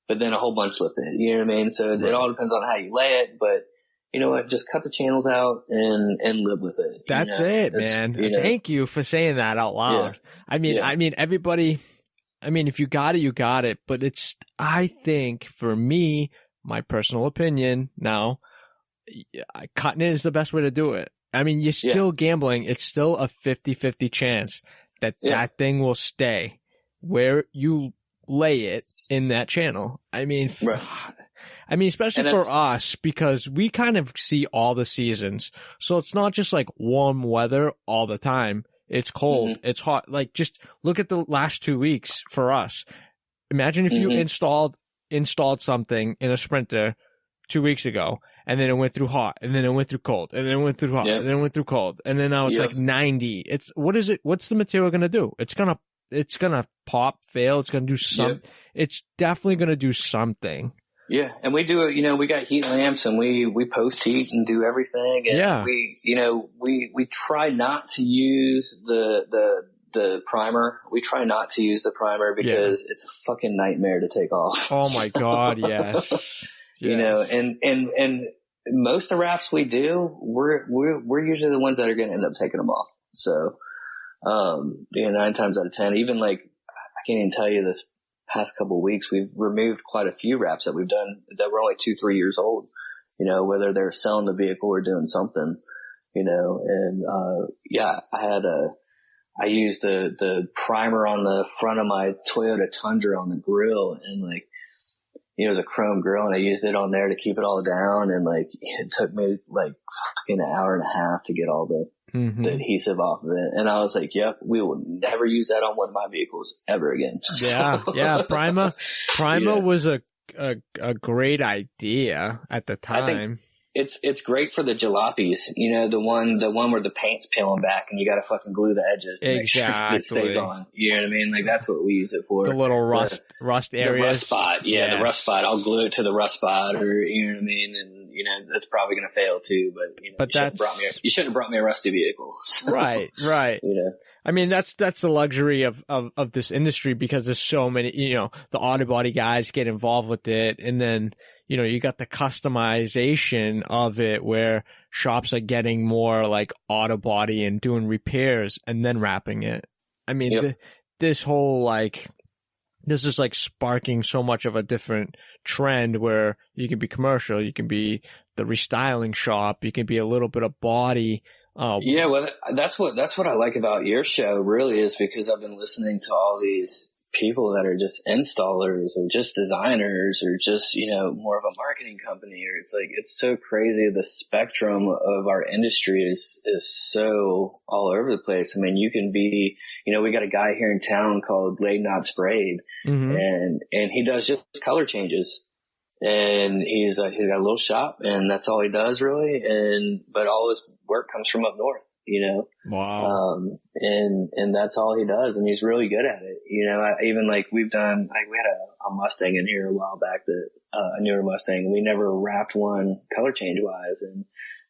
but then a whole bunch lifted, you know what I mean? So it all depends on how you lay it, but you know what? Just cut the channels out and live with it. That's it, man. Thank you for saying that out loud. Yeah. I mean, everybody, if you got it, you got it. But I think for me, my personal opinion now, cutting it is the best way to do it. You're still gambling. It's still a 50-50 chance that that thing will stay where you lay it in that channel. Especially for us, because we kind of see all the seasons. So it's not just like warm weather all the time. It's cold. It's hot. Like, just look at the last 2 weeks for us. Imagine if you installed something in a Sprinter 2 weeks ago, and then it went through hot, and then it went through cold, and then it went through hot, and then it went through cold, and then now it's like 90. What's the material going to do? It's going to pop, fail. It's going to do something. It's definitely going to do something. Yeah, and we do it. We got heat lamps, and we post heat and do everything. And we try not to use the primer. We try not to use the primer because it's a fucking nightmare to take off. Oh my God, yes. And most of the wraps we do, we're usually the ones that are going to end up taking them off. So, 9 times out of 10, even like I can't even tell you this. Past couple of weeks, we've removed quite a few wraps that we've done that were only 2-3 years old, whether they're selling the vehicle or doing something, I used the primer on the front of my Toyota Tundra on the grill, and it was a chrome grill, and I used it on there to keep it all down, and it took me fucking an hour and a half to get all the adhesive off of it. And I was like, yep, we will never use that on one of my vehicles ever again. Yeah. Primer was a great idea at the time. I think it's great for the jalopies, the one where the paint's peeling back and you got to fucking glue the edges to make sure it stays on. You know what I mean? That's what we use it for. The little rust areas. The rust spot. Yeah, the rust spot. I'll glue it to the rust spot, or you know what I mean? And that's probably going to fail too, but you shouldn't have brought me a rusty vehicle. Right. That's the luxury of this industry, because there's so many, the auto body guys get involved with it, and then you got the customization of it where shops are getting more like auto body and doing repairs and then wrapping it. This whole this is sparking so much of a different trend where you can be commercial, you can be the restyling shop, you can be a little bit of body. Well, that's what I like about your show, really, is because I've been listening to all these people that are just installers or just designers or just, more of a marketing company, or it's so crazy. The spectrum of our industry is so all over the place. You can be, we got a guy here in town called Laid Not Sprayed, and he does just color changes, and he's got a little shop, and that's all he does really. But all his work comes from up north. Wow. And that's all he does. And he's really good at it. Even we've done, we had a Mustang in here a while back, a newer Mustang, and we never wrapped one color change wise. And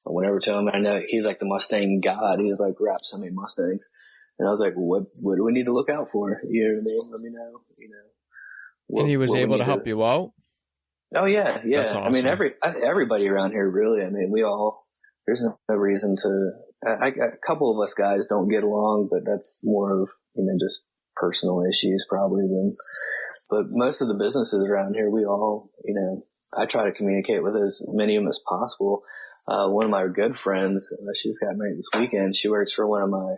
I went over to him, and I know he's like the Mustang god. He's wrapped so many Mustangs. And I was like, what do we need to look out for? You know what I mean? Let me know, and he was able to help you out? Oh yeah. Yeah. That's awesome. Everybody around here really, there's no reason to, a couple of us guys don't get along, but that's more of, just personal issues probably but most of the businesses around here, we all, I try to communicate with as many of them as possible. One of my good friends, she's got married this weekend. She works for one of my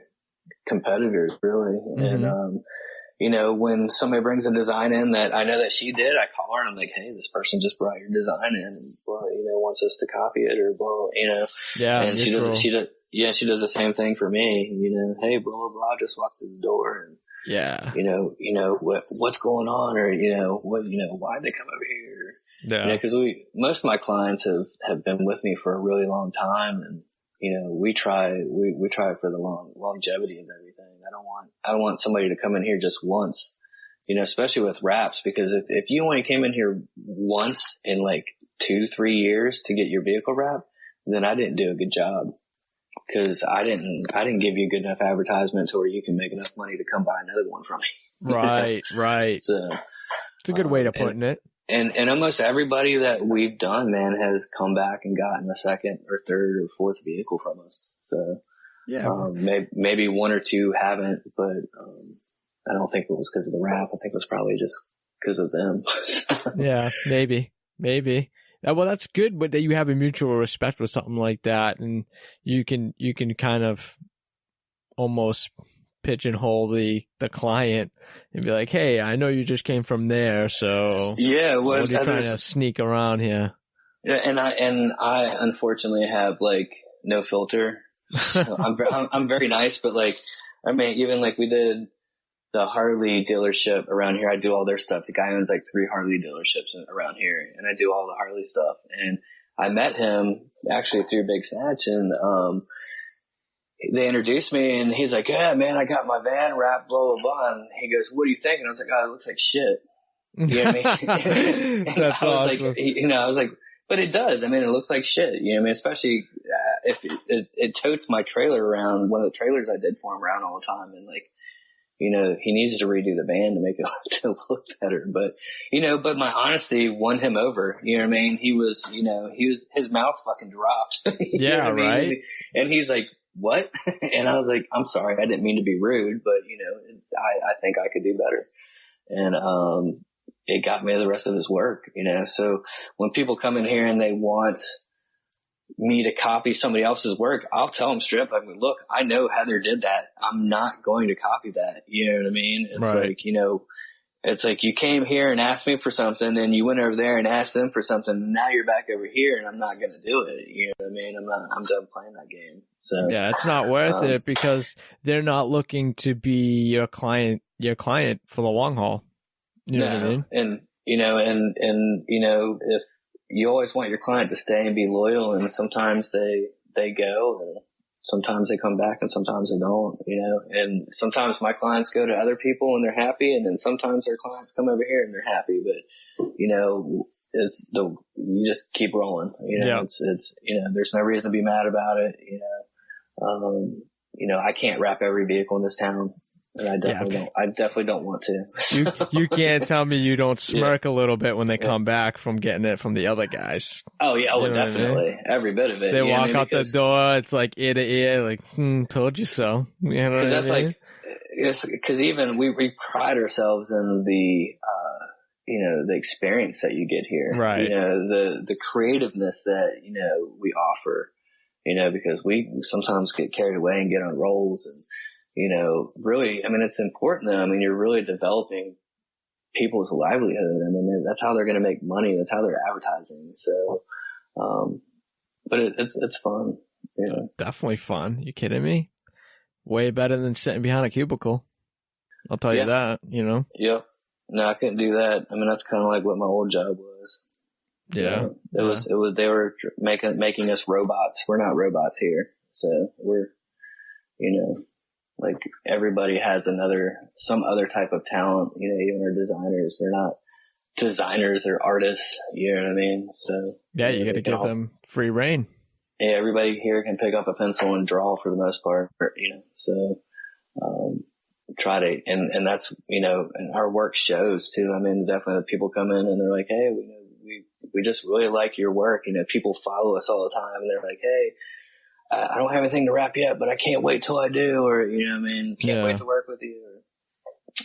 competitors really. And, when somebody brings a design in that I know that she did, I call her and I'm like, hey, this person just brought your design in and, wants us to copy it or blah, Yeah. And she does the same thing for me, hey, blah, blah, blah, just walk through the door and, yeah, what's going on, or, why'd they come over here? Yeah. Cause most of my clients have been with me for a really long time, and, we try for the longevity of everything. I don't want somebody to come in here just once, especially with wraps, because if you only came in here once in 2-3 years to get your vehicle wrapped, then I didn't do a good job, because I didn't give you good enough advertisement to where you can make enough money to come buy another one from me. Right, right. So It's a good way to put it. And almost everybody that we've done, man, has come back and gotten a second or third or fourth vehicle from us. So yeah, maybe one or two haven't, but I don't think it was because of the wrap. I think it was probably just because of them. Yeah, maybe. Well, that's good, but that you have a mutual respect with something like that, and you can kind of almost pigeonhole the client and be like, hey, I know you just came from there, so yeah, what are you trying to sneak around here? Yeah, and I unfortunately have like no filter. So I'm very nice, but like, I mean, even like we did the Harley dealership around here. I do all their stuff. The guy owns like 3 Harley dealerships around here, and I do all the Harley stuff. And I met him actually through Big Satch, and they introduced me, and he's like, yeah, man, I got my van wrapped, blah, blah, blah. And he goes, what do you think? And I was like, oh, it looks like shit. You know what I mean? That's I was awesome. like, I was like, but it does. I mean, it looks like shit. You know what I mean? Especially if it totes my trailer around, one of the trailers I did for him around all the time. And like, he needs to redo the van to make it to look better. But, but my honesty won him over. You know what I mean? His mouth fucking dropped. Yeah, right. And he's like, what? And I was like, I'm sorry. I didn't mean to be rude, but I think I could do better. And, it got me the rest of his work, So when people come in here and they want me to copy somebody else's work, I'll tell them straight up, like, look, I know Heather did that. I'm not going to copy that. You know what I mean? It's right. like, it's like you came here and asked me for something, and you went over there and asked them for something. And now you're back over here, and I'm not going to do it. You know what I mean? I'm done playing that game. So yeah, it's not worth it, because they're not looking to be your client for the long haul. You know what I mean? And, if you always want your client to stay and be loyal, and sometimes they go, and sometimes they come back, and sometimes they don't, and sometimes my clients go to other people and they're happy. And then sometimes their clients come over here and they're happy, but, you just keep rolling, Yeah. It's, there's no reason to be mad about it. I can't wrap every vehicle in this town, and I definitely don't want to. You can't tell me you don't smirk a little bit when they come back from getting it from the other guys. Oh yeah, definitely. I mean? Every bit of it. They walk out the door, it's like ear to ear, like, told you so. You know what I mean? Like, because even we pride ourselves in the the experience that you get here, right? The creativeness that we offer. Because we sometimes get carried away and get on rolls, and, really, I mean, it's important though. I mean, you're really developing people's livelihood. I mean, that's how they're going to make money. That's how they're advertising. So, but it's fun. Definitely fun. You kidding me? Way better than sitting behind a cubicle. I'll tell you that, Yep. No, I couldn't do that. I mean, that's kind of like what my old job was. Yeah. It was, they were making us robots. We're not robots here. So we're, like everybody has some other type of talent, even our designers, they're not designers, they're artists. You know what I mean? So yeah, you got to give them free reign. Yeah. Everybody here can pick up a pencil and draw for the most part, so, try to, and that's, and our work shows too. I mean, definitely people come in and they're like, hey, we just really like your work. People follow us all the time, and they're like, hey, I don't have anything to wrap yet, but I can't wait till I do, or, can't wait to work with you.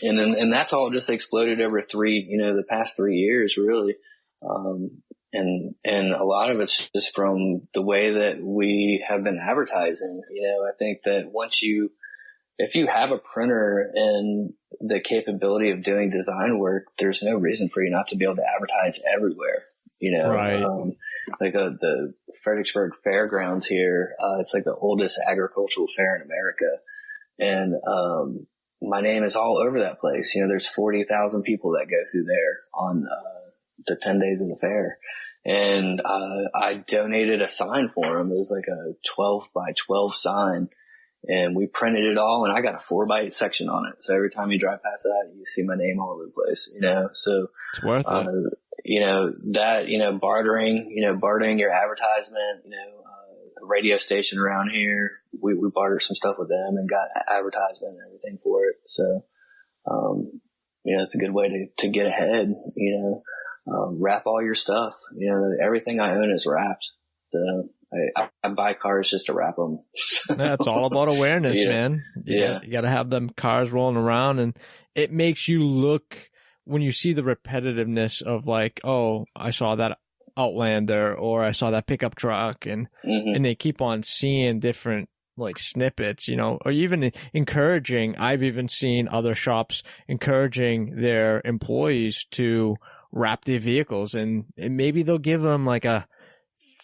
And that's all just exploded over the past 3 years, really. And a lot of it's just from the way that we have been advertising. I think that if you have a printer and the capability of doing design work, there's no reason for you not to be able to advertise everywhere. Right. Like the Fredericksburg Fairgrounds here, it's like the oldest agricultural fair in America. And, my name is all over that place. There's 40,000 people that go through there on, the 10 days of the fair. And, I donated a sign for them. It was like a 12 by 12 sign. And we printed it all, and I got a 4x8 section on it. So every time you drive past that, you see my name all over the place, So it's worth it. bartering your advertisement, radio station around here. We bartered some stuff with them and got advertisement and everything for it. So, it's a good way to get ahead, wrap all your stuff. Everything I own is wrapped. So I buy cars just to wrap them. That's all about awareness, man. You got to have them cars rolling around, and it makes you look, when you see the repetitiveness of like, oh, I saw that Outlander or I saw that pickup truck, and they keep on seeing different like snippets, or even encouraging. I've even seen other shops encouraging their employees to wrap their vehicles, and maybe they'll give them like a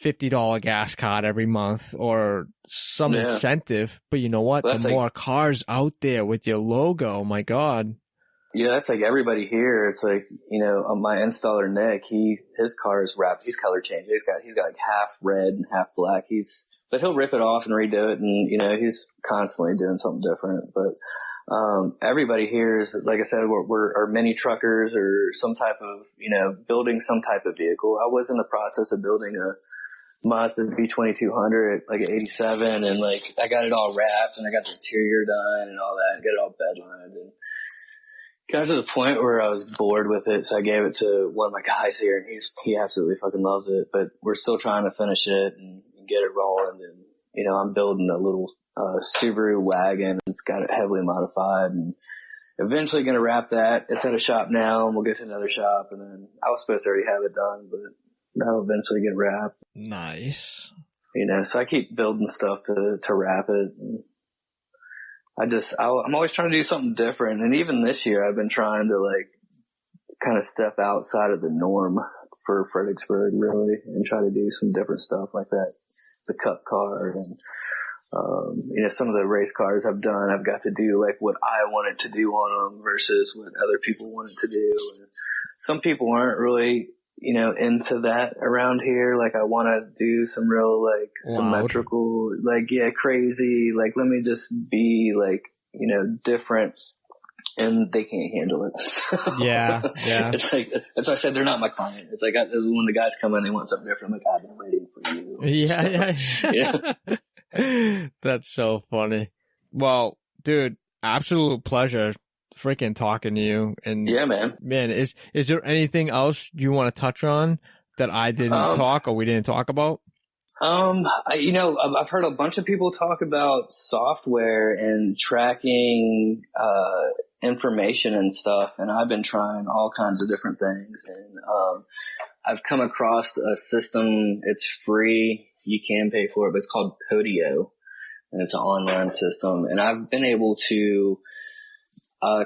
$50 gas card every month or some incentive. But you know what? The more cars out there with your logo, my God. Yeah, that's like everybody here. It's like, my installer Nick, his car is wrapped. He's color changed. He's got like half red and half black. But he'll rip it off and redo it, and he's constantly doing something different. But everybody here is, like I said, we're mini truckers or some type of, building some type of vehicle. I was in the process of building a Mazda B2200, like an 87, and like I got it all wrapped and I got the interior done and all that, and got it all bedlined, and got to the point where I was bored with it, so I gave it to one of my guys here, and he absolutely fucking loves it. But we're still trying to finish it and get it rolling. And I'm building a little Subaru wagon. It's got it heavily modified, and eventually going to wrap that. It's at a shop now, and we'll get to another shop. And then I was supposed to already have it done, but that'll eventually get wrapped. Nice. So I keep building stuff to wrap it. And I'm always trying to do something different. And even this year, I've been trying to like kind of step outside of the norm for Fredericksburg, really, and try to do some different stuff like that. The cup car and, some of the race cars I've done, I've got to do like what I wanted to do on them versus what other people wanted to do. And some people aren't really, into that around here. Like I want to do some real like symmetrical, like, crazy, like, let me just be like, different, and they can't handle it. Yeah. It's like, that's why I said they're not my client. It's like when the guys come in, they want something different. I'm like, I've been waiting for you. Yeah. That's so funny. Well, dude, absolute pleasure freaking talking to you. And yeah, man, is there anything else you want to touch on that I didn't talk or we didn't talk about? I've heard a bunch of people talk about software and tracking information and stuff, and I've been trying all kinds of different things. And I've come across a system. It's free. You can pay for it, but it's called Podio, and it's an online system. And I've been able to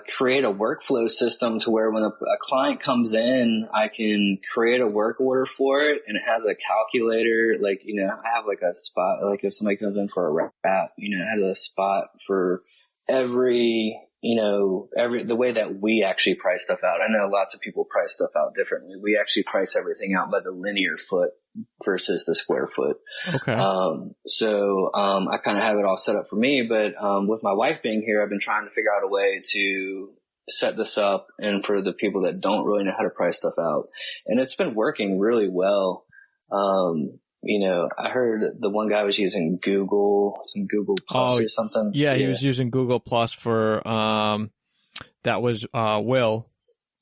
create a workflow system to where when a client comes in, I can create a work order for it, and it has a calculator. Like, I have like a spot, like if somebody comes in for a wrap, it has a spot for every the way that we actually price stuff out. I know lots of people price stuff out differently. We actually price everything out by the linear foot versus the square foot. Okay. I kind of have it all set up for me, but with my wife being here, I've been trying to figure out a way to set this up and for the people that don't really know how to price stuff out. And it's been working really well. I heard the one guy was using some Google Plus or something. Yeah, he was using Google Plus for, that was Will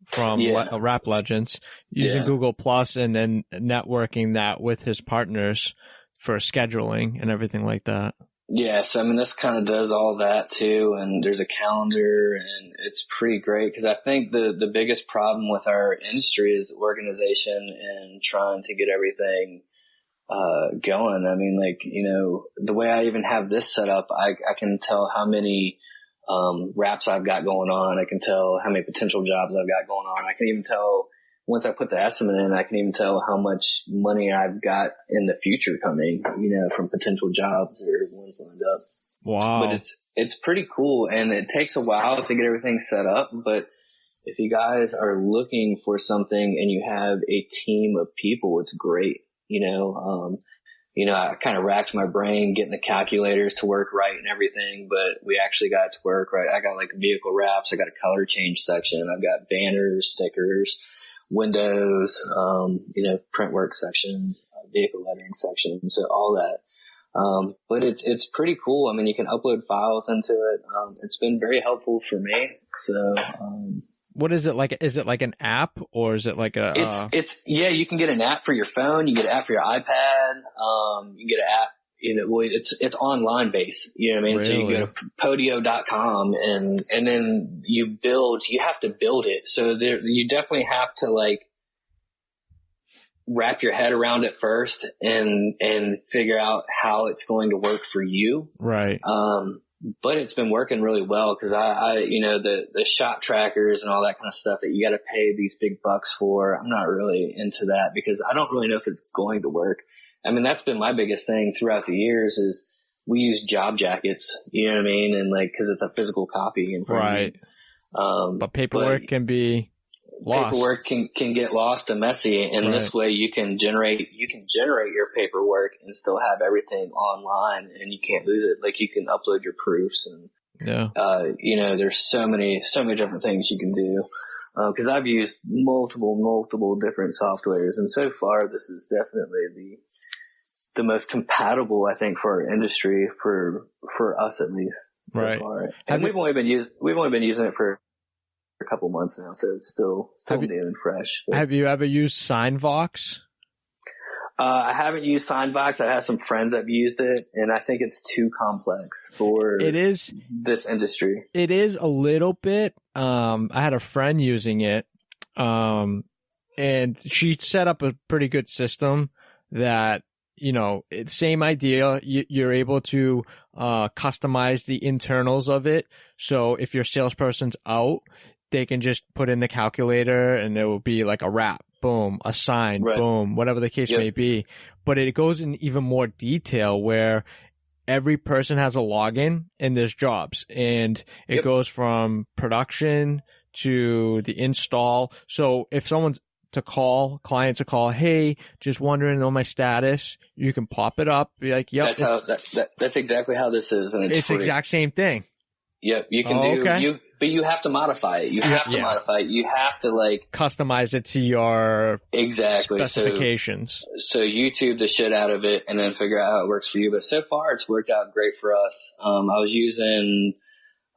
from Rap Legends, using Google Plus and then networking that with his partners for scheduling and everything like that. Yes, this kind of does all that too, and there's a calendar, and it's pretty great because I think the biggest problem with our industry is organization and trying to get everything going. The way I even have this set up, I can tell how many wraps I've got going on. I can tell how many potential jobs I've got going on. I can even tell, once I put the estimate in, I can even tell how much money I've got in the future coming, from potential jobs or ones lined up. Wow. But it's pretty cool, and it takes a while to get everything set up. But if you guys are looking for something and you have a team of people, it's great. I kind of racked my brain getting the calculators to work right and everything, but we actually got it to work right. I got like vehicle wraps. I got a color change section. I've got banners, stickers, windows, print work section, vehicle lettering section. So all that. But it's pretty cool. I mean, you can upload files into it. It's been very helpful for me. So, what is it like? Is it like an app or is it like yeah, you can get an app for your phone. You get an app for your iPad. You get an app, it's online based, you know what I mean? Really? So you go to podio.com and then you have to build it. So you definitely have to like wrap your head around it first and figure out how it's going to work for you. Right. But it's been working really well because the shop trackers and all that kind of stuff that you got to pay these big bucks for. I'm not really into that because I don't really know if it's going to work. I mean, that's been my biggest thing throughout the years is we use job jackets, you know what I mean? And like, cause it's a physical copy in front of you. But paperwork can be lost. Paperwork can get lost and messy. And This way you can generate your paperwork and still have everything online and you can't lose it. Like you can upload your proofs and, there's so many different things you can do. Cause I've used multiple different softwares and so far this is definitely the most compatible, I think, for our industry, for us at least so far. And we've only been using it for a couple months now, so it's still new and fresh. But, have you ever used SignVox? I haven't used SignVox. I have some friends that have used it, and I think it's too complex for this industry. It is a little bit. I had a friend using it, and she set up a pretty good system that, it's same idea. You're able to customize the internals of it. So if your salesperson's out, they can just put in the calculator and it will be like a wrap, boom, a sign, boom, whatever the case may be. But it goes in even more detail where every person has a login and there's jobs, and it goes from production to the install. So if someone's clients to call, hey, just wondering on my status, you can pop it up, be like, yep. That's exactly how this is. And it's the exact same thing. Yep. You can but you have to modify it. You have to modify it. You have to customize it to your specifications. So YouTube the shit out of it and then figure out how it works for you. But so far it's worked out great for us. I was using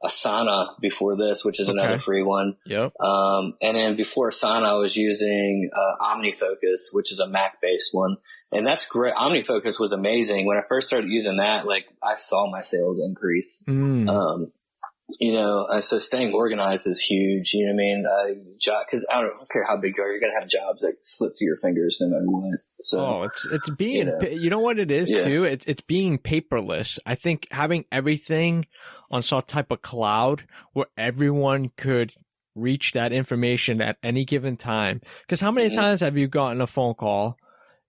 Asana before this, which is another free one. Yep. And then before Asana, I was using OmniFocus, which is a Mac-based one. And that's great. OmniFocus was amazing. When I first started using that, I saw my sales increase. So staying organized is huge. You know what I mean? Cause I don't care how big you are, you're going to have jobs that slip through your fingers no matter what. So, it's being, you know what it is too? It's being paperless. I think having everything on some type of cloud where everyone could reach that information at any given time. Cause how many times have you gotten a phone call,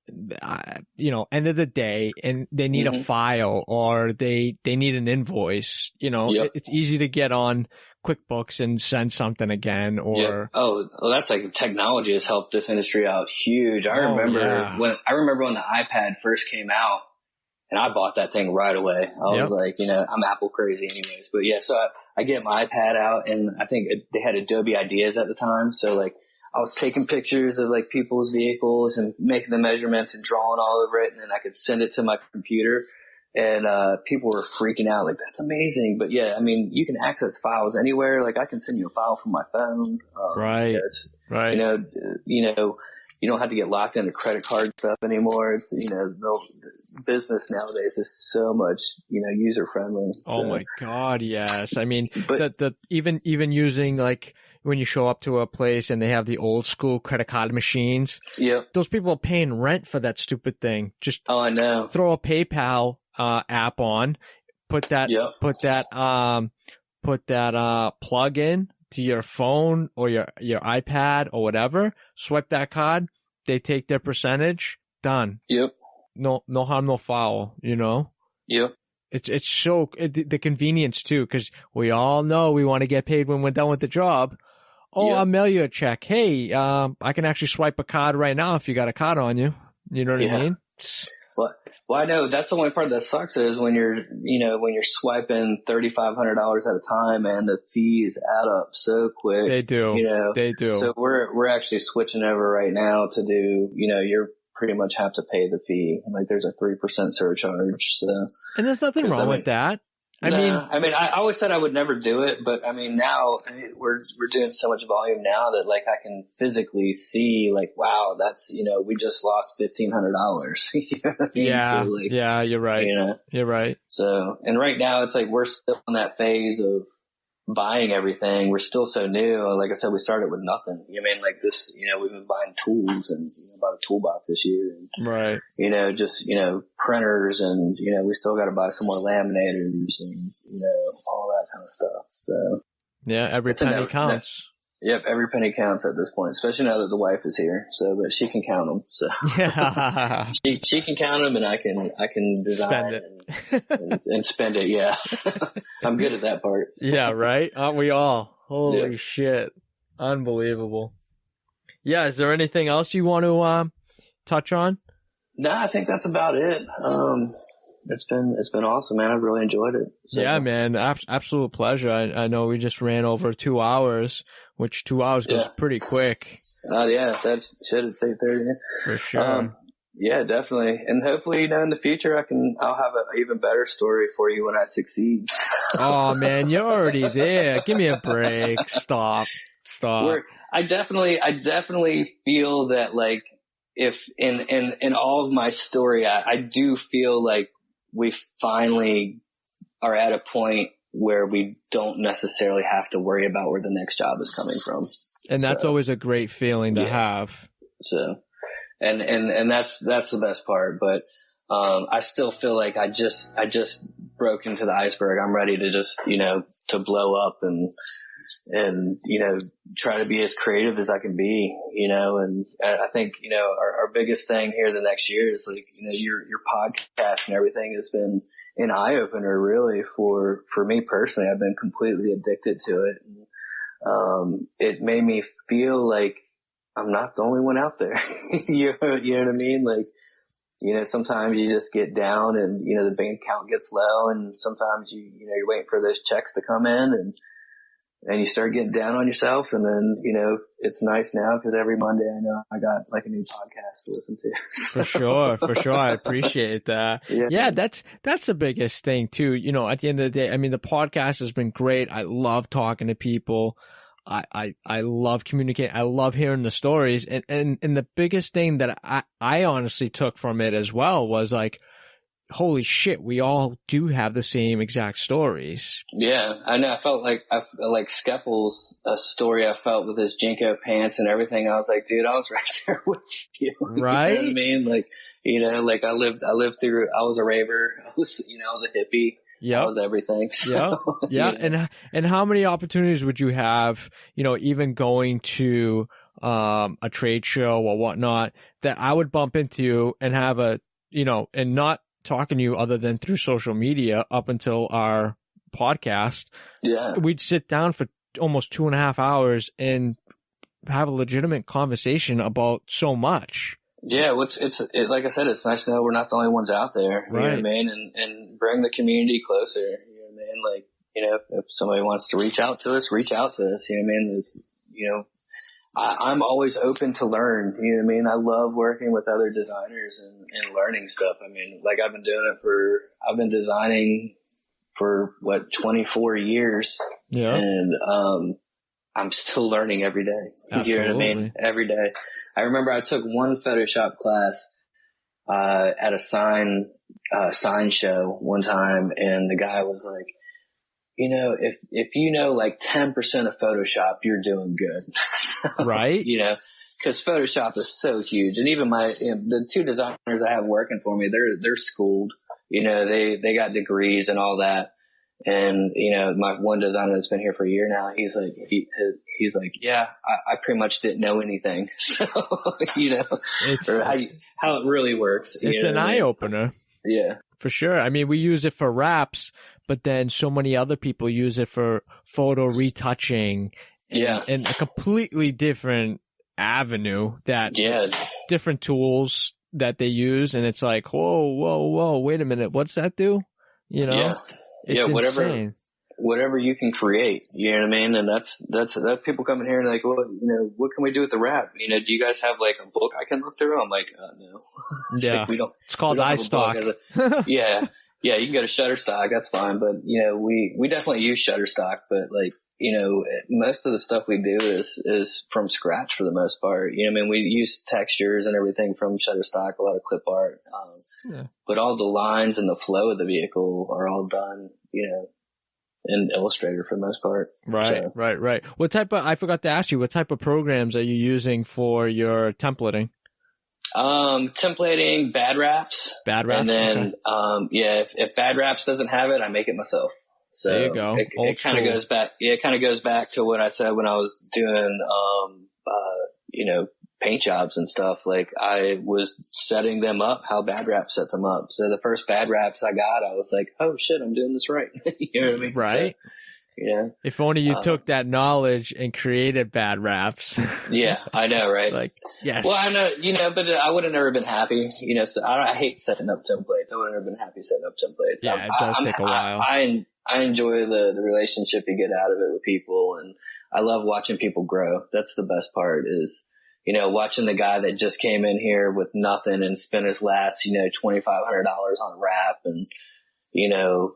end of the day, and they need a file or they need an invoice? It's easy to get on QuickBooks and send something again or that's technology has helped this industry out huge. I remember when the iPad first came out and I bought that thing right away. I was like, I'm Apple crazy anyways, but so I get my iPad out and I think they had Adobe Ideas at the time. So I was taking pictures of people's vehicles and making the measurements and drawing all over it. And then I could send it to my computer and, people were freaking out that's amazing. But you can access files anywhere. I can send you a file from my phone. Right. You don't have to get locked into credit card stuff anymore. It's, the business nowadays is so much, user friendly. So. Oh my God. Yes. I mean, even using when you show up to a place and they have the old school credit card machines. Yeah. Those people are paying rent for that stupid thing. Just I know. Throw a PayPal app on, put that plug in to your phone or your iPad or whatever, swipe that card, they take their percentage, done. Yep. No harm, no foul, Yep. It's so the convenience too, because we all know we want to get paid when we're done with the job. Oh, I'll mail you a check. Hey, I can actually swipe a card right now if you got a card on you. You know what I mean? Well, I know that's the only part that sucks is when you're swiping $3,500 at a time and the fees add up so quick. They do. They do. So we're actually switching over right now to do, you're pretty much have to pay the fee. Like there's a 3% surcharge. So, and there's nothing wrong with that. I always said I would never do it, but now we're doing so much volume now that like I can physically see like, wow, that's, we just lost $1,500. You know what I mean? Yeah. So, like, yeah. You're right. You're right. So, and right now it's like, we're still in that phase of buying everything. We're still so new. Like I said, we started with nothing. You know what I mean? Like this, we've been buying tools and bought a toolbox this year. And, right. Just, printers and, we still got to buy some more laminators and, all that kind of stuff. So yeah, every penny counts. Yep. Every penny counts at this point, especially now that the wife is here. So, but she can count them. So yeah, she can count them and I can design and spend it. Yeah. I'm good at that part. Yeah. Right. Aren't we all? Holy shit. Unbelievable. Yeah. Is there anything else you want to, touch on? No, I think that's about it. It's been awesome, man. I've really enjoyed it. So. Yeah, man. Absolute pleasure. I know we just ran over 2 hours, which 2 hours goes pretty quick. Yeah, that should say 30. For sure. Yeah, definitely. And hopefully, in the future I'll have an even better story for you when I succeed. Oh man, you're already there. Give me a break. Stop. I definitely feel that like, if in all of my story, I do feel like we finally are at a point where we don't necessarily have to worry about where the next job is coming from. And that's always a great feeling to have. So, and that's the best part. But, I still feel like I just broke into the iceberg. I'm ready to just, to blow up and try to be as creative as I can be, and I think, our biggest thing here the next year is like, your podcast and everything has been an eye opener really for me personally. I've been completely addicted to it. And, it made me feel like I'm not the only one out there. you know what I mean? Like, sometimes you just get down and, the bank account gets low and sometimes you're waiting for those checks to come in and you start getting down on yourself. And then, it's nice now because every Monday I know I got like a new podcast to listen to. For sure. I appreciate that. Yeah, that's the biggest thing too. At the end of the day, I mean, the podcast has been great. I love talking to people. I love communicating. I love hearing the stories. And the biggest thing that I honestly took from it as well was like, holy shit, we all do have the same exact stories. Yeah, I know. I felt like Skeppel's story. I felt with his Jinko pants and everything. I was like, dude, I was right there with you. Right? You know what I mean? Like, I lived through. I was a raver. I was a hippie. Yeah, I was everything. So, yeah. And how many opportunities would you have? Even going to a trade show or whatnot that I would bump into and have and not talking to you other than through social media up until our podcast. Yeah. We'd sit down for almost 2.5 hours and have a legitimate conversation about so much. Yeah. Like I said, it's nice to know we're not the only ones out there. You know what I mean? And bring the community closer. You know what I mean? Like, if somebody wants to reach out to us, reach out to us. You know what I mean? I'm always open to learn. You know what I mean? I love working with other designers and learning stuff. I mean, like I've been designing for 24 years. Yeah. And, I'm still learning every day. Absolutely. You know what I mean? Every day. I remember I took one Photoshop class, at a sign show one time, and the guy was like, if like 10% of Photoshop, you're doing good. Right. Cause Photoshop is so huge. And even the two designers I have working for me, they're schooled, they got degrees and all that. And, my one designer that's been here for a year now, he's like, yeah, I pretty much didn't know anything. So, or how it really works. It's an eye opener. Yeah. For sure. I mean, we use it for wraps, but then so many other people use it for photo retouching. And a completely different avenue different tools that they use. And it's like, whoa, wait a minute. What's that do? It's whatever. insane. whatever you can create, you know what I mean? And that's people coming here and like, well, what can we do with the wrap? Do you guys have like a book I can look through? I'm like, no. Yeah. Like, it's called iStock. Yeah. Yeah. You can go to Shutterstock. That's fine. But, we definitely use Shutterstock, but like, most of the stuff we do is from scratch for the most part. We use textures and everything from Shutterstock, a lot of clip art. But all the lines and the flow of the vehicle are all done, in Illustrator for the most part. Right. I forgot to ask you, what type of programs are you using for your templating? Templating, Bad Raps. And then, if Bad Raps doesn't have it, I make it myself. So there you go. It kind of goes back. Yeah, it kind of goes back to what I said when I was doing, paint jobs and stuff. Like I was setting them up how Bad Rap sets them up. So the first Bad Raps I got, I was like, oh shit, I'm doing this right. You know what I mean? Right. So, yeah. If only you took that knowledge and created Bad Raps. Yeah, I know, right? Like, yes. Well, I know, but I would have never been happy, so I hate setting up templates. I would have never been happy setting up templates. Yeah, it does take a while. I enjoy the relationship you get out of it with people, and I love watching people grow. That's the best part is, watching the guy that just came in here with nothing and spent his last, $2,500 on a wrap and,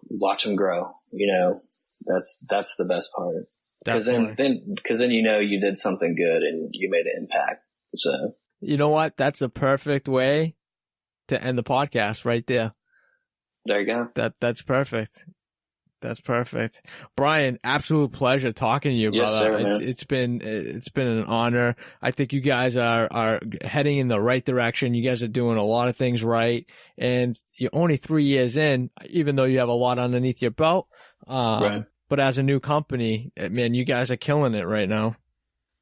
watch him grow, that's the best part. Cause then, you did something good and you made an impact. So, you know what? That's a perfect way to end the podcast right there. There you go. That's perfect. That's perfect. Brian, absolute pleasure talking to you, brother. Yes, sir, man. It's been an honor. I think you guys are heading in the right direction. You guys are doing a lot of things right. And you're only 3 years in, even though you have a lot underneath your belt. Right. But as a new company, man, you guys are killing it right now.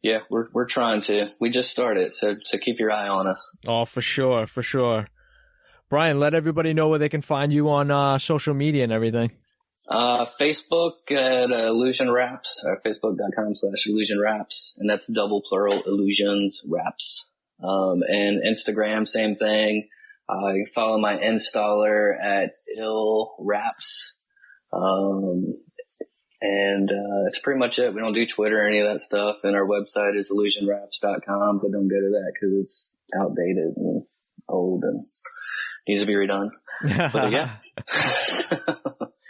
Yeah, we're trying to. We just started, so keep your eye on us. Oh, for sure. Brian, let everybody know where they can find you on social media and everything. Facebook at Illusion Wraps, or Facebook.com/Illusion Wraps, and that's double plural, Illusions Wraps. And Instagram, same thing. You can follow my installer at Ill Wraps. And that's pretty much it. We don't do Twitter or any of that stuff, and our website is illusionwraps.com, but don't go to that because it's outdated and old and needs to be redone. But yeah.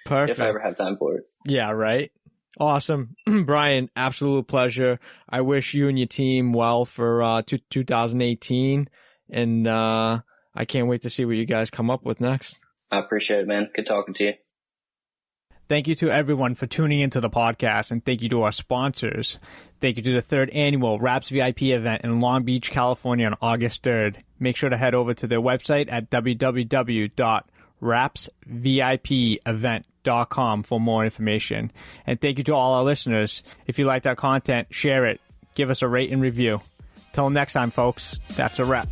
Perfect. If I ever have time for it. Yeah, right. Awesome. Brian, absolute pleasure. I wish you and your team well for 2018, and I can't wait to see what you guys come up with next. I appreciate it, man. Good talking to you. Thank you to everyone for tuning into the podcast, and thank you to our sponsors. Thank you to the 3rd annual Wraps VIP event in Long Beach, California on August 3rd. Make sure to head over to their website at www.wrapsvipevent.com for more information. And thank you to all our listeners. If you like our content, share it. Give us a rate and review. Till next time, folks, that's a wrap.